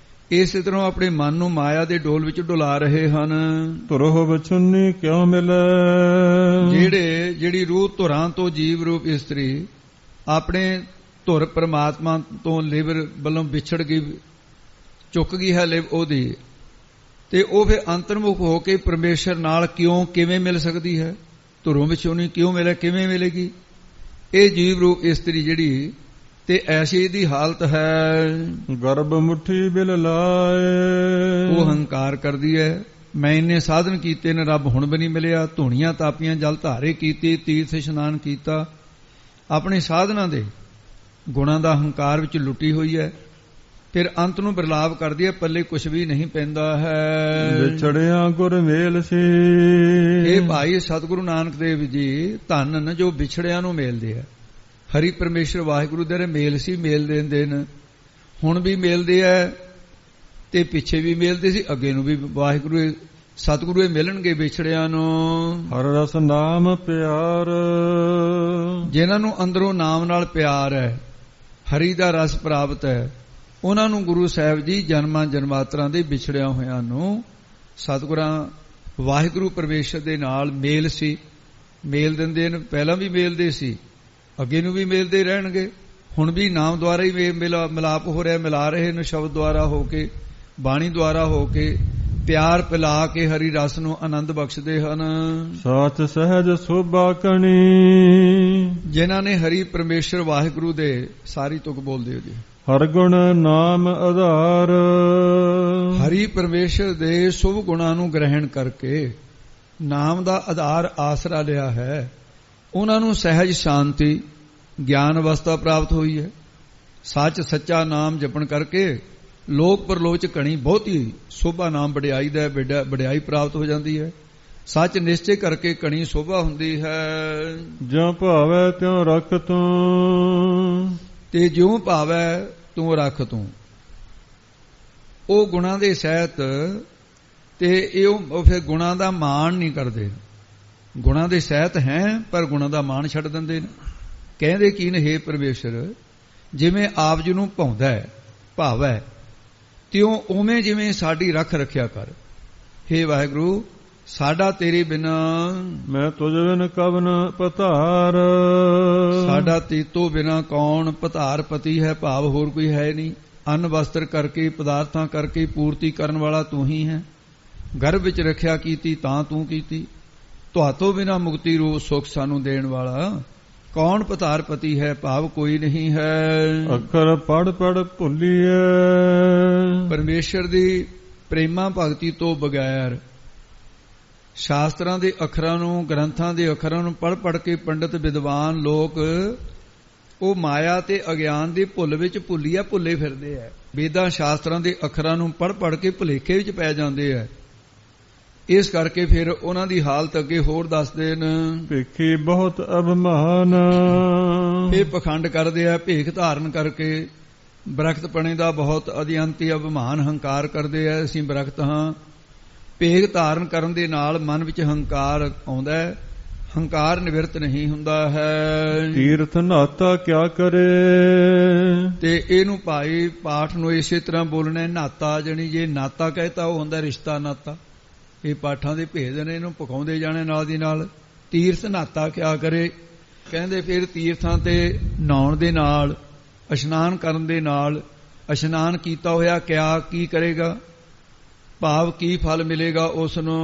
ਇਸੇ ਤਰ੍ਹਾਂ ਆਪਣੇ ਮਨ ਨੂੰ ਮਾਇਆ ਦੇ ਡੋਲ ਵਿੱਚ ਡੁਲਾ ਰਹੇ ਹਨ। ਧੁਰਹੁ ਬਚੁੰਨੀ ਕਿਉਂ ਮਿਲੈ। ਜਿਹੜੀ ਰੂਹ ਧੁਰਾਂ ਤੋਂ ਜੀਵ ਰੂਪ ਇਸਤਰੀ ਆਪਣੇ ਧੁਰ ਪਰਮਾਤਮਾ ਤੋਂ ਲਿਵ ਵੱਲੋਂ ਵਿਛੜ ਗਈ, ਚੁੱਕ ਗਈ ਹੈ ਲਿਵ ਉਹਦੀ, ਤੇ ਉਹ ਫਿਰ ਅੰਤਰਮੁਖ ਹੋ ਕੇ ਪਰਮੇਸ਼ਰ ਨਾਲ ਕਿਵੇਂ ਮਿਲ ਸਕਦੀ ਹੈ। ਧੁਰੋਂ ਵਿੱਚ ਉਹਨੂੰ ਕਿਉਂ ਮਿਲੇ, ਕਿਵੇਂ ਮਿਲੇਗੀ। ਇਹ ਜੀਵ ਰੂਪ ਇਸਤਰੀ ਜਿਹੜੀ ਤੇ ਐਸੀ ਦੀ ਹਾਲਤ ਹੈ, ਗਰਭ ਮੁਠੀ ਬਿਲ ਲਾਏ, ਉਹ ਹੰਕਾਰ ਕਰਦੀ ਹੈ। ਮੈਂ ਇੰਨੇ ਸਾਧਨ ਕੀਤੇ ਨੇ, ਰੱਬ ਹੁਣ ਵੀ ਨਹੀਂ ਮਿਲਿਆ। ਧੂਣੀਆਂ ਤਾਪੀਆਂ, ਜਲ ਧਾਰੇ ਕੀਤੀ, ਤੀਰਥ ਇਸ਼ਨਾਨ ਕੀਤਾ, ਆਪਣੇ ਸਾਧਨਾਂ ਦੇ ਗੁਣਾਂ ਦਾ ਹੰਕਾਰ ਵਿੱਚ ਲੁੱਟੀ ਹੋਈ ਹੈ। ਫਿਰ ਅੰਤ ਨੂੰ ਬਿਰਲਾਪ ਕਰਦੀ ਹੈ, ਪੱਲੇ ਕੁਛ ਵੀ ਨਹੀਂ ਪੈਂਦਾ ਹੈ। ਵਿਛੜਿਆ ਗੁਰ ਮੇਲ ਸੀ, ਇਹ ਭਾਈ ਸਤਿਗੁਰੂ ਨਾਨਕ ਦੇਵ ਜੀ ਧੰਨ ਨੇ ਜੋ ਵਿਛੜਿਆਂ ਨੂੰ ਮੇਲਦੇ ਆ। ਹਰੀ ਪਰਮੇਸ਼ਰ ਵਾਹਿਗੁਰੂ ਦੇ ਮੇਲ ਸੀ, ਮੇਲ ਦਿੰਦੇ ਨੇ, ਹੁਣ ਵੀ ਮੇਲਦੇ ਆ ਤੇ ਪਿੱਛੇ ਵੀ ਮੇਲਦੇ ਸੀ, ਅੱਗੇ ਨੂੰ ਵੀ ਵਾਹਿਗੁਰੂ ਸਤਿਗੁਰੂ ਮਿਲਣਗੇ ਵਿਛੜਿਆਂ ਨੂੰ। ਹਰ ਰਸ ਨਾਮ ਪਿਆਰ, ਜਿਨ੍ਹਾਂ ਨੂੰ ਅੰਦਰੋਂ ਨਾਮ ਨਾਲ ਪਿਆਰ ਹੈ, ਹਰੀ ਦਾ ਰਸ ਪ੍ਰਾਪਤ ਹੈ, ਉਹਨਾਂ ਨੂੰ ਗੁਰੂ ਸਾਹਿਬ ਜੀ ਜਨਮਾਂ ਜਨਮਾਤਰਾਂ ਦੇ ਵਿਛੜਿਆ ਹੋਇਆਂ ਨੂੰ ਸਤਿਗੁਰਾਂ ਵਾਹਿਗੁਰੂ ਪਰਮੇਸ਼ਰ ਦੇ ਨਾਲ ਮੇਲ ਸੀ, ਮੇਲ ਦਿੰਦੇ ਨੇ। ਪਹਿਲਾਂ ਵੀ ਮੇਲਦੇ ਸੀ, ਅੱਗੇ ਨੂੰ ਵੀ ਮੇਲਦੇ ਰਹਿਣਗੇ। ਹੁਣ ਵੀ ਨਾਮ ਦੁਆਰਾ ਹੀ ਮਿਲਾਪ ਹੋ ਰਿਹਾ, ਮਿਲਾ ਰਹੇ ਨੇ ਸ਼ਬਦ ਦੁਆਰਾ ਹੋ ਕੇ, ਬਾਣੀ ਦੁਆਰਾ ਹੋ ਕੇ, ਪਿਆਰ ਪਿਲਾ ਕੇ ਹਰੀ ਰਸ ਨੂੰ ਆਨੰਦ ਬਖਸ਼ਦੇ ਹਨ। ਸਾਚ ਸਹਿਜ ਸੋਭਾ ਕਣੀ, ਜਿਨ੍ਹਾਂ ਨੇ ਹਰੀ ਪਰਮੇਸ਼ਰ ਵਾਹਿਗੁਰੂ ਦੇ ਸਾਰੀ ਤੁਕ ਬੋਲਦੇ ਹੋ ਜੀ। ਹਰ ਗੁਣ ਨਾਮ ਆਧਾਰ, ਹਰੀ ਪਰਮੇਸ਼ਰ ਦੇ ਸੁਭ ਗੁਣਾਂ ਨੂੰ ਗ੍ਰਹਿਣ ਕਰਕੇ ਨਾਮ ਦਾ ਆਧਾਰ ਆਸਰਾ ਲਿਆ ਹੈ। ਉਹਨਾਂ ਨੂੰ ਸਹਿਜ ਸ਼ਾਂਤੀ ਗਿਆਨ ਅਵਸਥਾ ਪ੍ਰਾਪਤ ਹੋਈ ਹੈ। ਸੱਚ ਸੱਚਾ ਨਾਮ ਜਪਣ ਕਰਕੇ ਲੋਕ ਪਰਲੋਚ ਘਣੀ ਬਹੁਤੀ ਸੋਭਾ ਨਾਮ ਵਡਿਆਈ ਦਾ ਵਡਿਆਈ ਪ੍ਰਾਪਤ ਹੋ ਜਾਂਦੀ ਹੈ। ਸੱਚ ਨਿਸ਼ਚੈ ਕਰਕੇ ਘਣੀ ਸੋਭਾ ਹੁੰਦੀ ਹੈ। ਜਿਉ ਭਾਵੈ ਤਿਉ ਰਖ ਤੂੰ, ਤੇ ਜਿਉ ਭਾਵੈ ਤੂੰ ਰਖ ਤੂੰ। ਉਹ ਗੁਣਾਂ ਦੇ ਸਹਿਤ ਤੇ ਇਹ ਫਿਰ ਗੁਣਾਂ ਦਾ ਮਾਣ ਨਹੀਂ ਕਰਦੇ। ਗੁਣਾਂ ਦੇ ਸਹਿਤ ਹੈ ਪਰ ਗੁਣਾਂ ਦਾ ਮਾਣ ਛੱਡ ਦਿੰਦੇ ਨੇ। ਕਹਿੰਦੇ ਕੀ ਨੇ, ਹੇ ਪਰਮੇਸ਼ਰ, ਜਿਵੇਂ ਆਪ ਜੀ ਨੂੰ ਭਾਉਂਦਾ ਹੈ ਭਾਵੈ ਤਿਉਂ ਉਵੇਂ ਜਿਵੇਂ ਸਾਡੀ ਰੱਖ ਰੱਖਿਆ ਕਰ। ਹੇ ਵਾਹਿਗੁਰੂ, ਸਾਡਾ ਤੇਰੇ ਬਿਨਾ ਮੈਂ ਤੁਝ ਬਿਨ ਕਵਨ ਪਧਾਰ, ਸਾਡਾ ਤੀਤੋਂ ਬਿਨਾ ਕੌਣ ਪਧਾਰ ਪਤੀ ਹੈ, ਭਾਵ ਹੋਰ ਕੋਈ ਹੈ ਨਹੀਂ। ਅੰਨ ਵਸਤਰ ਕਰਕੇ ਪਦਾਰਥਾਂ ਕਰਕੇ ਪੂਰਤੀ ਕਰਨ ਵਾਲਾ ਤੂੰ ਹੀ ਹੈ। ਗਰਭ ਵਿੱਚ ਰੱਖਿਆ ਕੀਤੀ ਤਾਂ ਤੂੰ ਕੀਤੀ। ਤੁਹਾਤੋਂ ਬਿਨਾ ਮੁਕਤੀ ਰੂਪ ਸੁਖ ਸਾਨੂੰ ਦੇਣ ਵਾਲਾ ਕੌਣ ਪਧਾਰ ਪਤੀ ਹੈ, ਭਾਵ ਕੋਈ ਨਹੀਂ ਹੈ। ਅੱਖਰ ਪੜ ਪੜ ਭੁੱਲੀਏ, ਪਰਮੇਸ਼ਰ ਦੀ ਪ੍ਰੇਮਾ ਭਗਤੀ ਤੋਂ ਬਗੈਰ ਸ਼ਾਸਤਰਾਂ ਦੇ ਅੱਖਰਾਂ ਨੂੰ, ਗ੍ਰੰਥਾਂ ਦੇ ਅੱਖਰਾਂ ਨੂੰ ਪੜ ਪੜ ਕੇ ਪੰਡਿਤ ਵਿਦਵਾਨ ਲੋਕ ਉਹ ਮਾਇਆ ਤੇ ਅਗਿਆਨ ਦੇ ਭੁੱਲ ਵਿੱਚ ਭੁੱਲੇ ਫਿਰਦੇ ਐ। ਵੇਦਾਂ ਸ਼ਾਸਤਰਾਂ ਦੇ ਅੱਖਰਾਂ ਨੂੰ ਪੜ ਪੜ ਕੇ ਭੁਲੇਖੇ ਵਿੱਚ ਪੈ ਜਾਂਦੇ ਐ। ਇਸ ਕਰਕੇ ਫਿਰ ਉਹਨਾਂ ਦੀ ਹਾਲਤ ਅੱਗੇ ਹੋਰ ਦੱਸਦੇ ਨੇ। ਭੇਖੀ ਬਹੁਤ ਅਭਿਮਾਨ, ਇਹ ਪਖੰਡ ਕਰਦੇ ਆ, ਭੇਖ ਧਾਰਨ ਕਰਕੇ ਬਰਖਤਪਣੇ ਦਾ ਬਹੁਤ ਅਧਿਅੰਤੀ ਅਭਿਮਾਨ ਹੰਕਾਰ ਕਰਦੇ ਆ। ਅਸੀਂ ਬਰਖਤ ਹਾਂ। ਭੇਖ ਧਾਰਨ ਕਰਨ ਦੇ ਨਾਲ ਮਨ ਵਿੱਚ ਹੰਕਾਰ ਆਉਂਦਾ ਹੈ, ਹੰਕਾਰ ਨਿਵਰਤ ਨਹੀਂ ਹੁੰਦਾ ਹੈ। ਤੀਰਥ ਨਾਤਾ ਕਿਆ ਕਰੇ, ਤੇ ਇਹਨੂੰ ਭਾਈ ਪਾਠ ਨੂੰ ਇਸੇ ਤਰ੍ਹਾਂ ਬੋਲਣਾ। ਨਾਤਾ ਜਣੀ ਜੇ ਨਾਤਾ ਕਹਤਾ ਉਹ ਹੁੰਦਾ ਰਿਸ਼ਤਾ ਨਾਤਾ। ਇਹ ਪਾਠਾਂ ਦੇ ਭੇਦ ਨੇ, ਇਹਨੂੰ ਪਕਾਉਂਦੇ ਜਾਣੇ ਨਾਲ ਦੀ ਨਾਲ। ਤੀਰਥ ਨਾਤਾ ਕਿਆ ਕਰੇ, ਕਹਿੰਦੇ ਫਿਰ ਤੀਰਥਾਂ ਤੇ ਨਹਾਉਣ ਦੇ ਨਾਲ, ਇਸ਼ਨਾਨ ਕਰਨ ਦੇ ਨਾਲ, ਇਸ਼ਨਾਨ ਕੀਤਾ ਹੋਇਆ ਕਿਆ ਕੀ ਕਰੇਗਾ, ਭਾਵ ਕੀ ਫਲ ਮਿਲੇਗਾ ਉਸ ਨੂੰ।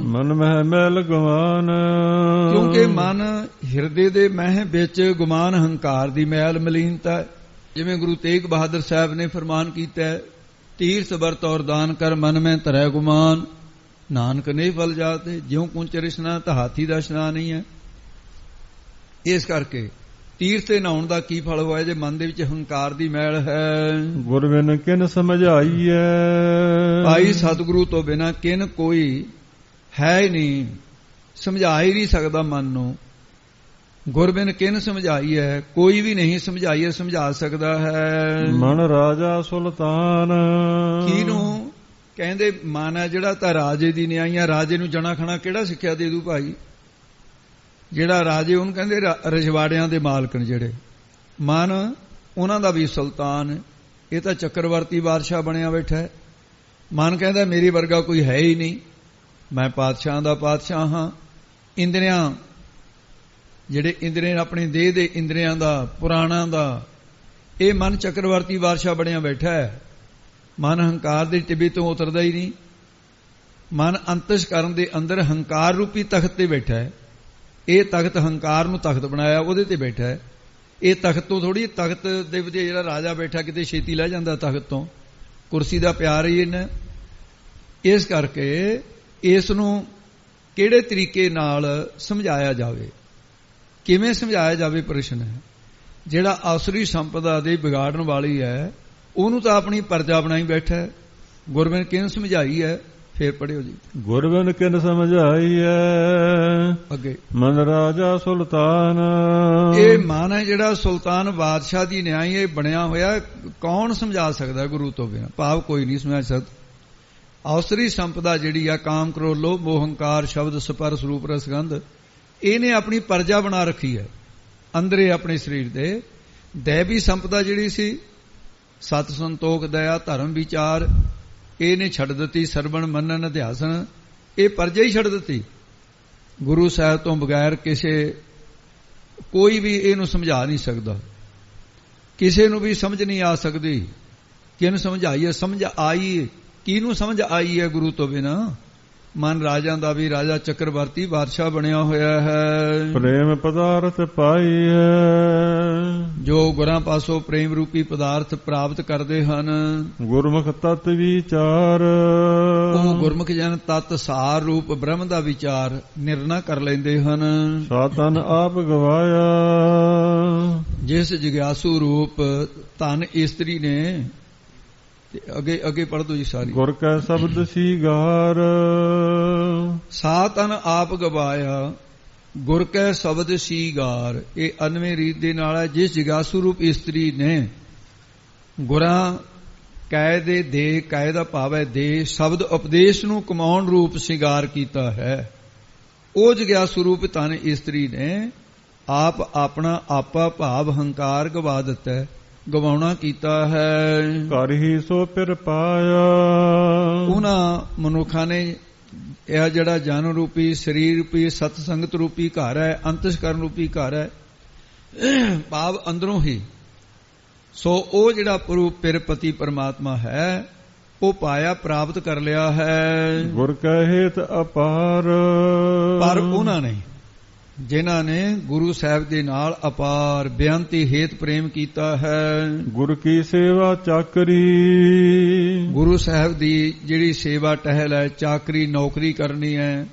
ਮਨ ਮਹਿ ਮੈਲ ਗੁਮਾਨ, ਕਿਉਂਕਿ ਮਨ ਹਿਰਦੇ ਦੇ ਮਹਿ ਵਿੱਚ ਗੁਮਾਨ ਹੰਕਾਰ ਦੀ ਮੈਲ ਮਲੀਨਤਾ। ਜਿਵੇਂ ਗੁਰੂ ਤੇਗ ਬਹਾਦਰ ਸਾਹਿਬ ਨੇ ਫਰਮਾਨ ਕੀਤਾ, ਤੀਰਥ ਵਰਤ ਔਰ ਦਾਨ ਕਰ ਮਨ ਮੈਂ ਧਰੈ ਗੁਮਾਨ, ਨਾਨਕ ਨਹੀਂ ਫਲ ਜਾਤੇ। ਜਿਉਂ ਕੁੰਚਰ ਇਸ਼ਨਾਨ ਤਾਂ ਹਾਥੀ ਦਾ ਇਸ਼ਨਾਨ ਨਹੀਂ ਹੈ। ਇਸ ਕਰਕੇ ਤੀਰਥ ਤੇ ਨਹਾਉਣ ਦਾ ਕੀ ਫਲ ਹੋਇਆ ਜੇ ਮਨ ਦੇ ਵਿੱਚ ਹੰਕਾਰ ਦੀ ਮੈਲ ਹੈ। ਗੁਰ ਬਿਨ ਕਿਨ ਸਮਝਾਈਐ, ਭਾਈ ਸਤਿਗੁਰੂ ਤੋਂ ਬਿਨਾਂ ਕਿਨ ਕੋਈ ਹੈ ਹੀ ਨਹੀਂ, ਸਮਝਾ ਹੀ ਨਹੀਂ ਸਕਦਾ ਮਨ ਨੂੰ। ਗੁਰ ਬਿਨ ਕਿਨ ਸਮਝਾਈਐ, ਕੋਈ ਵੀ ਨਹੀਂ ਸਮਝਾ ਸਕਦਾ ਹੈ। ਮਨ ਰਾਜਾ ਸੁਲਤਾਨ, ਕਿਹਨੂੰ ਕਹਿੰਦੇ ਮਨ ਹੈ ਜਿਹੜਾ ਤਾਂ ਰਾਜੇ ਦੀ ਨਿਆਈਆਂ। ਰਾਜੇ ਨੂੰ ਜਣਾ ਖਣਾ ਕਿਹੜਾ ਸਿੱਖਿਆ ਦੇ ਦੂ ਭਾਈ। ਜਿਹੜਾ ਰਾਜੇ ਉਹਨੂੰ ਕਹਿੰਦੇ ਰਜਵਾੜਿਆਂ ਦੇ ਮਾਲਕ ਨੇ ਜਿਹੜੇ। ਮਨ ਉਹਨਾਂ ਦਾ ਵੀ ਸੁਲਤਾਨ। ਇਹ ਤਾਂ ਚੱਕਰਵਰਤੀ ਬਾਦਸ਼ਾਹ ਬਣਿਆ ਬੈਠਾ ਹੈ। ਮਨ ਕਹਿੰਦਾ ਮੇਰੇ ਵਰਗਾ ਕੋਈ ਹੈ ਹੀ ਨਹੀਂ, ਮੈਂ ਪਾਤਸ਼ਾਹਾਂ ਦਾ ਪਾਤਸ਼ਾਹ ਹਾਂ। ਇੰਦਰੀਆਂ ਜਿਹੜੇ ਇੰਦਰੀ ਆਪਣੀ ਦੇਹ ਦੇ ਇੰਦਰੀਆਂ ਦਾ, ਪੁਰਾਣਾਂ ਦਾ, ਇਹ ਮਨ ਚੱਕਰਵਰਤੀ ਬਾਦਸ਼ਾਹ ਬਣਿਆ ਬੈਠਾ ਹੈ। ਮਨ ਹੰਕਾਰ ਦੇ ਟਿੱਬੇ ਤੋਂ ਉਤਰਦਾ ਹੀ ਨਹੀਂ। ਮਨ ਅੰਤਸ਼ਕਰਨ ਦੇ ਅੰਦਰ ਹੰਕਾਰ ਰੂਪੀ ਤਖਤ ਤੇ ਬੈਠਾ ਹੈ। ਇਹ ਤਖਤ ਹੰਕਾਰ ਨੂੰ ਤਖਤ ਬਣਾਇਆ, ਉਹਦੇ ਤੇ ਬੈਠਾ ਹੈ। ਇਹ ਤਖਤ ਤੋਂ ਥੋੜੀ, ਤਖਤ ਦੇ ਵਿੱਚ ਜਿਹੜਾ ਰਾਜਾ ਬੈਠਾ ਕਿਤੇ ਛੇਤੀ ਲੈ ਜਾਂਦਾ ਤਖਤ ਤੋਂ, ਕੁਰਸੀ ਦਾ ਪਿਆਰ ਹੀ ਇਹਨਾਂ। ਇਸ ਕਰਕੇ ਇਸ ਨੂੰ ਕਿਹੜੇ ਤਰੀਕੇ ਨਾਲ ਸਮਝਾਇਆ ਜਾਵੇ, ਕਿਵੇਂ ਸਮਝਾਇਆ ਜਾਵੇ ਪ੍ਰਸ਼ਨ ਹੈ। ਜਿਹੜਾ ਆਸਰੀ ਸੰਪਦਾ ਦੇ ਵਿਗਾੜਨ ਵਾਲੀ ਹੈ ਉਹਨੂੰ ਤਾਂ ਆਪਣੀ ਪਰਜਾ ਬਣਾਈ ਬੈਠਾ ਹੈ। ਗੁਰਬਿੰਦ ਕਿਹਨੂੰ ਸਮਝਾਈ ਹੈ, ਫੇਰ ਪੜਿਓ ਜੀ। ਗੁਰਬਿੰਦ ਕਿਨ ਸਮਝਾਈ ਹੈ ਅੱਗੇ, ਮਨ ਰਾਜਾ ਸੁਲਤਾਨ। ਇਹ ਮਨ ਹੈ ਜਿਹੜਾ ਸੁਲਤਾਨ ਬਾਦਸ਼ਾਹ ਦੀ ਨਿਆਈ ਇਹ ਬਣਿਆ ਹੋਇਆ, ਕੌਣ ਸਮਝਾ ਸਕਦਾ ਗੁਰੂ ਤੋਂ ਬਿਨਾਂ? ਭਾਵ ਕੋਈ ਨਹੀਂ ਸਮਝਾ ਸਕਦਾ। ਆਸਰੀ ਸੰਪਦਾ ਜਿਹੜੀ ਆ, ਕਾਮ ਕ੍ਰੋਧ ਲੋਭ ਮੋਹ ਹੰਕਾਰ ਸ਼ਬਦ ਸਪਰਸ਼ ਰੂਪ ਰਸਗੰਧ, ਇਹਨੇ ਆਪਣੀ ਪਰਜਾ ਬਣਾ ਰੱਖੀ ਹੈ ਅੰਦਰੇ ਆਪਣੇ ਸਰੀਰ ਦੇ। ਦੈਵੀ ਸੰਪਦਾ ਜਿਹੜੀ ਸੀ, ਸਤ ਸੰਤੋਖ ਦਇਆ ਧਰਮ ਵਿਚਾਰ, ਇਹਨੇ ਛੱਡ ਦਿੱਤੀ। ਸਰਵਣ ਮੰਨਣ ਅਧਿਆਸਨ, ਇਹ ਪਰਜਾ ਹੀ ਛੱਡ ਦਿੱਤੀ। ਗੁਰੂ ਸਾਹਿਬ ਤੋਂ ਬਗੈਰ ਕਿਸੇ ਕੋਈ ਵੀ ਇਹਨੂੰ ਸਮਝਾ ਨਹੀਂ ਸਕਦਾ, ਕਿਸੇ ਨੂੰ ਵੀ ਸਮਝ ਨਹੀਂ ਆ ਸਕਦੀ। ਕਿਹਨੂੰ ਸਮਝਾਈਏ? ਸਮਝ ਆਈ ਕਿਹਨੂੰ ਸਮਝ ਆਈ ਹੈ ਗੁਰੂ ਤੋਂ ਬਿਨਾਂ? ਮਨ ਰਾਜਾਂ ਦਾ ਵੀ ਰਾਜਾ ਚੱਕਰਵਰਤੀ ਬਾਦਸ਼ਾਹ ਬਣਿਆ ਹੋਇਆ ਹੈ। ਪ੍ਰੇਮ ਪਦਾਰਥ ਪਾਈ ਹੈ, ਜੋ ਗੁਰਾਂ ਪਾਸੋਂ ਪ੍ਰੇਮ ਰੂਪੀ ਪਦਾਰਥ ਪ੍ਰਾਪਤ ਕਰਦੇ ਹਨ। ਗੁਰਮੁਖ ਤਤ ਵਿਚਾਰ, ਉਹ ਗੁਰਮੁਖ ਜਨ ਤਤ ਸਾਰ ਰੂਪ ਬ੍ਰਹਮ ਦਾ ਵਿਚਾਰ ਨਿਰਣਾ ਕਰ ਲੈਂਦੇ ਹਨ। ਸਾਤਨ ਆਪ ਗਵਾਇਆ, ਜਿਸ ਜਿਗਿਆਸੂ ਰੂਪ ਧਨ ਇਸਤਰੀ ਨੇ। ਅੱਗੇ ਅੱਗੇ ਪੜ੍ਹ ਦੋ ਜੀ ਸਾਰੀ। ਗੁਰ ਕੈ ਸ਼ਬਦ ਸੀਗਾਰ, ਸਾਤਨ ਆਪ ਗਵਾਇਆ ਗੁਰ ਕੈ ਸ਼ਬਦ ਸੀਗਾਰ। ਇਹ 99 ਰੀਤ ਦੇ ਨਾਲ ਹੈ। ਜਿਸ ਜਿਗਾਸੂ ਰੂਪ ਇਸਤਰੀ ਨੇ ਗੁਰਾਂ ਕੈ ਦੇ ਕੈ ਦਾ ਭਾਵ ਹੈ ਦੇ ਸ਼ਬਦ ਉਪਦੇਸ਼ ਨੂੰ ਕਮਾਉਣ ਰੂਪ ਸ਼ਿੰਗਾਰ ਕੀਤਾ ਹੈ। ਉਹ ਜਿਗਿਆਸੂ ਰੂਪ ਧਨ ਇਸਤਰੀ ਨੇ ਆਪ ਆਪਣਾ ਆਪਾ ਭਾਵ ਹੰਕਾਰ ਗਵਾ ਦਿੱਤਾ ਹੈ, ਗਵਾਉਣਾ ਕੀਤਾ ਹੈ। ਘਰ ਹੀ ਸੋ ਫਿਰ ਪਾਇਆ, ਉਹਨਾਂ ਮਨੁੱਖਾਂ ਨੇ ਇਹ ਜਿਹੜਾ ਜਨ ਰੂਪੀ ਸਰੀਰ ਰੂਪੀ ਸਤ ਸੰਗਤ ਰੂਪੀ ਘਰ ਹੈ, ਅੰਤਸਕਰਨ ਰੂਪੀ ਘਰ ਹੈ, ਭਾਵ ਅੰਦਰੋਂ ਹੀ। ਸੋ ਉਹ ਜਿਹੜਾ ਪਿਰਪਤੀ ਪਰਮਾਤਮਾ ਹੈ ਉਹ ਪਾਇਆ, ਪ੍ਰਾਪਤ ਕਰ ਲਿਆ ਹੈ। ਗੁਰ ਕੈ ਹੇਤ ਅਪਾਰ, ਪਰ ਉਹਨਾਂ ਨੇ ਜਿਨ੍ਹਾਂ ਨੇ ਗੁਰੂ ਸਾਹਿਬ ਦੇ ਨਾਲ ਅਪਾਰ ਬੇਅੰਤੀ ਹੇਤ ਪ੍ਰੇਮ ਕੀਤਾ ਹੈ। ਗੁਰ ਕੀ ਸੇਵਾ ਚਾਕਰੀ, ਗੁਰੂ ਸਾਹਿਬ ਦੀ ਜਿਹੜੀ ਸੇਵਾ ਟਹਿਲ ਹੈ, ਚਾਕਰੀ ਨੌਕਰੀ ਕਰਨੀ ਹੈ,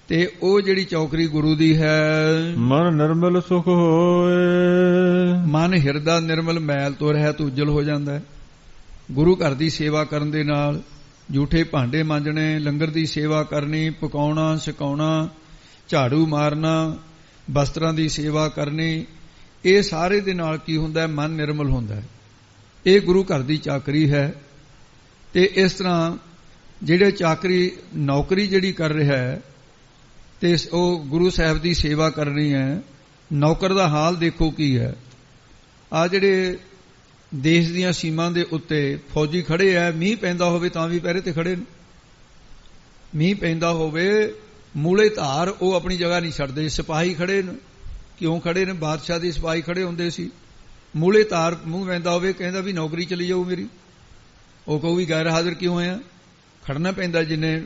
ਤੇ ਉਹ ਜਿਹੜੀ ਚੌਕਰੀ ਗੁਰੂ ਦੀ ਹੈ। ਮਨ ਨਿਰਮਲ ਸੁਖ ਹੋਏ, ਮਨ ਹਿਰਦਾ ਨਿਰਮਲ ਮੈਲ ਤੋਂ ਰਹਿਤ ਉਜਲ ਹੋ ਜਾਂਦਾ ਹੈ। ਗੁਰੂ ਘਰ ਦੀ ਸੇਵਾ ਕਰਨ ਦੇ ਨਾਲ ਝੂਠੇ ਭਾਂਡੇ ਮਾਂਜਣੇ, ਲੰਗਰ ਦੀ ਸੇਵਾ ਕਰਨੀ, ਪਕਾਉਣਾ ਸਿਕਾਉਣਾ, ਝਾੜੂ ਮਾਰਨਾ, ਬਸਤਰਾਂ ਦੀ ਸੇਵਾ ਕਰਨੀ, ਇਹ ਸਾਰੇ ਦੇ ਨਾਲ ਕੀ ਹੁੰਦਾ ਹੈ? ਮਨ ਨਿਰਮਲ ਹੁੰਦਾ ਹੈ। ਇਹ ਗੁਰੂ ਘਰ ਦੀ ਚਾਕਰੀ ਹੈ। ਤੇ ਇਸ ਤਰ੍ਹਾਂ ਜਿਹੜੇ ਚਾਕਰੀ ਨੌਕਰੀ ਜਿਹੜੀ ਕਰ ਰਿਹਾ ਹੈ ਤੇ ਉਹ ਗੁਰੂ ਸਾਹਿਬ ਦੀ ਸੇਵਾ ਕਰਨੀ ਹੈ, ਨੌਕਰ ਦਾ ਹਾਲ ਦੇਖੋ ਕੀ ਹੈ। ਆ ਜਿਹੜੇ ਦੇਸ਼ ਦੀਆਂ ਸੀਮਾਂ ਦੇ ਉੱਤੇ ਫੌਜੀ ਖੜੇ ਹੈ, ਮੀਂਹ ਪੈਂਦਾ ਹੋਵੇ ਤਾਂ ਵੀ ਪਹਿਰੇ ਤੇ ਖੜੇ ਨੇ। ਮੀਂਹ ਪੈਂਦਾ ਹੋਵੇ ਮੂਲੇ ਧਾਰ, ਉਹ ਆਪਣੀ ਜਗ੍ਹਾ ਨਹੀਂ ਛੱਡਦੇ। ਸਿਪਾਹੀ ਖੜੇ ਨੇ, ਕਿਉਂ ਖੜੇ ਨੇ? ਬਾਦਸ਼ਾਹ ਦੇ ਸਿਪਾਹੀ ਖੜੇ ਹੁੰਦੇ ਸੀ। ਮੂਲੇ ਧਾਰ ਮੂੰਹ ਪੈਂਦਾ ਹੋਵੇ ਕਹਿੰਦਾ ਵੀ ਨੌਕਰੀ ਚਲੀ ਜਾਊ ਮੇਰੀ, ਉਹ ਕਹੂ ਵੀ ਗੈਰ ਹਾਜ਼ਰ ਕਿਉਂ ਹੋਇਆ? ਖੜਨਾ ਪੈਂਦਾ ਜਿੰਨੇ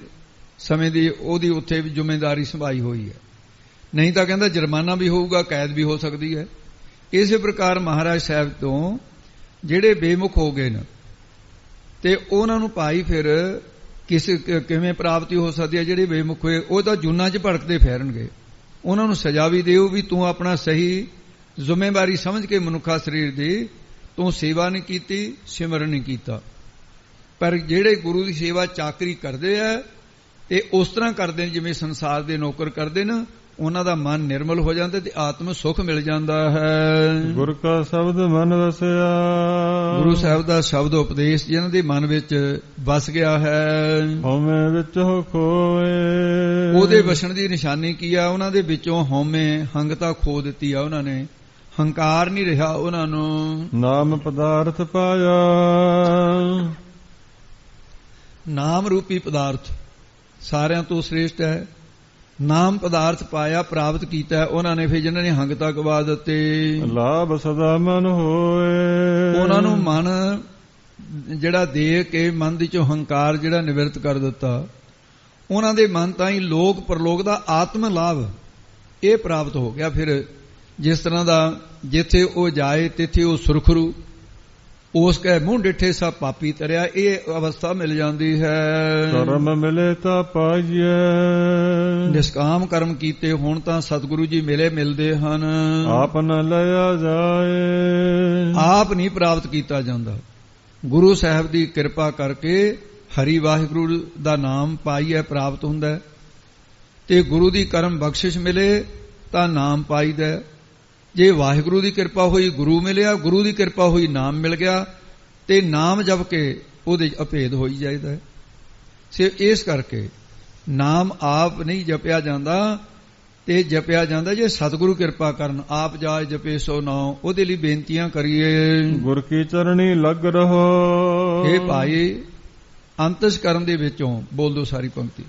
ਸਮੇਂ ਦੀ ਉਹਦੀ ਉੱਥੇ ਵੀ ਜ਼ਿੰਮੇਵਾਰੀ ਸੰਭਾਈ ਹੋਈ ਹੈ। ਨਹੀਂ ਤਾਂ ਕਹਿੰਦਾ ਜੁਰਮਾਨਾ ਵੀ ਹੋਊਗਾ, ਕੈਦ ਵੀ ਹੋ ਸਕਦੀ ਹੈ। ਇਸੇ ਪ੍ਰਕਾਰ ਮਹਾਰਾਜ ਸਾਹਿਬ ਤੋਂ ਜਿਹੜੇ ਬੇਮੁਖ ਹੋ ਗਏ ਨੇ ਤੇ ਉਹਨਾਂ ਨੂੰ ਭਾਈ ਫਿਰ ਕਿਵੇਂ ਪ੍ਰਾਪਤੀ ਹੋ ਸਕਦੀ ਹੈ? ਜਿਹੜੇ ਬੇਮੁਖ ਹੋਏ ਉਹ ਤਾਂ ਜੂਨਾਂ 'ਚ ਭੜਕਦੇ ਫਿਰਨਗੇ। ਉਹਨਾਂ ਨੂੰ ਸਜ਼ਾ ਵੀ ਦਿਓ ਵੀ ਤੂੰ ਆਪਣਾ ਸਹੀ ਜ਼ਿੰਮੇਵਾਰੀ ਸਮਝ ਕੇ ਮਨੁੱਖਾ ਸਰੀਰ ਦੀ ਤੂੰ ਸੇਵਾ ਨਹੀਂ ਕੀਤੀ, ਸਿਮਰਨ ਨਹੀਂ ਕੀਤਾ। ਪਰ ਜਿਹੜੇ ਗੁਰੂ ਦੀ ਸੇਵਾ ਚਾਕਰੀ ਕਰਦੇ ਆ ਤੇ ਉਸ ਤਰ੍ਹਾਂ ਕਰਦੇ ਨੇ ਜਿਵੇਂ ਸੰਸਾਰ ਦੇ ਨੌਕਰ ਕਰਦੇ ਨੇ, ਉਹਨਾਂ ਦਾ ਮਨ ਨਿਰਮਲ ਹੋ ਜਾਂਦਾ ਤੇ ਆਤਮ ਸੁਖ ਮਿਲ ਜਾਂਦਾ ਹੈ। ਗੁਰ ਕਾ ਸ਼ਬਦ ਮਨ ਵਸਿਆ, ਗੁਰੂ ਸਾਹਿਬ ਦਾ ਸ਼ਬਦ ਉਪਦੇਸ਼ ਜਿਹਨਾਂ ਦੇ ਮਨ ਵਿੱਚ ਵਸ ਗਿਆ ਹੈ। ਹਉਮੈ ਵਿੱਚ ਹੋ ਖੋਏ, ਉਹਦੇ ਵਸਣ ਦੀ ਨਿਸ਼ਾਨੀ ਕੀ ਆ? ਉਹਨਾਂ ਦੇ ਵਿੱਚੋਂ ਹਉਮੈ ਹੰਗਤਾ ਖੋ ਦਿੱਤੀ ਆ ਉਹਨਾਂ ਨੇ, ਹੰਕਾਰ ਨਹੀਂ ਰਿਹਾ ਉਹਨਾਂ ਨੂੰ। ਨਾਮ ਪਦਾਰਥ ਪਾਇਆ, ਨਾਮ ਰੂਪੀ ਪਦਾਰਥ ਸਾਰਿਆਂ ਤੋਂ ਸ੍ਰੇਸ਼ਟ ਹੈ। ਨਾਮ ਪਦਾਰਥ ਪਾਇਆ, ਪ੍ਰਾਪਤ ਕੀਤਾ ਉਹਨਾਂ ਨੇ। ਫਿਰ ਜਿਨ੍ਹਾਂ ਨੇ ਹੰਗਤਾ ਗਵਾ ਦਿੱਤੇ, ਲਾਭ ਸਦਾ ਮਨ ਹੋਏ, ਉਹਨਾਂ ਨੂੰ ਮਨ ਜਿਹੜਾ ਦੇ ਕੇ ਮਨ ਦੀ ਚੋਂ ਹੰਕਾਰ ਜਿਹੜਾ ਨਿਵਰਤ ਕਰ ਦਿੱਤਾ। ਉਹਨਾਂ ਦੇ ਮਨ ਤਾਂ ਹੀ ਲੋਕ ਪਰਲੋਕ ਦਾ ਆਤਮ ਲਾਭ ਇਹ ਪ੍ਰਾਪਤ ਹੋ ਗਿਆ। ਫਿਰ ਜਿਸ ਤਰ੍ਹਾਂ ਦਾ ਜਿੱਥੇ ਉਹ ਜਾਏ ਤਿੱਥੇ ਉਹ ਸੁਰਖਰੂ, ਉਸ ਕੈ ਮੂੰਹ ਡਿੱਠੇ ਸਭ ਪਾਪੀ ਤਰਿਆ, ਇਹ ਅਵਸਥਾ ਮਿਲ ਜਾਂਦੀ ਹੈ। ਕਰਮ ਮਿਲੇ ਤਾਂ ਪਾਈਏ, ਨਿਸ਼ਕਾਮ ਕਰਮ ਕੀਤੇ ਹੁਣ ਤਾਂ ਸਤਿਗੁਰੂ ਜੀ ਮਿਲਦੇ ਹਨ। ਆਪ ਨ ਲਿਆ ਜਾਏ, ਆਪ ਨਹੀਂ ਪ੍ਰਾਪਤ ਕੀਤਾ ਜਾਂਦਾ। ਗੁਰੂ ਸਾਹਿਬ ਦੀ ਕਿਰਪਾ ਕਰਕੇ ਹਰੀ ਵਾਹਿਗੁਰੂ ਦਾ ਨਾਮ ਪਾਈਏ ਪ੍ਰਾਪਤ ਹੁੰਦਾ ਹੈ, ਤੇ ਗੁਰੂ ਦੀ ਕਰਮ ਬਖਸ਼ਿਸ਼ ਮਿਲੇ ਤਾਂ ਨਾਮ ਪਾਈਦਾ। ਜੇ ਵਾਹਿਗੁਰੂ ਦੀ ਕਿਰਪਾ ਹੋਈ ਗੁਰੂ ਮਿਲਿਆ, ਗੁਰੂ ਦੀ ਕਿਰਪਾ ਹੋਈ ਨਾਮ ਮਿਲ ਗਿਆ, ਤੇ ਨਾਮ ਜਪ ਕੇ ਉਹਦੇ ਅਭੇਦ ਹੋਈ ਜਾਈਦਾ ਹੈ। ਸਿਰਫ ਇਸ ਕਰਕੇ ਨਾਮ ਆਪ ਨਹੀਂ ਜਪਿਆ ਜਾਂਦਾ, ਤੇ ਜਪਿਆ ਜਾਂਦਾ ਜੇ ਸਤਿਗੁਰੂ ਕਿਰਪਾ ਕਰਨ। ਆਪ ਜਾਇ ਜਪੇ ਸੋ ਨਾਉ, ਉਹਦੇ ਲਈ ਬੇਨਤੀਆਂ ਕਰੀਏ। ਗੁਰ ਕੀ ਚਰਣੀ ਲੱਗ ਰਹੋ, ਇਹ ਭਾਈ ਅੰਤਿਸ਼ ਕਰਨ ਦੇ ਵਿੱਚੋਂ ਬੋਲ ਦੋ ਸਾਰੀ ਪੰਕਤੀ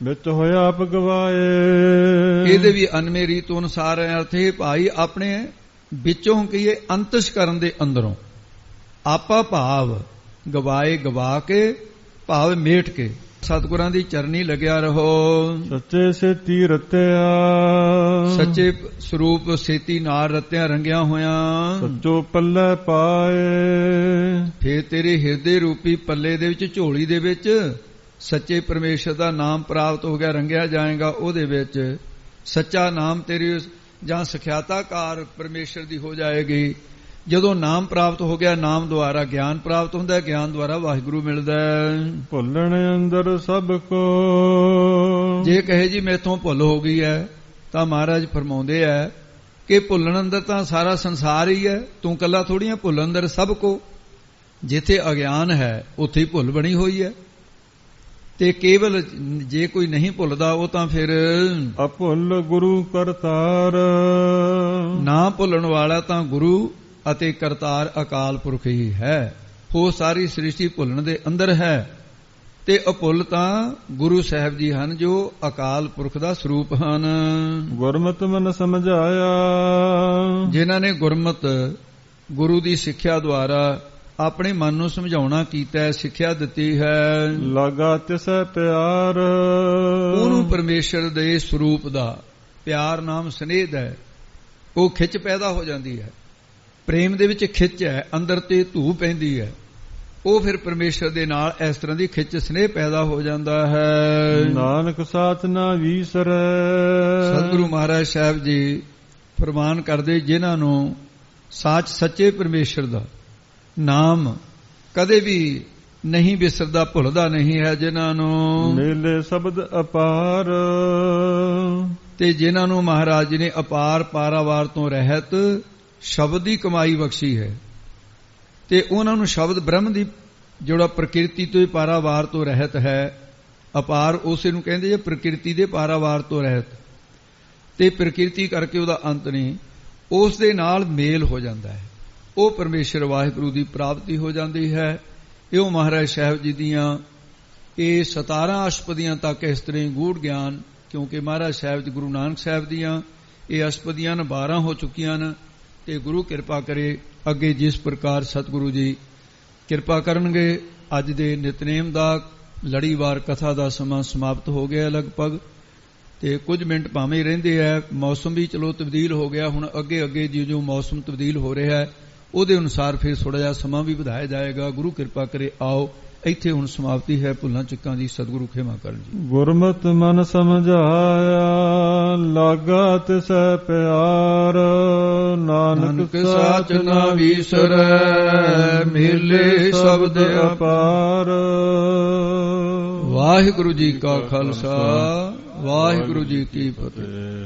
ਵਿੱਚ ਹੋਇਆ ਆਪ ਗਵਾਏ। ਇਹਦੇ ਵੀ ਅਨਮੇ ਰੀਤ ਅਨੁਸਾਰ ਅਰਥ ਹੈ ਭਾਈ ਆਪਣੇ ਵਿੱਚੋਂ ਕਹੀਏ ਅੰਤਿਸ਼ ਕਰਨ ਦੇ ਅੰਦਰੋਂ ਆਪਾ ਭਾਵ ਗਵਾਏ, ਗਵਾ ਕੇ ਭਾਵ ਮੇਟ ਕੇ ਸਤਿਗੁਰਾਂ ਦੀ ਚਰਨੀ ਲੱਗਿਆ ਰਹੋ। ਸੱਚੇ ਸੇਤੀ ਰਤਿਆ, ਸੱਚੇ ਸਰੂਪ ਸੇਤੀ ਨਾਲ ਰਤਿਆ ਰੰਗਿਆ ਹੋਇਆ। ਸੱਚੋ ਪੱਲੇ ਪਾਏ, ਫੇਰ ਤੇਰੇ ਹਿਰਦੇ ਰੂਪੀ ਪੱਲੇ ਦੇ ਵਿੱਚ ਝੋਲੀ ਦੇ ਵਿੱਚ ਸੱਚੇ ਪਰਮੇਸ਼ਰ ਦਾ ਨਾਮ ਪ੍ਰਾਪਤ ਹੋ ਗਿਆ, ਰੰਗਿਆ ਜਾਏਗਾ। ਉਹਦੇ ਵਿੱਚ ਸੱਚਾ ਨਾਮ ਤੇਰੀ ਜਾਂ ਸਖਿਆਤਾਕਾਰ ਪਰਮੇਸ਼ਰ ਦੀ ਹੋ ਜਾਏਗੀ। ਜਦੋਂ ਨਾਮ ਪ੍ਰਾਪਤ ਹੋ ਗਿਆ, ਨਾਮ ਦੁਆਰਾ ਗਿਆਨ ਪ੍ਰਾਪਤ ਹੁੰਦਾ, ਗਿਆਨ ਦੁਆਰਾ ਵਾਹਿਗੁਰੂ ਮਿਲਦਾ। ਭੁੱਲਣ ਅੰਦਰ ਸਭ ਕੋ, ਜੇ ਕਹੇ ਜੀ ਮੈਥੋਂ ਭੁੱਲ ਹੋ ਗਈ ਹੈ ਤਾਂ ਮਹਾਰਾਜ ਫਰਮਾਉਂਦੇ ਹੈ ਕਿ ਭੁੱਲਣ ਅੰਦਰ ਤਾਂ ਸਾਰਾ ਸੰਸਾਰ ਹੀ ਹੈ, ਤੂੰ ਕੱਲਾ ਥੋੜੀਆਂ। ਭੁੱਲ ਅੰਦਰ ਸਭ ਕੋ, ਜਿੱਥੇ ਅਗਿਆਨ ਹੈ ਉੱਥੇ ਹੀ ਭੁੱਲ ਬਣੀ ਹੋਈ ਹੈ। ਤੇ ਕੇਵਲ ਜੇ ਕੋਈ ਨਹੀਂ ਭੁੱਲਦਾ ਉਹ ਤਾਂ ਫਿਰ ਅਭੁੱਲ ਗੁਰੂ ਕਰਤਾਰ, ਨਾ ਭੁੱਲਣ ਵਾਲਾ ਤਾਂ ਗੁਰੂ ਅਤੇ ਕਰਤਾਰ ਅਕਾਲ ਪੁਰਖ ਹੀ ਹੈ। ਉਹ ਸਾਰੀ ਸ੍ਰਿਸ਼ਟੀ ਭੁੱਲਣ ਦੇ ਅੰਦਰ ਹੈ, ਤੇ ਅਭੁੱਲ ਤਾਂ ਗੁਰੂ ਸਾਹਿਬ ਜੀ ਹਨ ਜੋ ਅਕਾਲ ਪੁਰਖ ਦਾ ਸਰੂਪ ਹਨ। ਗੁਰਮਤਿ ਮਨ ਸਮਝਾਇਆ, ਜਿਨ੍ਹਾਂ ਨੇ ਗੁਰਮਤ ਗੁਰੂ ਦੀ ਸਿੱਖਿਆ ਦੁਆਰਾ ਆਪਣੇ ਮਨ ਨੂੰ ਸਮਝਾਉਣਾ ਕੀਤਾ, ਸਿੱਖਿਆ ਦਿੱਤੀ ਹੈ। ਲਾਗਾ ਤਿਸੈ ਪਿਆਰ, ਉਹਨੂੰ ਪਰਮੇਸ਼ਰ ਦੇ ਸਰੂਪ ਦਾ ਪਿਆਰ ਨਾਮ ਸਨੇਹ ਹੈ, ਉਹ ਖਿੱਚ ਪੈਦਾ ਹੋ ਜਾਂਦੀ ਹੈ। ਪ੍ਰੇਮ ਦੇ ਵਿੱਚ ਖਿੱਚ ਹੈ, ਅੰਦਰ ਤੇ ਧੂ ਪੈਂਦੀ ਹੈ, ਉਹ ਫਿਰ ਪਰਮੇਸ਼ਰ ਦੇ ਨਾਲ ਇਸ ਤਰ੍ਹਾਂ ਦੀ ਖਿੱਚ ਸਨੇਹ ਪੈਦਾ ਹੋ ਜਾਂਦਾ ਹੈ। ਨਾਨਕ ਸਾਥ ਨਾ ਵੀਸਰੈ, ਸਤਿਗੁਰੂ ਮਹਾਰਾਜ ਸਾਹਿਬ ਜੀ ਫਰਮਾਨ ਕਰਦੇ, ਜਿਨ੍ਹਾਂ ਨੂੰ ਸਾਚ ਸੱਚੇ ਪਰਮੇਸ਼ਰ ਦਾ ਨਾਮ ਕਦੇ ਵੀ ਨਹੀਂ ਵਿਸਰਦਾ, ਭੁੱਲਦਾ ਨਹੀਂ ਹੈ, ਜਿਨ੍ਹਾਂ ਨੂੰ ਮੇਲੇ ਸ਼ਬਦ ਅਪਾਰ, ਤੇ ਜਿਨ੍ਹਾਂ ਨੂੰ ਮਹਾਰਾਜ ਜੀ ਨੇ ਅਪਾਰ ਪਾਰਾਵਾਰ ਤੋਂ ਰਹਿਤ ਸ਼ਬਦ ਦੀ ਕਮਾਈ ਬਖਸ਼ੀ ਹੈ, ਤੇ ਉਹਨਾਂ ਨੂੰ ਸ਼ਬਦ ਬ੍ਰਹਮ ਦੀ ਜਿਹੜਾ ਪ੍ਰਕਿਰਤੀ ਤੋਂ ਪਾਰਾਵਾਰ ਤੋਂ ਰਹਿਤ ਹੈ, ਅਪਾਰ ਉਸੇ ਨੂੰ ਕਹਿੰਦੇ ਜੇ ਪ੍ਰਕਿਰਤੀ ਦੇ ਪਾਰਾਵਾਰ ਤੋਂ ਰਹਿਤ, ਤੇ ਪ੍ਰਕਿਰਤੀ ਕਰਕੇ ਉਹਦਾ ਅੰਤ ਨਹੀਂ, ਉਸ ਦੇ ਨਾਲ ਮੇਲ ਹੋ ਜਾਂਦਾ ਹੈ, ਉਹ ਪਰਮੇਸ਼ਰ ਵਾਹਿਗੁਰੂ ਦੀ ਪ੍ਰਾਪਤੀ ਹੋ ਜਾਂਦੀ ਹੈ। ਇਉਂ ਮਹਾਰਾਜ ਸਾਹਿਬ ਜੀ ਦੀਆਂ ਇਹ 17 ਅਸ਼ਪਦੀਆਂ ਤੱਕ ਇਸ ਤਰ੍ਹਾਂ ਗੂੜ ਗਿਆਨ, ਕਿਉਂਕਿ ਮਹਾਰਾਜ ਸਾਹਿਬ ਜੀ ਗੁਰੂ ਨਾਨਕ ਸਾਹਿਬ ਦੀਆਂ ਇਹ ਅਸ਼ਪਦੀਆਂ 12 ਹੋ ਚੁੱਕੀਆਂ ਨੇ, ਤੇ ਗੁਰੂ ਕਿਰਪਾ ਕਰੇ ਅੱਗੇ ਜਿਸ ਪ੍ਰਕਾਰ ਸਤਿਗੁਰੂ ਜੀ ਕਿਰਪਾ ਕਰਨਗੇ। ਅੱਜ ਦੇ ਨਿਤਨੇਮ ਦਾ ਲੜੀਵਾਰ ਕਥਾ ਦਾ ਸਮਾਂ ਸਮਾਪਤ ਹੋ ਗਿਆ ਲਗਭਗ, ਤੇ ਕੁਝ ਮਿੰਟ ਭਾਵੇਂ ਰਹਿੰਦੇ ਹੈ। ਮੌਸਮ ਵੀ ਚਲੋ ਤਬਦੀਲ ਹੋ ਗਿਆ, ਹੁਣ ਅੱਗੇ ਅੱਗੇ ਜੋ ਮੌਸਮ ਤਬਦੀਲ ਹੋ ਰਿਹਾ ਹੈ ਉਹਦੇ ਅਨੁਸਾਰ ਫਿਰ ਥੋੜਾ ਜਿਹਾ ਸਮਾਂ ਵੀ ਵਧਾਇਆ ਜਾਏਗਾ। ਗੁਰੂ ਕਿਰਪਾ ਕਰੇ। ਆਓ ਇੱਥੇ ਹੁਣ ਸਮਾਪਤੀ ਹੈ ਭੁੱਲਾਂ ਚੁੱਕਾਂ ਦੀ। ਸਤਿਗੁਰੂ ਖਿਮਾ ਕਰਨ ਜੀ। ਗੁਰਮਤਿ ਮਨ ਸਮਝਾਇਆ, ਲਾਗਾ ਤਿਸੈ ਪਿਆਰ, ਨਾਨਕ ਸਾਚ ਨਾ ਵੀਸਰੈ, ਮੇਲੇ ਸ਼ਬਦ ਅਪਾਰ। ਵਾਹਿਗੁਰੂ ਜੀ ਕਾ ਖਾਲਸਾ, ਵਾਹਿਗੁਰੂ ਜੀ ਕੀ ਫਤਿਹ।